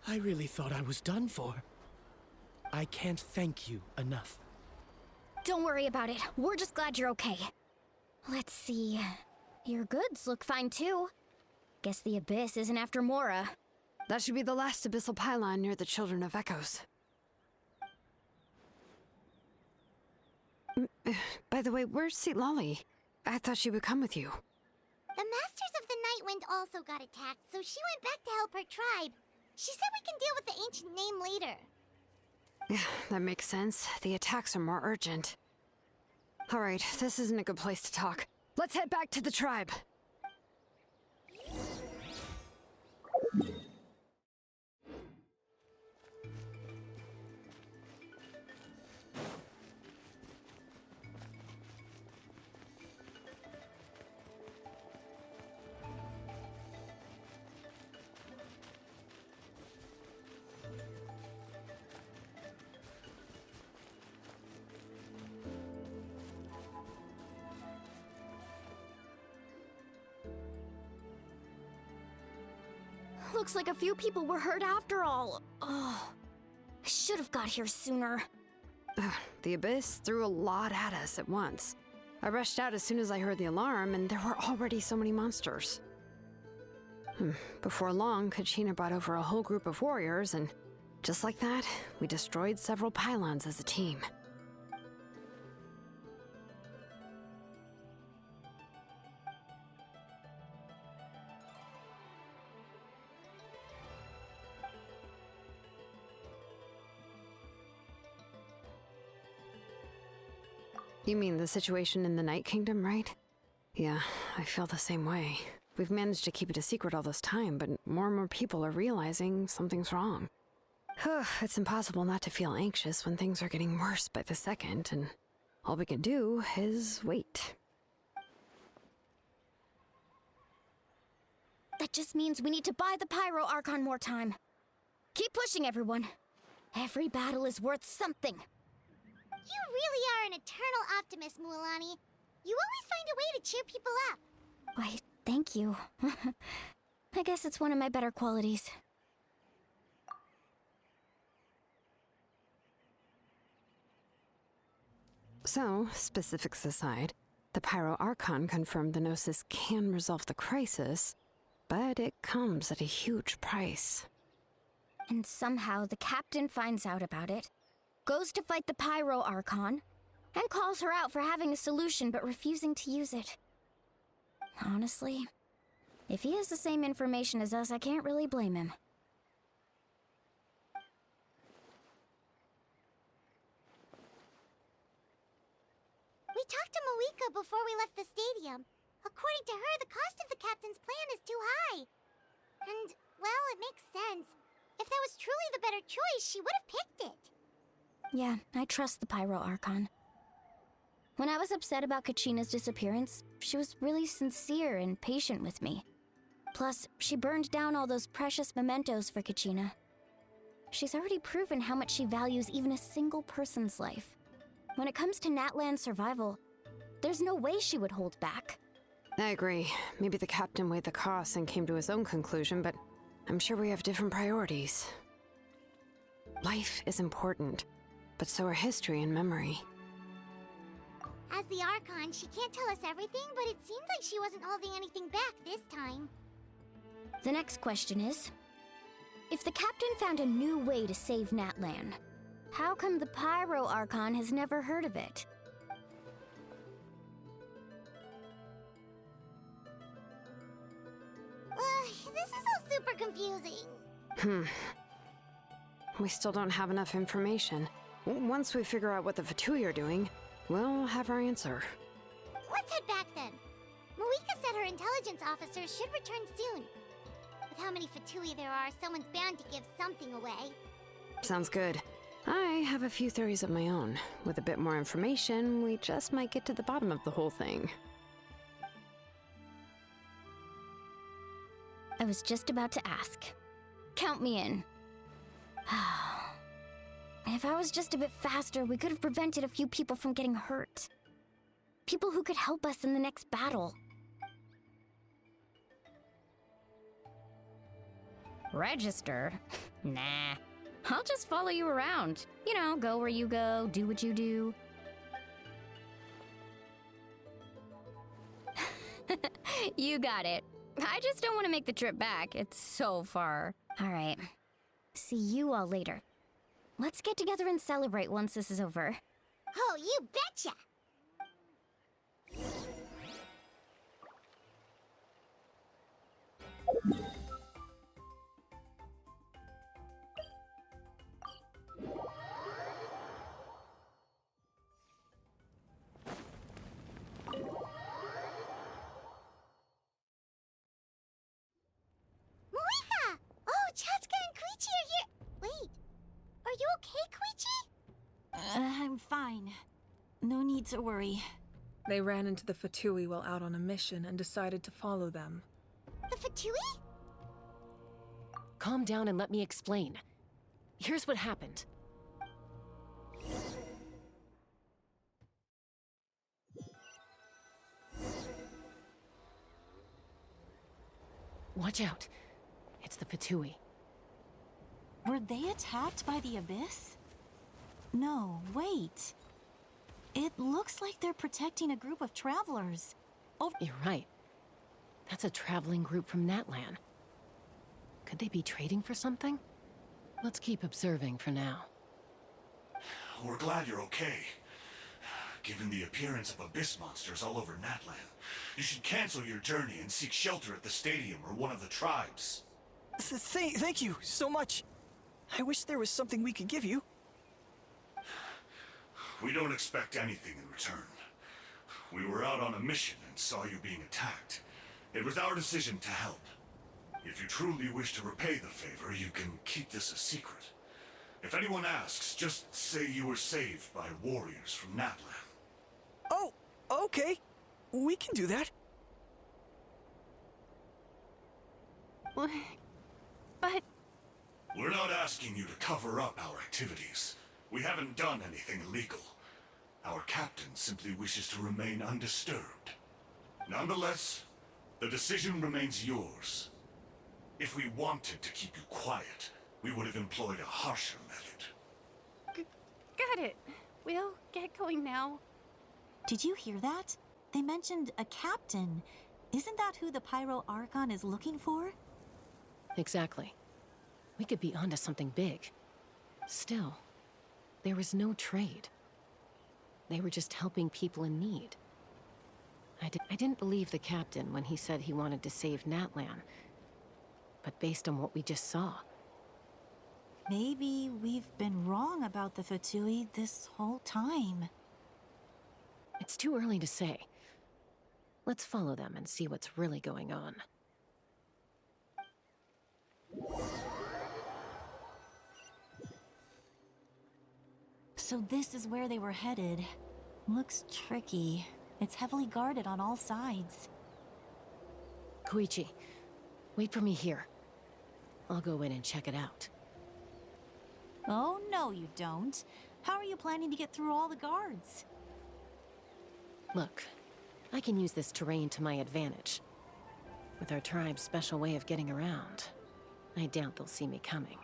I really thought I was done for. I can't thank you enough. Don't worry about it. We're just glad you're okay. Let's see. Your goods look fine too. Guess the Abyss isn't after Mora. That should be the last abyssal pylon near the Children of Echoes. By the way, where's Lolly? I thought she would come with you. The Masters of the Nightwind also got attacked, so she went back to help her tribe. She said we can deal with the ancient name later. That makes sense. The attacks are more urgent. All right, this isn't a good place to talk. Let's head back to the tribe. Looks like a few people were hurt after all. Oh, I should have got here sooner. The Abyss threw a lot at us at once. I rushed out as soon as I heard the alarm, and there were already so many monsters. Before long, Kachina brought over a whole group of warriors, and just like that, we destroyed several pylons as a team. You mean the situation in the Night Kingdom, right? Yeah, I feel the same way. We've managed to keep it a secret all this time, but more and more people are realizing something's wrong. It's impossible not to feel anxious when things are getting worse by the second, and all we can do is wait. That just means we need to buy the Pyro Archon more time. Keep pushing, everyone. Every battle is worth something. You really are an eternal optimist, Mualani. You always find a way to cheer people up. Why, thank you. I guess it's one of my better qualities. So, specifics aside, the Pyro Archon confirmed the Gnosis can resolve the crisis, but it comes at a huge price. And somehow the captain finds out about it, goes to fight the Pyro Archon, and calls her out for having a solution but refusing to use it. Honestly, if he has the same information as us, I can't really blame him. We talked to Moika before we left the stadium. According to her, the cost of the captain's plan is too high. And, well, it makes sense. If that was truly the better choice, she would have picked it. Yeah, I trust the Pyro Archon. When I was upset about Kachina's disappearance, she was really sincere and patient with me. Plus, she burned down all those precious mementos for Kachina. She's already proven how much she values even a single person's life. When it comes to Natlan's survival, there's no way she would hold back. I agree. Maybe the captain weighed the costs and came to his own conclusion, but I'm sure we have different priorities. Life is important, but so are history and memory. As the Archon, she can't tell us everything, but it seems like she wasn't holding anything back this time. The next question is, If the captain found a new way to save Natlan, how come the Pyro Archon has never heard of it? This is all super confusing. We still don't have enough information. Once we figure out what the Fatui are doing, we'll have our answer. Let's head back then. Moika said her intelligence officers should return soon. With how many Fatui there are, someone's bound to give something away. Sounds good. I have a few theories of my own. With a bit more information, we just might get to the bottom of the whole thing. I was just about to ask. Count me in. If I was just a bit faster, we could have prevented a few people from getting hurt. People who could help us in the next battle. Register? Nah. I'll just follow you around. You know, go where you go, do what you do. You got it. I just don't want to make the trip back. It's so far. All right. See you all later. Let's get together and celebrate once this is over. Oh, you betcha! Moika! Oh, Chaska and Koichi are here! Wait, are you okay, Koichi? I'm fine. No need to worry. They ran into the Fatui while out on a mission and decided to follow them. The Fatui? Calm down and let me explain. Here's what happened. Watch out. It's the Fatui. Were they attacked by the Abyss? No, wait. It looks like they're protecting a group of travelers. Oh, You're right. That's a traveling group from Natlan. Could they be trading for something? Let's keep observing for now. We're glad you're okay. Given the appearance of abyss monsters all over Natlan, you should cancel your journey and seek shelter at the stadium or one of the tribes. Thank you so much. I wish there was something we could give you. We don't expect anything in return. We were out on a mission and saw you being attacked. It was our decision to help. If you truly wish to repay the favor, you can keep this a secret. If anyone asks, just say you were saved by warriors from Natlan. Oh, okay. We can do that. but... We're not asking you to cover up our activities. We haven't done anything illegal. Our captain simply wishes to remain undisturbed. Nonetheless, the decision remains yours. If we wanted to keep you quiet, we would have employed a harsher method. Got it. We'll get going now. Did you hear that? They mentioned a captain. Isn't that who the Pyro Archon is looking for? Exactly. We could be onto something big. Still, there was no trade. They were just helping people in need. I didn't believe the captain when he said he wanted to save Natlan. But based on what we just saw... Maybe we've been wrong about the Fatui this whole time. It's too early to say. Let's follow them and see what's really going on. So this is where they were headed. Looks tricky. It's heavily guarded on all sides. Koichi, wait for me here. I'll go in and check it out. Oh, no you don't. How are you planning to get through all the guards? Look, I can use this terrain to my advantage. With our tribe's special way of getting around, I doubt they'll see me coming.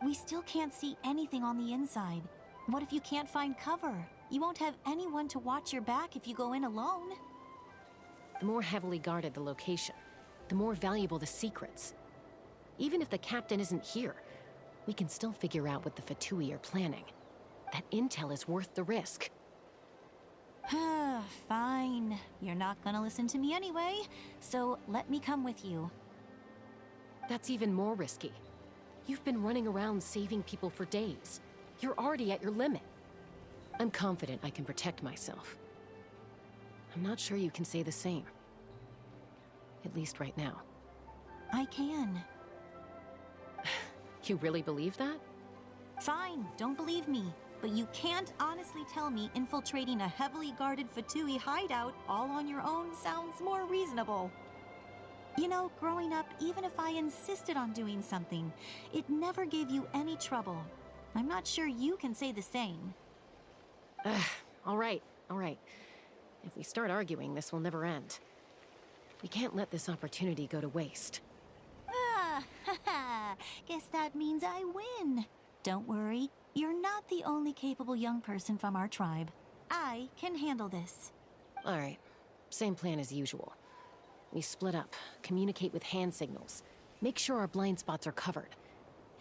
We still can't see anything on the inside. What if you can't find cover? You won't have anyone to watch your back if you go in alone. The more heavily guarded the location, the more valuable the secrets. Even if the captain isn't here, we can still figure out what the Fatui are planning. That intel is worth the risk. Fine. You're not gonna listen to me anyway, so let me come with you. That's even more risky. You've been running around saving people for days. You're already at your limit. I'm confident I can protect myself. I'm not sure you can say the same. At least right now. I can. You really believe that? Fine, don't believe me. But you can't honestly tell me infiltrating a heavily guarded Fatui hideout all on your own sounds more reasonable. You know, growing up, even if I insisted on doing something, it never gave you any trouble. I'm not sure you can say the same. All right. If we start arguing, this will never end. We can't let this opportunity go to waste. Guess that means I win. Don't worry, you're not the only capable young person from our tribe. I can handle this. All right, same plan as usual. We split up, communicate with hand signals, make sure our blind spots are covered,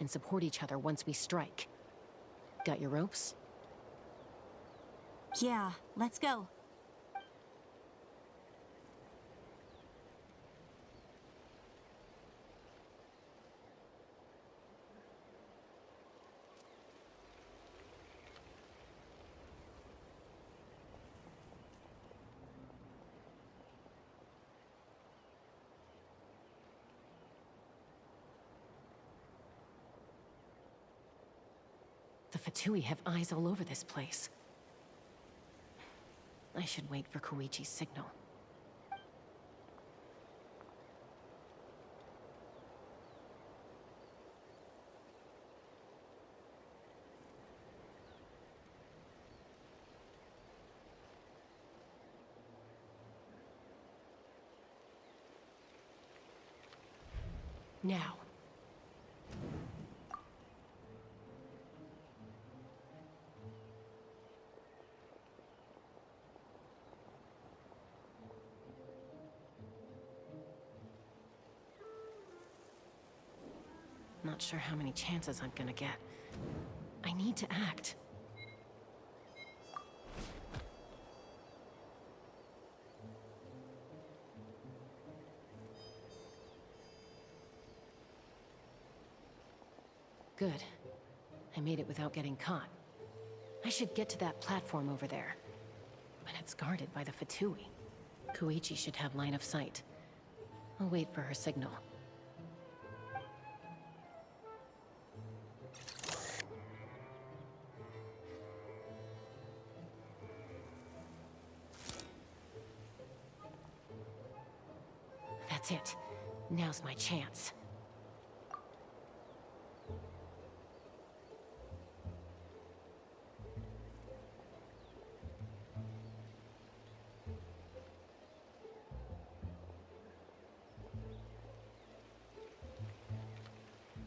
and support each other once we strike. Got your ropes? Yeah, let's go. The Fatui have eyes all over this place. I should wait for Koichi's signal. Now. Not sure how many chances I'm gonna get. I need to act. Good. I made it without getting caught. I should get to that platform over there. But it's guarded by the Fatui. Koichi should have line of sight. I'll wait for her signal. That's it. Now's my chance.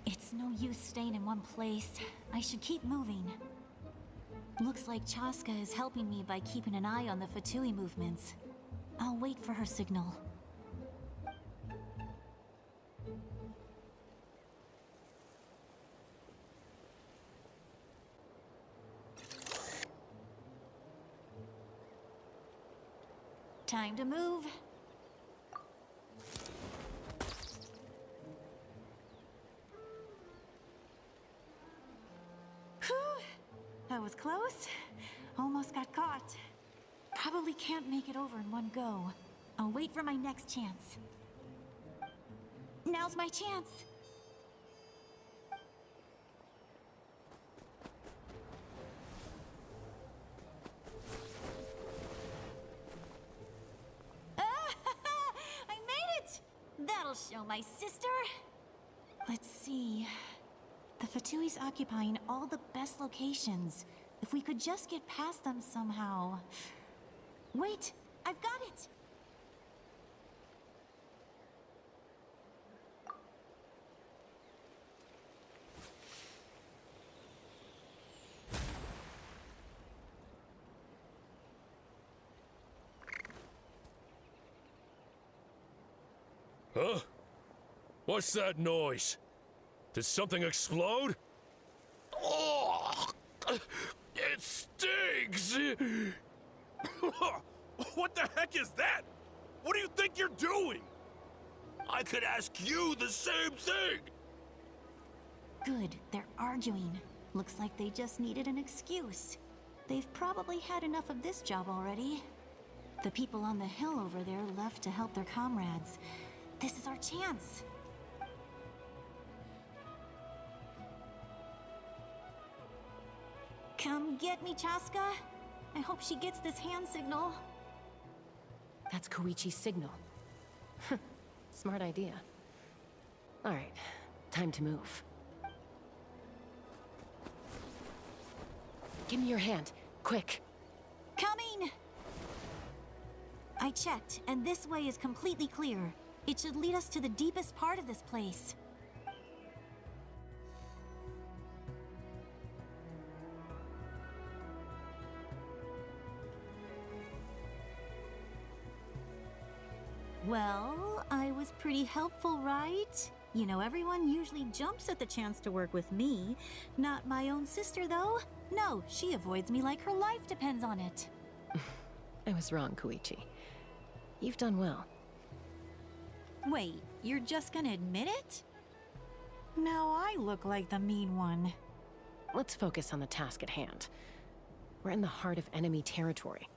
It's no use staying in one place. I should keep moving. Looks like Chaska is helping me by keeping an eye on the Fatui movements. I'll wait for her signal. Time to move. Whew! That was close. Almost got caught. Probably can't make it over in one go. I'll wait for my next chance. Now's my chance. I made it! That'll show my sister. Let's see. The Fatui's occupying all the best locations. If we could just get past them somehow. Wait, I've got it! Huh? What's that noise? Did something explode? Oh! It stinks! What the heck is that? What do you think you're doing? I could ask you the same thing! Good, they're arguing. Looks like they just needed an excuse. They've probably had enough of this job already. The people on the hill over there left to help their comrades. This is our chance. Come get me, Chaska. I hope she gets this hand signal. That's Koichi's signal. Smart idea. All right, time to move. Give me your hand, quick. Coming! I checked, and this way is completely clear. It should lead us to the deepest part of this place. Well, I was pretty helpful, right? You know, everyone usually jumps at the chance to work with me. Not my own sister, though. No, she avoids me like her life depends on it. I was wrong, Koichi. You've done well. Wait, you're just gonna admit it? Now I look like the mean one. Let's focus on the task at hand. We're in the heart of enemy territory.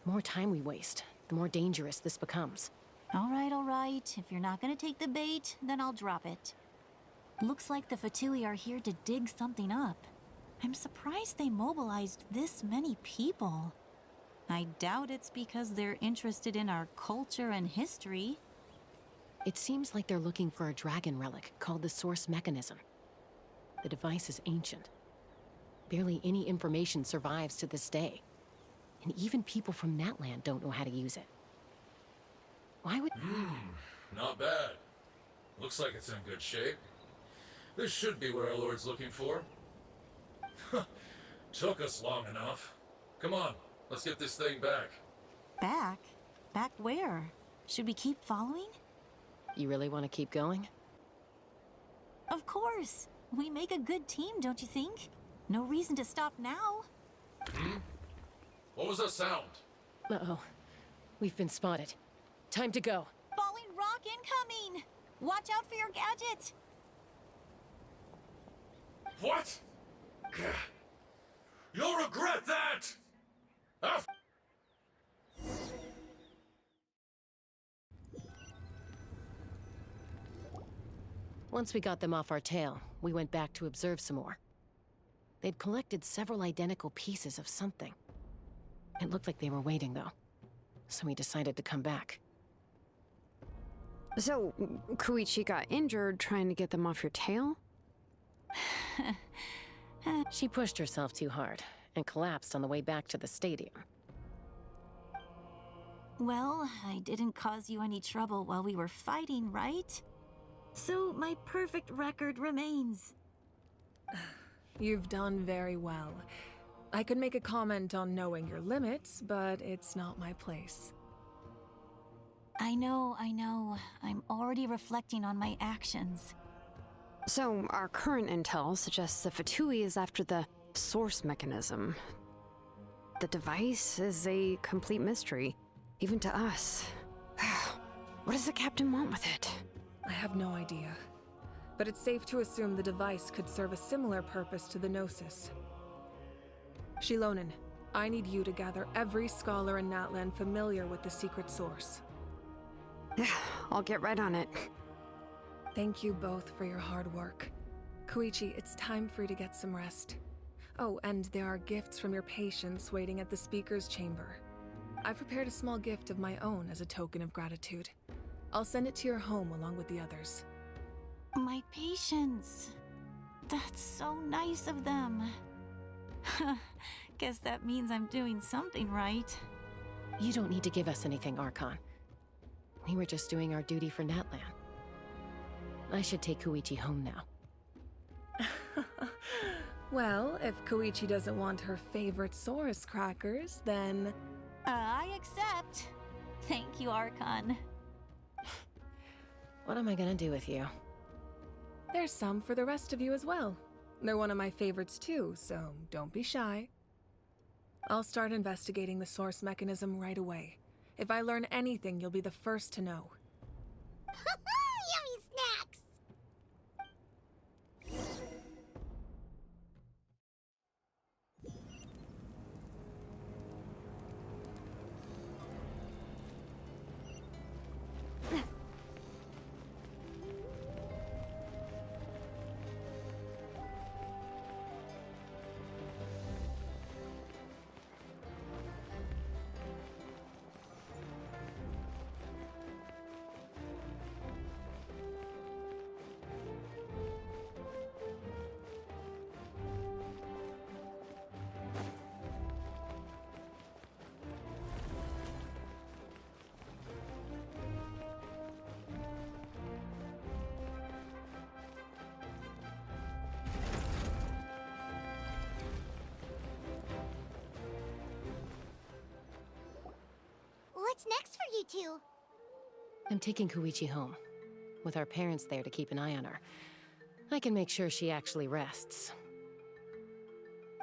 The more time we waste, the more dangerous this becomes. All right. If you're not gonna take the bait, then I'll drop it. Looks like the Fatui are here to dig something up. I'm surprised they mobilized this many people. I doubt it's because they're interested in our culture and history. It seems like they're looking for a dragon relic called the Source Mechanism. The device is ancient. Barely any information survives to this day. And even people from Natlan don't know how to use it. Why would... Not bad. Looks like it's in good shape. This should be what our Lord's looking for. Took us long enough. Come on, let's get this thing back. Back? Back where? Should we keep following? You really want to keep going? Of course. We make a good team, don't you think? No reason to stop now. What was that sound? Uh-oh. We've been spotted. Time to go. Falling rock incoming! Watch out for your gadget! What? You'll regret that! Once we got them off our tail, we went back to observe some more. They'd collected several identical pieces of something. It looked like they were waiting, though. So we decided to come back. So, Koichi got injured trying to get them off your tail? She pushed herself too hard and collapsed on the way back to the stadium. Well, I didn't cause you any trouble while we were fighting, right? So my perfect record remains. You've done very well. I could make a comment on knowing your limits, but it's not my place. I know. I'm already reflecting on my actions. So, our current intel suggests the Fatui is after the source mechanism. The device is a complete mystery, even to us. What does the captain want with it? I have no idea. But it's safe to assume the device could serve a similar purpose to the Gnosis. Shilonen, I need you to gather every scholar in Natlan familiar with the secret source. I'll get right on it. Thank you both for your hard work. Koichi, it's time for you to get some rest. Oh, and there are gifts from your patients waiting at the speaker's chamber. I've prepared a small gift of my own as a token of gratitude. I'll send it to your home along with the others. My patience. That's so nice of them. Guess that means I'm doing something right. You don't need to give us anything, Archon. We were just doing our duty for Natlan. I should take Koichi home now. Well, if Koichi doesn't want her favorite Saurus crackers, then... I accept. Thank you, Archon. What am I gonna do with you? There's some for the rest of you as well. They're one of my favorites too, so don't be shy. I'll start investigating the source mechanism right away. If I learn anything, you'll be the first to know. Yummy snacks! What's next for you two? I'm taking Koichi home, with our parents there to keep an eye on her. I can make sure she actually rests.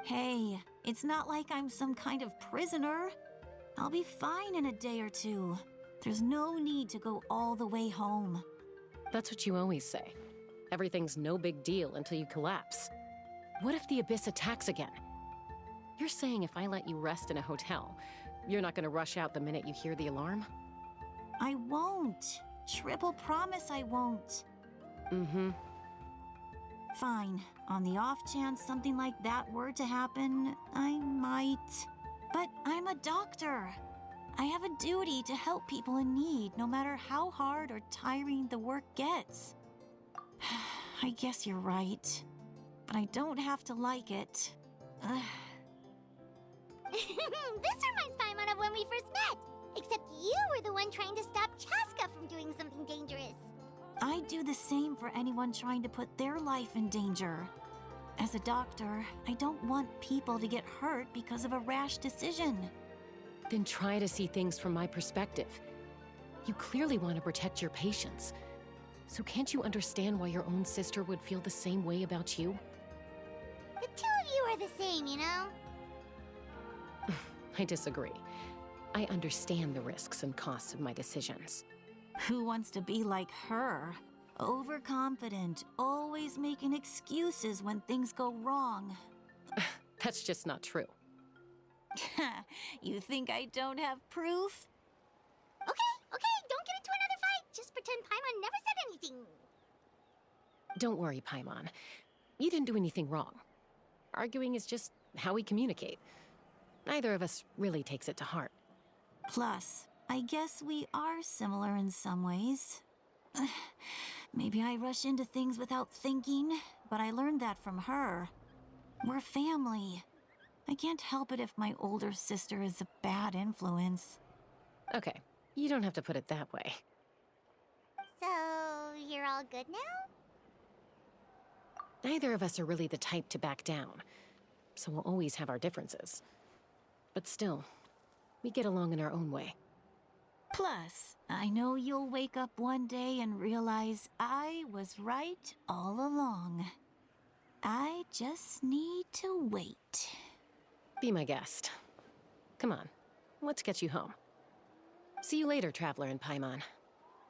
Hey, it's not like I'm some kind of prisoner. I'll be fine in a day or two. There's no need to go all the way home. That's what you always say. Everything's no big deal until you collapse. What if the Abyss attacks again? You're saying if I let you rest in a hotel, you're not gonna rush out the minute you hear the alarm? I won't. Triple promise I won't. Mm-hmm. Fine. On the off chance something like that were to happen, I might. But I'm a doctor. I have a duty to help people in need, no matter how hard or tiring the work gets. I guess you're right. But I don't have to like it. This reminds Paimon of when we first met. Except you were the one trying to stop Chaska from doing something dangerous. I'd do the same for anyone trying to put their life in danger. As a doctor, I don't want people to get hurt because of a rash decision. Then try to see things from my perspective. You clearly want to protect your patients. So can't you understand why your own sister would feel the same way about you? The two of you are the same, you know? I disagree. I understand the risks and costs of my decisions. Who wants to be like her? Overconfident, always making excuses when things go wrong. That's just not true. You think I don't have proof? Okay, don't get into another fight. Just pretend Paimon never said anything. Don't worry, Paimon. You didn't do anything wrong. Arguing is just how we communicate. Neither of us really takes it to heart. Plus, I guess we are similar in some ways. Maybe I rush into things without thinking, but I learned that from her. We're family. I can't help it if my older sister is a bad influence. Okay, you don't have to put it that way. So, you're all good now? Neither of us are really the type to back down, so we'll always have our differences. But still, we get along in our own way. Plus, I know you'll wake up one day and realize I was right all along. I just need to wait. Be my guest. Come on, let's get you home. See you later, Traveler and Paimon.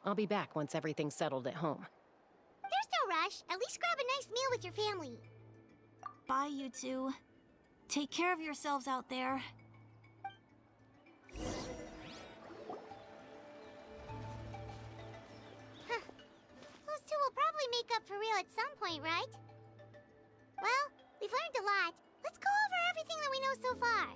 I'll be back once everything's settled at home. There's no rush. At least grab a nice meal with your family. Bye, you two. Take care of yourselves out there. Those two will probably make up for real at some point, right? Well, we've learned a lot. Let's go over everything that we know so far.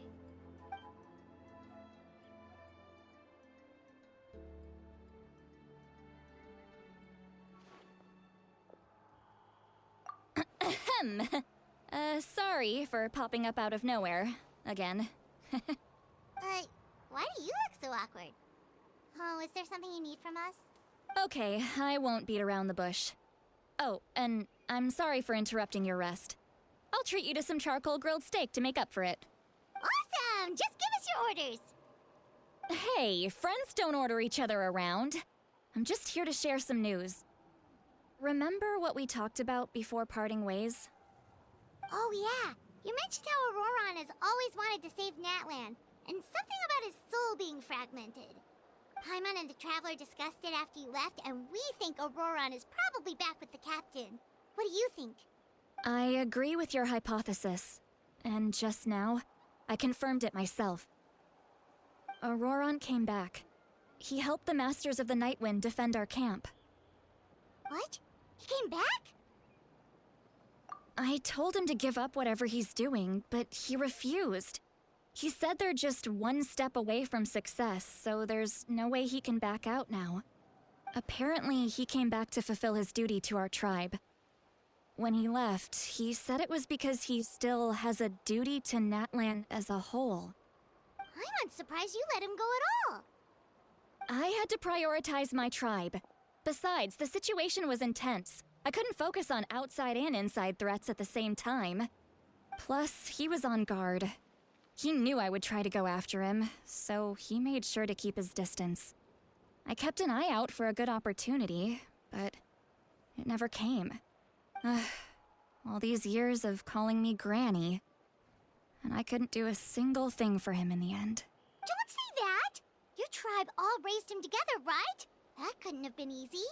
Sorry for popping up out of nowhere. Again. Why do you look so awkward? Oh, is there something you need from us? Okay, I won't beat around the bush. Oh, and I'm sorry for interrupting your rest. I'll treat you to some charcoal grilled steak to make up for it. Awesome! Just give us your orders! Hey, friends don't order each other around. I'm just here to share some news. remember what we talked about before parting ways? Oh yeah, you mentioned how Auroron has always wanted to save Natlan, and something about his soul being fragmented. Paimon and the Traveler discussed it after you left, and we think Auroron is probably back with the captain. What do you think? I agree with your hypothesis, and just now, I confirmed it myself. Auroron came back. He helped the Masters of the Nightwind defend our camp. What? He came back? I told him to give up whatever he's doing, but he refused. He said they're just one step away from success, so there's no way he can back out now. Apparently, he came back to fulfill his duty to our tribe. When he left, he said it was because he still has a duty to Natlan as a whole. I'm unsurprised you let him go at all. I had to prioritize my tribe. Besides, the situation was intense. I couldn't focus on outside and inside threats at the same time. Plus, he was on guard. He knew I would try to go after him, so he made sure to keep his distance. I kept an eye out for a good opportunity, but it never came. All these years of calling me Granny, and I couldn't do a single thing for him in the end. Don't say that! Your tribe all raised him together, right? That couldn't have been easy.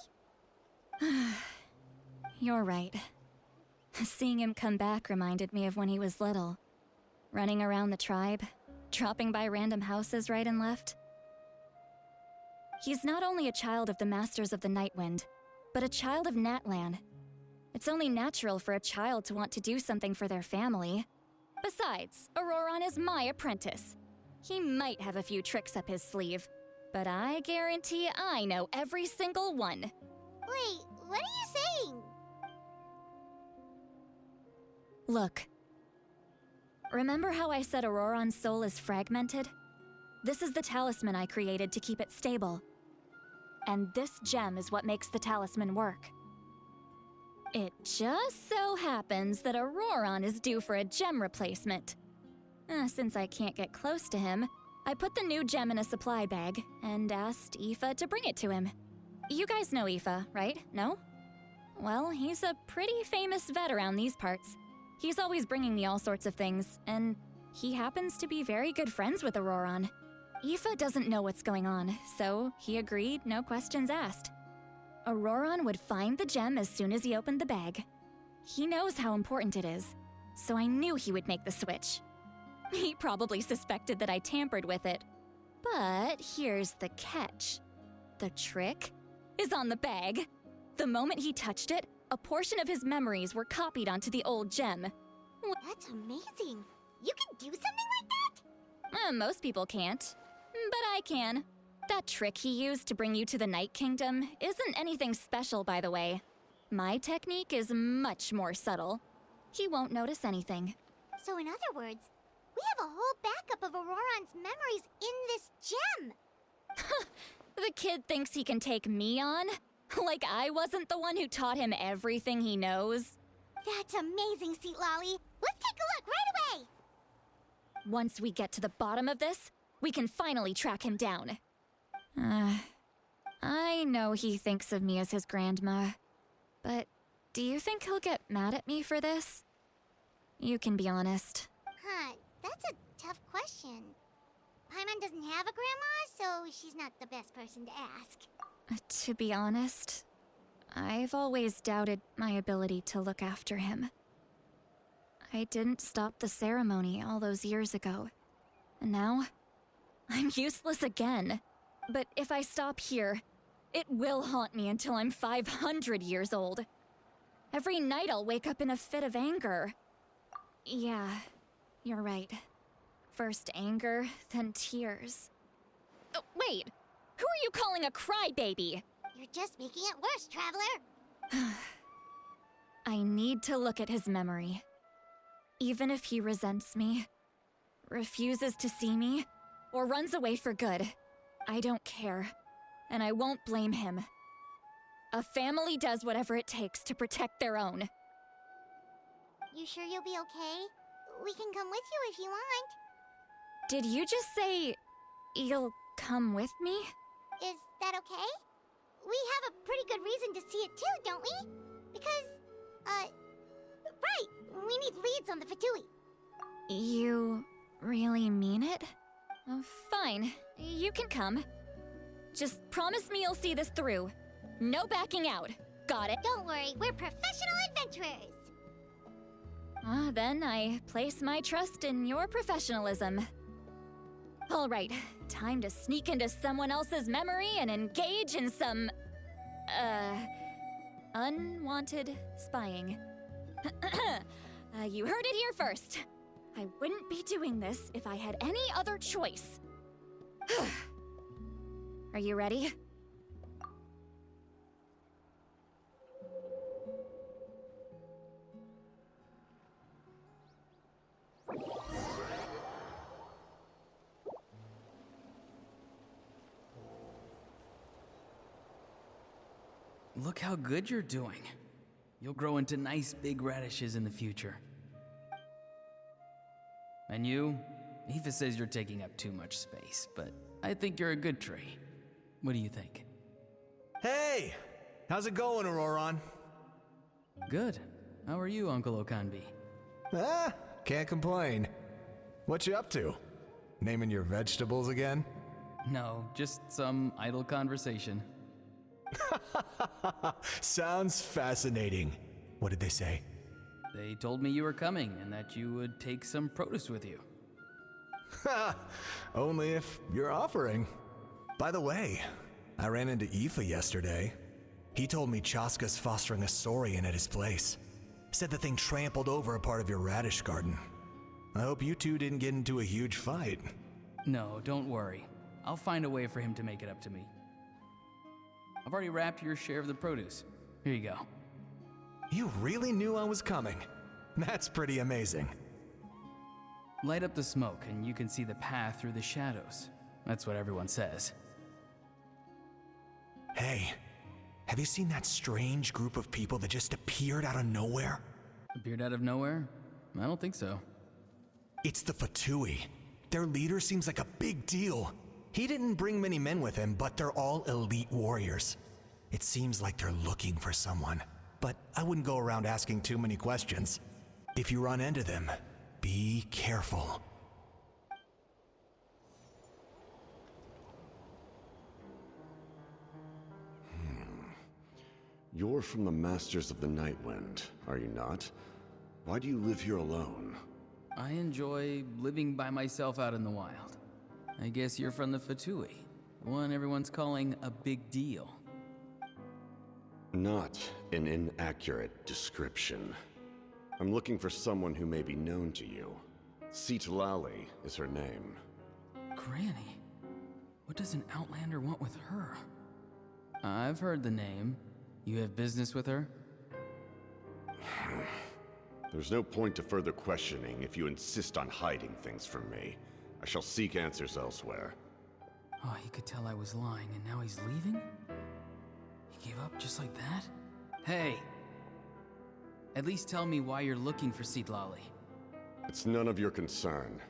You're right. Seeing him come back reminded me of when he was little. Running around the tribe, dropping by random houses right and left. He's not only a child of the Masters of the Nightwind, but a child of Natlan. It's only natural for a child to want to do something for their family. Besides, Auroron is my apprentice. He might have a few tricks up his sleeve, but I guarantee I know every single one. Wait, what are you saying? Look. Remember how I said Auroron's soul is fragmented? This is the talisman I created to keep it stable. And this gem is what makes the talisman work. It just so happens that Auroron is due for a gem replacement. Since I can't get close to him, I put the new gem in a supply bag and asked Aoife to bring it to him. You guys know Aoife, right? No? Well, he's a pretty famous vet around these parts. He's always bringing me all sorts of things, and he happens to be very good friends with Auroron. Aoife doesn't know what's going on, so he agreed, no questions asked. Auroron would find the gem as soon as he opened the bag. He knows how important it is, so I knew he would make the switch. He probably suspected that I tampered with it. But here's the catch. The trick is on the bag. The moment he touched it, a portion of his memories were copied onto the old gem. That's amazing. You can do something like that? Most people can't, but I can. That trick he used to bring you to the Night Kingdom isn't anything special, by the way. My technique is much more subtle. He won't notice anything. So in other words, we have a whole backup of Auroron's memories in this gem. The kid thinks he can take me on? Like I wasn't the one who taught him everything he knows? That's amazing, Seat Lolly. Let's take a look right away. Once we get to the bottom of this, we can finally track him down. I know he thinks of me as his grandma, but do you think he'll get mad at me for this? You can be honest. Huh, that's a tough question. Paimon doesn't have a grandma, so she's not the best person to ask. To be honest, I've always doubted my ability to look after him. I didn't stop the ceremony all those years ago, and now I'm useless again. But if I stop here, it will haunt me until I'm 500 years old. Every night I'll wake up in a fit of anger. Yeah, you're right. First anger, then tears. Oh, wait! Who are you calling a crybaby? You're just making it worse, Traveler. I need to look at his memory. Even if he resents me, refuses to see me, or runs away for good, I don't care, and I won't blame him. A family does whatever it takes to protect their own. You sure you'll be okay? We can come with you if you want. Did you just say you'll come with me? Is that okay? we have a pretty good reason to see it too, don't we? Because, right, we need leads on the Fatui. You really mean it? Fine, you can come. Just promise me you'll see this through. No backing out. Got it? Don't worry, we're professional adventurers. Then I place my trust in your professionalism. All right, time to sneak into someone else's memory and engage in some, unwanted spying. You heard it here first. I wouldn't be doing this if I had any other choice. Are you ready? Look how good you're doing. You'll grow into nice big radishes in the future. And you? Aoife says you're taking up too much space, but I think you're a good tree. What do you think? Hey! How's it going, Auroron? Good. How are you, Uncle Okanbi? Can't complain. What you up to? Naming your vegetables again? No, just some idle conversation. Sounds fascinating. What did they say? They told me you were coming and that you would take some produce with you. Ha! Only if you're offering. By the way, I ran into Aoife yesterday. He told me Chaska's fostering a saurian at his place. Said the thing trampled over a part of your radish garden. I hope you two didn't get into a huge fight. No, don't worry. I'll find a way for him to make it up to me. I've already wrapped your share of the produce. Here you go. You really knew I was coming. That's pretty amazing. Light up the smoke and you can see the path through the shadows. That's what everyone says. Hey, have you seen that strange group of people that just appeared out of nowhere? Appeared out of nowhere? I don't think so. It's the Fatui. Their leader seems like a big deal. He didn't bring many men with him, but they're all elite warriors. It seems like they're looking for someone, but I wouldn't go around asking too many questions. If you run into them, be careful. You're from the Masters of the Nightwind, are you not? Why do you live here alone? I enjoy living by myself out in the wild. I guess you're from the Fatui, the one everyone's calling a big deal. Not an inaccurate description. I'm looking for someone who may be known to you. Citlali is her name. Granny? What does an Outlander want with her? I've heard the name. You have business with her? There's no point to further questioning if you insist on hiding things from me. I shall seek answers elsewhere. Oh, he could tell I was lying and now he's leaving? He gave up just like that? Hey! At least tell me why you're looking for Citlali. It's none of your concern.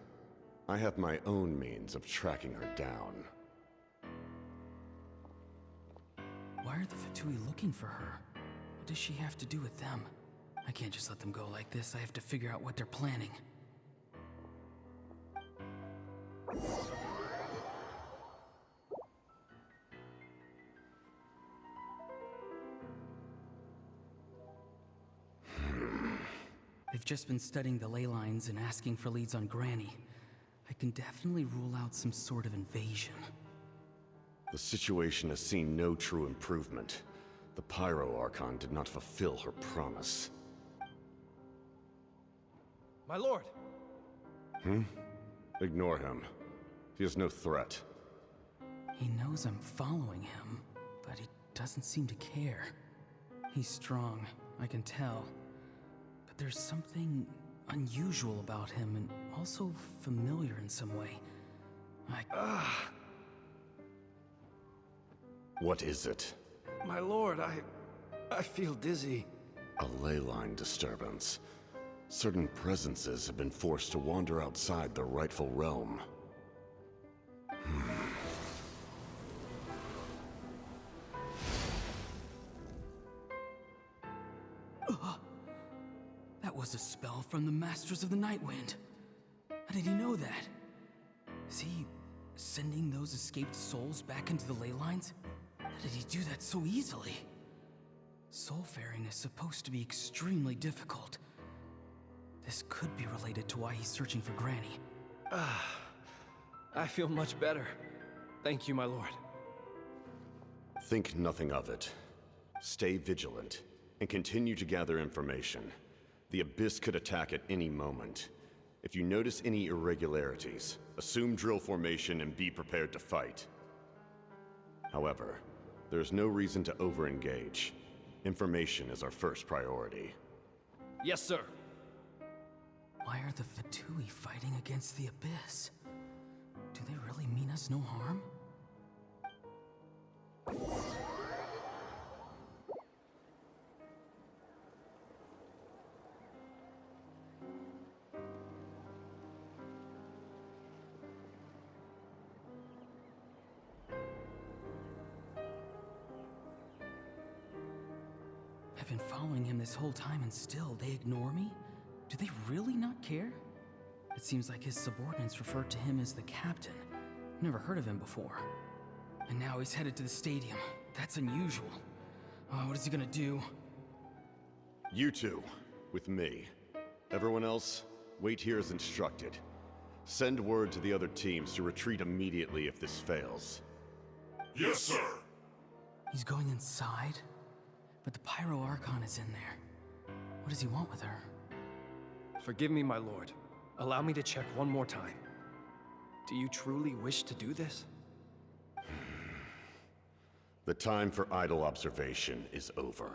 I have my own means of tracking her down. Why are the Fatui looking for her? What does she have to do with them? I can't just let them go like this. I have to figure out what they're planning. They've just been studying the ley lines and asking for leads on Granny. I can definitely rule out some sort of invasion. The situation has seen no true improvement. The Pyro Archon did not fulfill her promise. My lord! Ignore him. He is no threat. He knows I'm following him, but he doesn't seem to care. He's strong, I can tell. But there's something unusual about him and also familiar in some way. What is it? My lord, I feel dizzy. A ley line disturbance. Certain presences have been forced to wander outside their rightful realm. was a spell from the Masters of the Nightwind. How did he know that? Is he sending those escaped souls back into the ley lines? How did he do that so easily? Soulfaring is supposed to be extremely difficult. This could be related to why he's searching for Granny. I feel much better. Thank you, my lord. Think nothing of it. Stay vigilant, and continue to gather information. The Abyss could attack at any moment. If you notice any irregularities, assume drill formation and be prepared to fight. However, there's no reason to over-engage. Information is our first priority. Yes, sir. Why are the Fatui fighting against the Abyss? Do they really mean us no harm? I've been following him this whole time and still they ignore me? Do they really not care? It seems like his subordinates referred to him as the captain. Never heard of him before. And now he's headed to the stadium. That's unusual. What is he gonna do? You two, with me. Everyone else, wait here as instructed. Send word to the other teams to retreat immediately if this fails. Yes, sir. He's going inside? But the Pyro Archon is in there. What does he want with her? Forgive me, my lord. Allow me to check one more time. Do you truly wish to do this? The time for idle observation is over.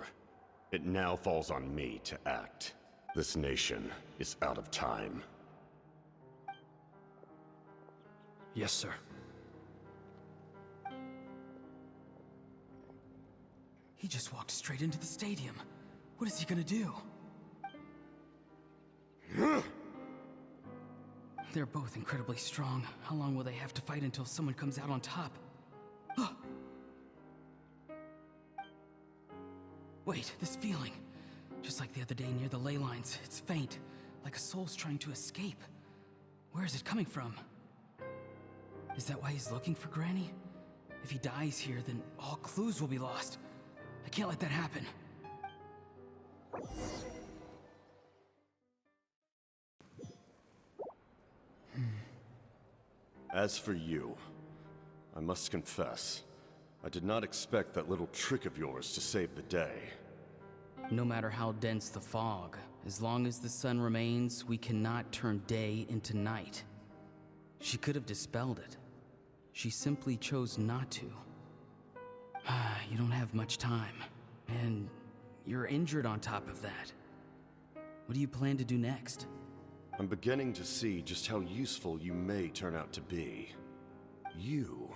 It now falls on me to act. This nation is out of time. Yes, sir. He just walked straight into the stadium. What is he gonna do? They're both incredibly strong. How long will they have to fight until someone comes out on top? Wait, this feeling. Just like the other day near the ley lines, it's faint, like a soul's trying to escape. Where is it coming from? Is that why he's looking for Granny? If he dies here, then all clues will be lost. I can't let that happen. As for you, I must confess, I did not expect that little trick of yours to save the day. No matter how dense the fog, as long as the sun remains, we cannot turn day into night. She could have dispelled it. She simply chose not to. You don't have much time, and you're injured on top of that. What do you plan to do next? I'm beginning to see just how useful you may turn out to be. You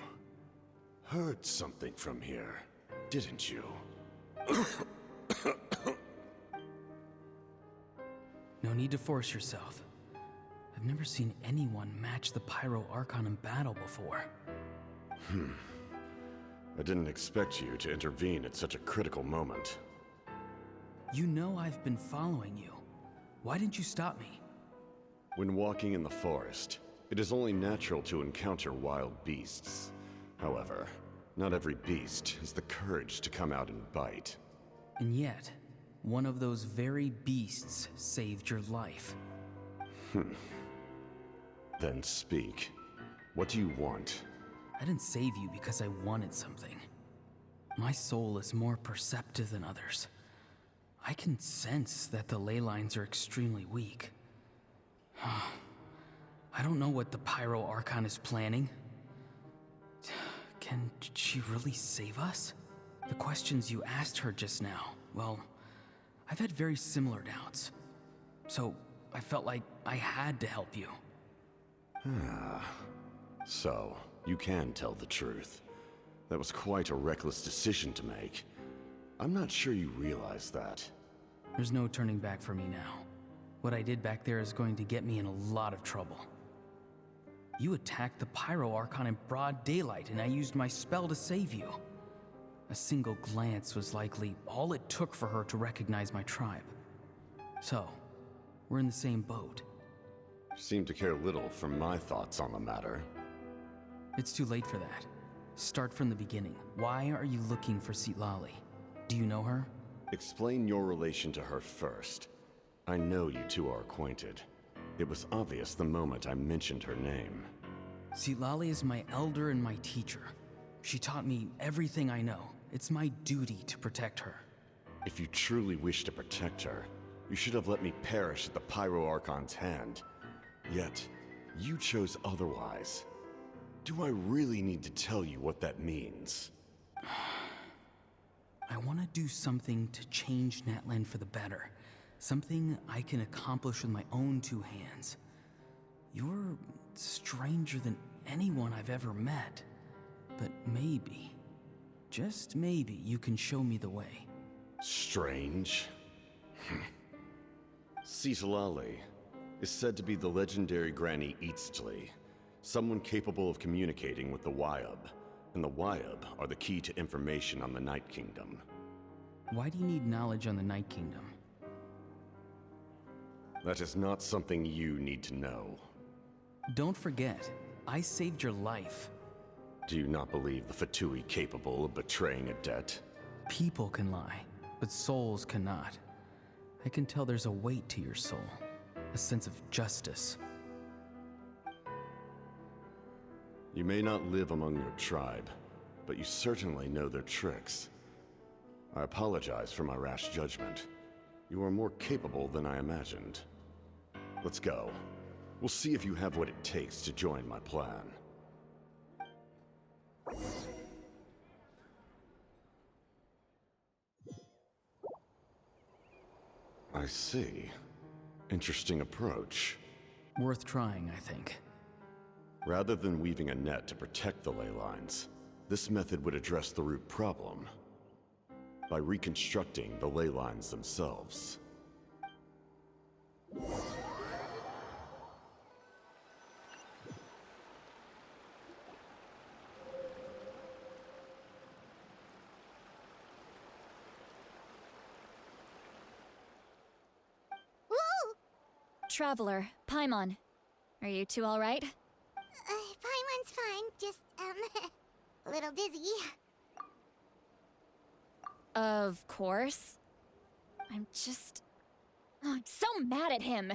heard something from here, didn't you? No need to force yourself. I've never seen anyone match the Pyro Archon in battle before. I didn't expect you to intervene at such a critical moment. You know I've been following you. Why didn't you stop me? When walking in the forest, it is only natural to encounter wild beasts. However, not every beast has the courage to come out and bite. And yet, one of those very beasts saved your life. Then speak. What do you want? I didn't save you because I wanted something. My soul is more perceptive than others. I can sense that the ley lines are extremely weak. I don't know what the Pyro Archon is planning. Can she really save us? The questions you asked her just now, well, I've had very similar doubts. So I felt like I had to help you. So, you can tell the truth. That was quite a reckless decision to make. I'm not sure you realize that. There's no turning back for me now. What I did back there is going to get me in a lot of trouble. You attacked the Pyro Archon in broad daylight, and I used my spell to save you. A single glance was likely all it took for her to recognize my tribe. So, We're in the same boat. You seem to care little for my thoughts on the matter. It's too late for that. Start from the beginning. Why are you looking for Citlali? Do you know her? Explain your relation to her first. I know you two are acquainted. It was obvious the moment I mentioned her name. Citlali is my elder and my teacher. She taught me everything I know. It's my duty to protect her. If you truly wish to protect her, you should have let me perish at the Pyro Archon's hand. Yet, you chose otherwise. Do I really need to tell you what that means? I want to do something to change Natlan for the better. Something I can accomplish with my own two hands. You're stranger than anyone I've ever met. But maybe, just maybe, you can show me the way. Strange? Citlali is said to be the legendary Granny Eastly, someone capable of communicating with the Wyab, and the Wyab are the key to information on the Night Kingdom. Why do you need knowledge on the Night Kingdom? That is not something you need to know. Don't forget, I saved your life. Do you not believe the Fatui capable of betraying a debt? People can lie, but souls cannot. I can tell there's a weight to your soul, a sense of justice. You may not live among your tribe, but you certainly know their tricks. I apologize for my rash judgment. You are more capable than I imagined. Let's go. We'll see if you have what it takes to join my plan. I see. Interesting approach. Worth trying, I think. Rather than weaving a net to protect the ley lines, this method would address the root problem by reconstructing the ley lines themselves. Traveler, Paimon. Are you two alright? Paimon's fine, just, a little dizzy. Of course. I'm so mad at him.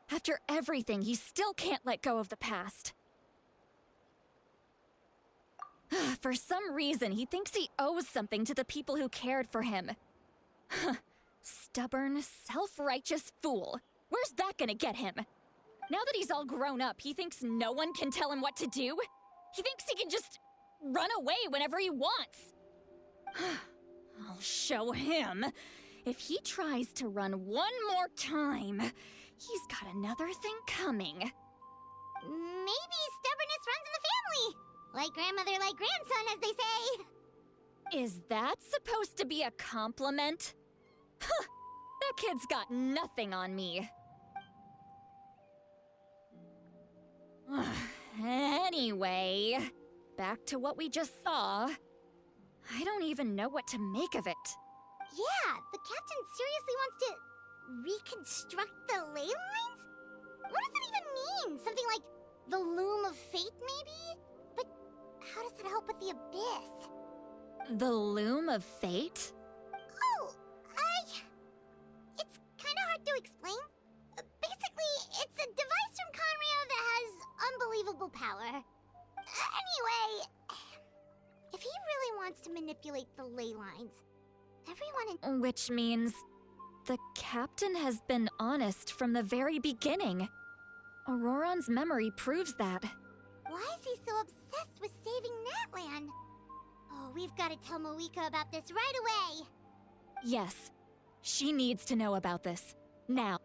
After everything, he still can't let go of the past. For some reason, he thinks he owes something to the people who cared for him. Stubborn, self-righteous fool. Where's that gonna get him? Now that he's all grown up, he thinks no one can tell him what to do? He thinks he can just run away whenever he wants. I'll show him. If he tries to run one more time, he's got another thing coming. Maybe stubbornness runs in the family. Like grandmother, like grandson, as they say. Is that supposed to be a compliment? Huh, that kid's got nothing on me. Anyway, back to what we just saw. I don't even know what to make of it. Yeah, the captain seriously wants to reconstruct the ley lines? What does that even mean? Something like the loom of fate, maybe? But how does that help with the abyss? The loom of fate? Oh, it's kind of hard to explain. Basically, it's a device from Conrio that has unbelievable power. Anyway, if he really wants to manipulate the ley lines, everyone in— Which means the captain has been honest from the very beginning. Auroron's memory proves that. Why is he so obsessed with saving Natlan? Oh, we've got to tell Moika about this right away. Yes, she needs to know about this. Now.